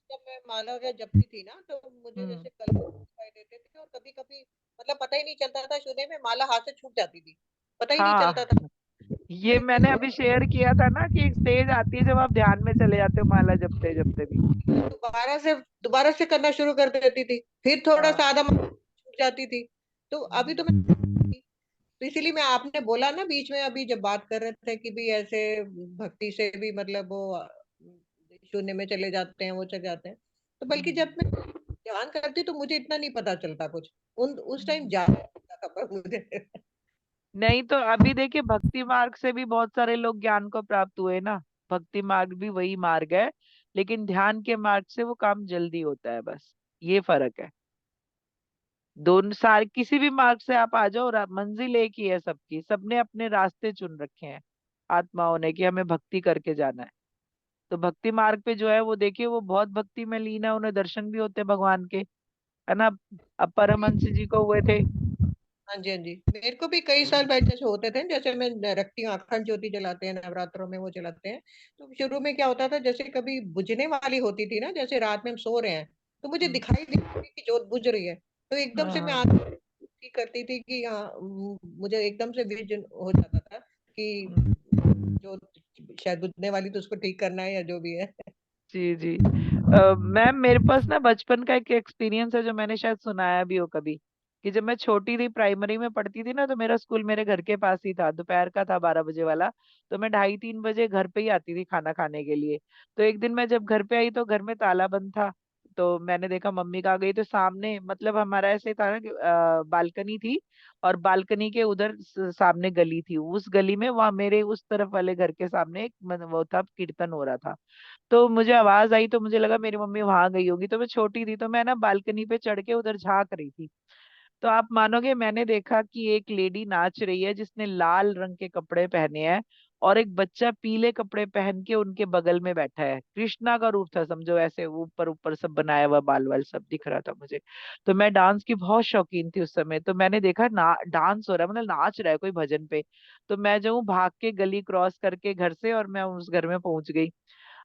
जब मैं माला वगैरह जपती थी ना, तो मुझे हम्म। जैसे कलर दिखाई देते थे, और कभी कभी मतलब पता ही नहीं चलता था, शुरू में माला हाथ से छूट जाती थी, पता ही नहीं चलता हाँ, था। ये फिर मैंने अभी शेयर किया था ना कि एक स्टेज आती है जब आप ध्यान में चले जाते हो माला जपते जपते भी। दोबारा से करना शुरू कर देती थी, फिर थोड़ा सा हाँ। आधा छूट जाती थी। तो अभी तो मैं, तो इसीलिए मैं, आपने बोला ना बीच में अभी जब बात कर रहे थे कि भी ऐसे भक्ति से भी मतलब वो शून्य में चले जाते हैं, वो चले जाते हैं, तो बल्कि जब मैं ध्यान करती तो मुझे इतना नहीं पता चलता कुछ, उन उस टाइम हम्म। ज्यादा पता था पर मुझे। नहीं तो अभी देखिए, भक्ति मार्ग से भी बहुत सारे लोग ज्ञान को प्राप्त हुए ना। भक्ति मार्ग भी वही मार्ग है, लेकिन ध्यान के मार्ग से वो काम जल्दी होता है, बस ये फर्क है। दोनों सारे किसी भी मार्ग से आप आ जाओ, मंजिल एक ही है सबकी, सबने अपने रास्ते चुन रखे हैं आत्माओं ने कि हमें भक्ति करके जाना है। तो भक्ति मार्ग पे जो है वो देखिए, वो बहुत भक्ति में लीन है, उन्हें दर्शन भी होते हैं भगवान के, है ना। अब परमहंस जी को हुए थे। हाँ जी, हाँ जी, मेरे को भी कई साल पहले जैसे होते थे, जैसे मैं रखती हूँ अखंड ज्योति जलाते हैं नवरात्रों में, वो जलाते हैं। तो शुरू में क्या होता था, जैसे कभी बुझने वाली होती थी ना, जैसे रात में हम सो रहे हैं, तो मुझे हम्म। दिखाई देती थी कि जोत बुझ रही है, तो एकदम से मैं हाँ। आंखें करती थी कि हाँ, मुझे एकदम से विजन हो जाता था कि हम्म। जो शायद बुझने वाली, तो उसको ठीक करना है या जो भी है। जी जी। मैम, मेरे पास ना बचपन का एक एक्सपीरियंस है जो मैंने शायद सुनाया भी हो कभी। कि जब मैं छोटी थी, प्राइमरी में पढ़ती थी ना, तो मेरा स्कूल मेरे घर के पास ही था, दोपहर का था, 12 बजे वाला। तो मैं 2:30-3 बजे घर पे ही आती थी खाना खाने के लिए। तो एक दिन मैं जब घर पे आई तो घर में ताला बंद था। तो मैंने देखा मम्मी कहाँ गई, तो सामने मतलब हमारा ऐसे था ना कि बालकनी थी, और बालकनी के उधर सामने गली थी, उस गली में वहां मेरे उस तरफ वाले घर के सामने एक वो था, कीर्तन हो रहा था। तो मुझे आवाज आई तो मुझे लगा मेरी मम्मी वहां गई होगी, तो मैं छोटी थी तो मैं ना बालकनी पे चढ़ के उधर झांक रही थी। तो आप मानोगे, मैंने देखा कि एक लेडी नाच रही है जिसने लाल रंग के कपड़े पहने हैं, और एक बच्चा पीले कपड़े पहन के उनके बगल में बैठा है। कृष्णा का रूप था समझो, ऐसे ऊपर ऊपर सब बनाया हुआ, बाल वाल सब दिख रहा था मुझे। तो मैं डांस की बहुत शौकीन थी उस समय, तो मैंने देखा ना डांस हो रहा है, मतलब नाच रहा है कोई भजन पे। तो मैं जो हूँ भाग के गली क्रॉस करके घर से, और मैं उस घर में पहुंच गई।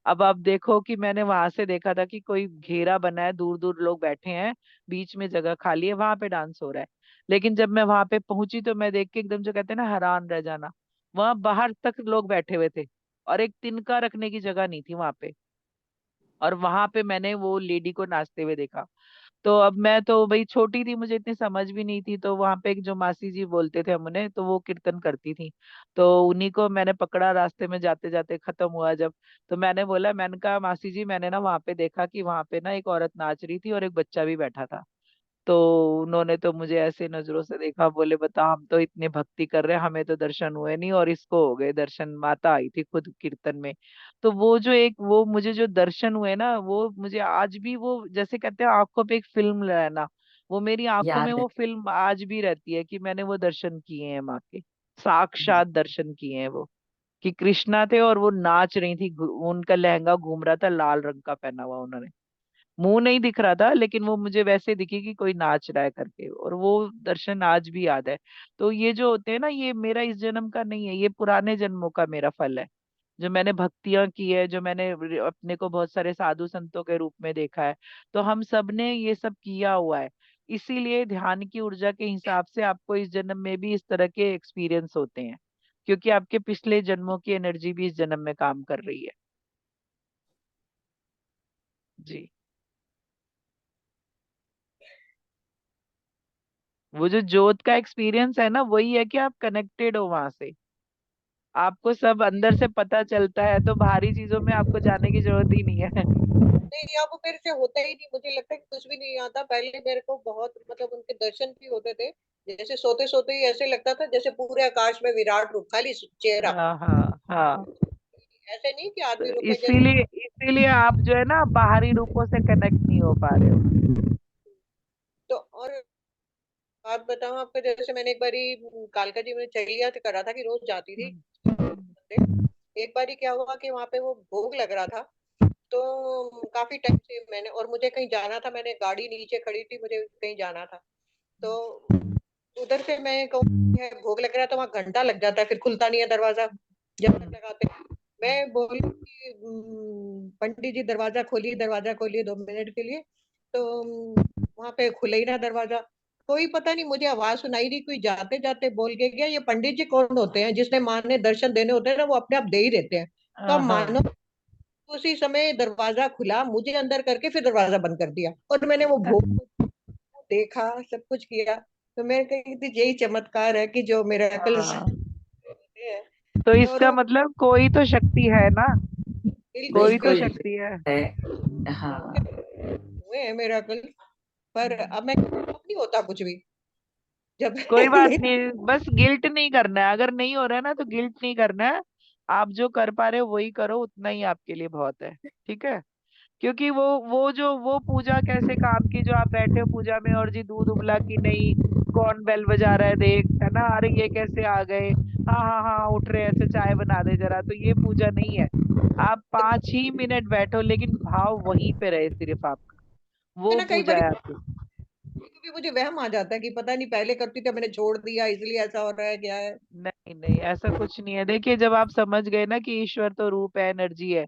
अब आप देखो कि मैंने वहां से देखा था कि कोई घेरा बना है, दूर दूर लोग बैठे हैं, बीच में जगह खाली है, वहां पे डांस हो रहा है। लेकिन जब मैं वहां पे पहुंची तो मैं देख के एकदम, जो कहते हैं ना, हैरान रह जाना। वहां बाहर तक लोग बैठे हुए थे, और एक तिनका रखने की जगह नहीं थी वहां पे। और वहां पे मैंने वो लेडी को नाचते हुए देखा। तो अब मैं तो भाई छोटी थी, मुझे इतनी समझ भी नहीं थी, तो वहां पे एक जो मासी जी बोलते थे हम उन्हें, तो वो कीर्तन करती थी। तो उन्हीं को मैंने पकड़ा रास्ते में जाते जाते, खत्म हुआ जब। तो मैंने बोला, मैंने कहा मासी जी, मैंने ना वहां पे देखा कि वहां पे ना एक औरत नाच रही थी और एक बच्चा भी बैठा था। तो उन्होंने तो मुझे ऐसे नजरों से देखा, बोले बता, हम तो इतने भक्ति कर रहे हैं, हमें तो दर्शन हुए नहीं, और इसको हो गए दर्शन। माता आई थी खुद कीर्तन में। तो वो जो एक, वो मुझे जो दर्शन हुए ना, वो मुझे आज भी, वो जैसे कहते हैं आंखों पे एक फिल्म रहना, वो मेरी आंखों में याद है। वो फिल्म आज भी रहती है कि मैंने वो दर्शन किए हैं माँ के, साक्षात दर्शन किए हैं वो। कि कृष्णा थे और वो नाच रही थी, उनका लहंगा घूम रहा था, लाल रंग का पहना हुआ उन्होंने। मुंह नहीं दिख रहा था, लेकिन वो मुझे वैसे दिखी कि कोई नाच रहा है करके, और वो दर्शन आज भी याद है। तो ये जो होते हैं ना, ये मेरा इस जन्म का नहीं है, ये पुराने जन्मों का मेरा फल है। जो मैंने भक्तियां की है, जो मैंने अपने को बहुत सारे साधु संतों के रूप में देखा है, तो हम सब ने ये सब किया हुआ है। इसीलिए ध्यान की ऊर्जा के हिसाब से आपको इस जन्म में भी इस तरह के एक्सपीरियंस होते हैं, क्योंकि आपके पिछले जन्मों की एनर्जी भी इस जन्म में काम कर रही है। जी। वो जो जोत का एक्सपीरियंस है ना, वही है कि आप कनेक्टेड हो वहां से, आपको सब अंदर से पता चलता है, तो बाहरी चीजों में आपको जाने की जरूरत ही नहीं है। नहीं, अब वो मेरे से होता ही नहीं, मुझे लगता है कि कुछ भी नहीं आता। पहले मेरे को बहुत मतलब उनके दर्शन भी होते थे, जैसे सोते सोते ही ऐसे लगता था जैसे पूरे आकाश में विराट रूप, खाली चेहरा, हाँ हाँ हाँ। ऐसे नहीं कि तो आदमी रूप में जैसे। इसीलिए आप जो है ना, बाहरी रूपों से कनेक्ट नहीं हो पा रहे हो। तो और बात बताऊं आपको, जैसे मैंने एक बारी कालका जी में चलिया करा था कि रोज जाती थी हम्म। हम्म। मंदिर। एक बारी क्या हुआ कि वहां पे वो भोग लग रहा था, तो काफी टाइम से मैंने, और मुझे कहीं जाना था, मैंने गाड़ी नीचे खड़ी थी, मुझे कहीं जाना था, तो उधर से मैं कहूँ है भोग लग रहा था, वहां घंटा लग जाता है, फिर खुलता नहीं है दरवाजा जब तक लगाते। मैं बोली कि पंडित जी दरवाजा खोलिए 2 मिनट के लिए, तो वहां पे खुले ही ना दरवाजा। कोई पता नहीं, मुझे आवाज सुनाई दी, कोई जाते जाते बोल के गया, ये पंडित जी कौन होते हैं, जिसने माँ ने दर्शन देने होते हैं ना, वो अपने आप दे ही देते हैं। तो अब हाँ मानो उसी समय दरवाजा खुला, मुझे अंदर करके फिर दरवाजा बंद कर दिया, और मैंने वो भोग देखा, सब कुछ किया। तो मैं कही थी यही चमत्कार है कि जो मिरेकल हाँ। होते हैं। तो और इसका वो मतलब कोई तो शक्ति है ना, कोई तो बिल्कुल बिल्कुल शक्ति है। है। हाँ, हुए हैं मिरेकल, पर अब मैं अब नहीं होता कुछ भी जब कोई बात नहीं, बस गिल्ट नहीं करना है, अगर नहीं हो रहा है ना तो गिल्ट नहीं करना है। आप जो कर पा रहे हो वही करो, उतना ही आपके लिए बहुत है। ठीक है। क्योंकि वो पूजा कैसे काम की, जो आप बैठे हो पूजा में और जी दूध उबला कि नहीं, कौन बेल बजा रहा है देख, है ना, अरे ये कैसे आ गए, हाँ हाँ हाँ उठ रहे ऐसे, चाय बना दे जरा, तो ये पूजा नहीं है। आप 5 ही मिनट बैठो लेकिन भाव वहीं पे रहे सिर्फ आपका, वो ना कई पूजा बार है आपकी। कभी मुझे वहम आ जाता है कि पता नहीं पहले करती थी, मैंने छोड़ दिया इसलिए ऐसा हो रहा है, क्या है। नहीं नहीं, ऐसा कुछ नहीं है। देखिए जब आप समझ गए ना कि ईश्वर तो रूप है, एनर्जी है,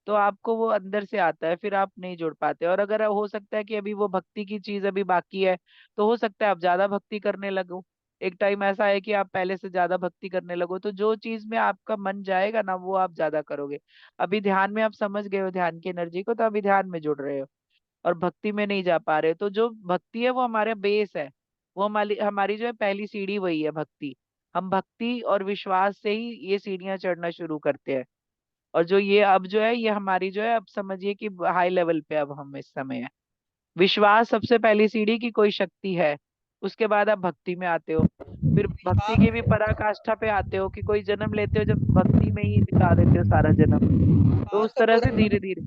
तो आपको वो अंदर से आता है, फिर आप नहीं जुड़ पाते। और अगर हो सकता है कि अभी वो भक्ति की चीज अभी बाकी है, तो हो सकता है आप ज्यादा भक्ति करने लगो। एक टाइम ऐसा है कि आप पहले से ज्यादा भक्ति करने लगो, तो जो चीज में आपका मन जाएगा ना वो आप ज्यादा करोगे। अभी ध्यान में आप समझ गए हो ध्यान की एनर्जी को, तो अभी ध्यान में जुड़ रहे हो और भक्ति में नहीं जा पा रहे हो। तो जो भक्ति है वो हमारा बेस है, वो हमारी हमारी जो है पहली सीढ़ी वही है भक्ति। हम भक्ति और विश्वास से ही ये सीढ़ियां चढ़ना शुरू करते हैं। और जो ये अब जो है ये हमारी जो है, अब समझिए कि हाई लेवल पे अब हम इस समय है। विश्वास सबसे पहली सीढ़ी की कोई शक्ति है, उसके बाद आप भक्ति में आते हो, फिर भक्ति की भी पराकाष्ठा पे आते हो कि कोई जन्म लेते हो जब भक्ति में ही बिता देते हो सारा जन्म। तो बात उस तो तरह पूरा से धीरे धीरे।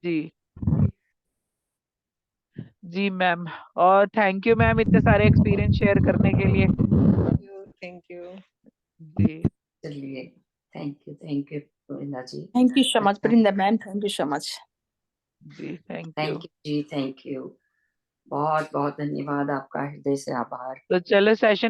जी। जी मैम। और थैंक यू मैम इतने सारे एक्सपीरियंस शेयर करने के लिए। Thank you. जी। चलिए, thank you Govinda ji. Thank you so much, अच्छा, Brinda ma'am. Thank you so much. जी थैंक यू। थैंक यू जी, थैंक यू। बहुत बहुत धन्यवाद, आपका हृदय से आभार। तो चलो सेशन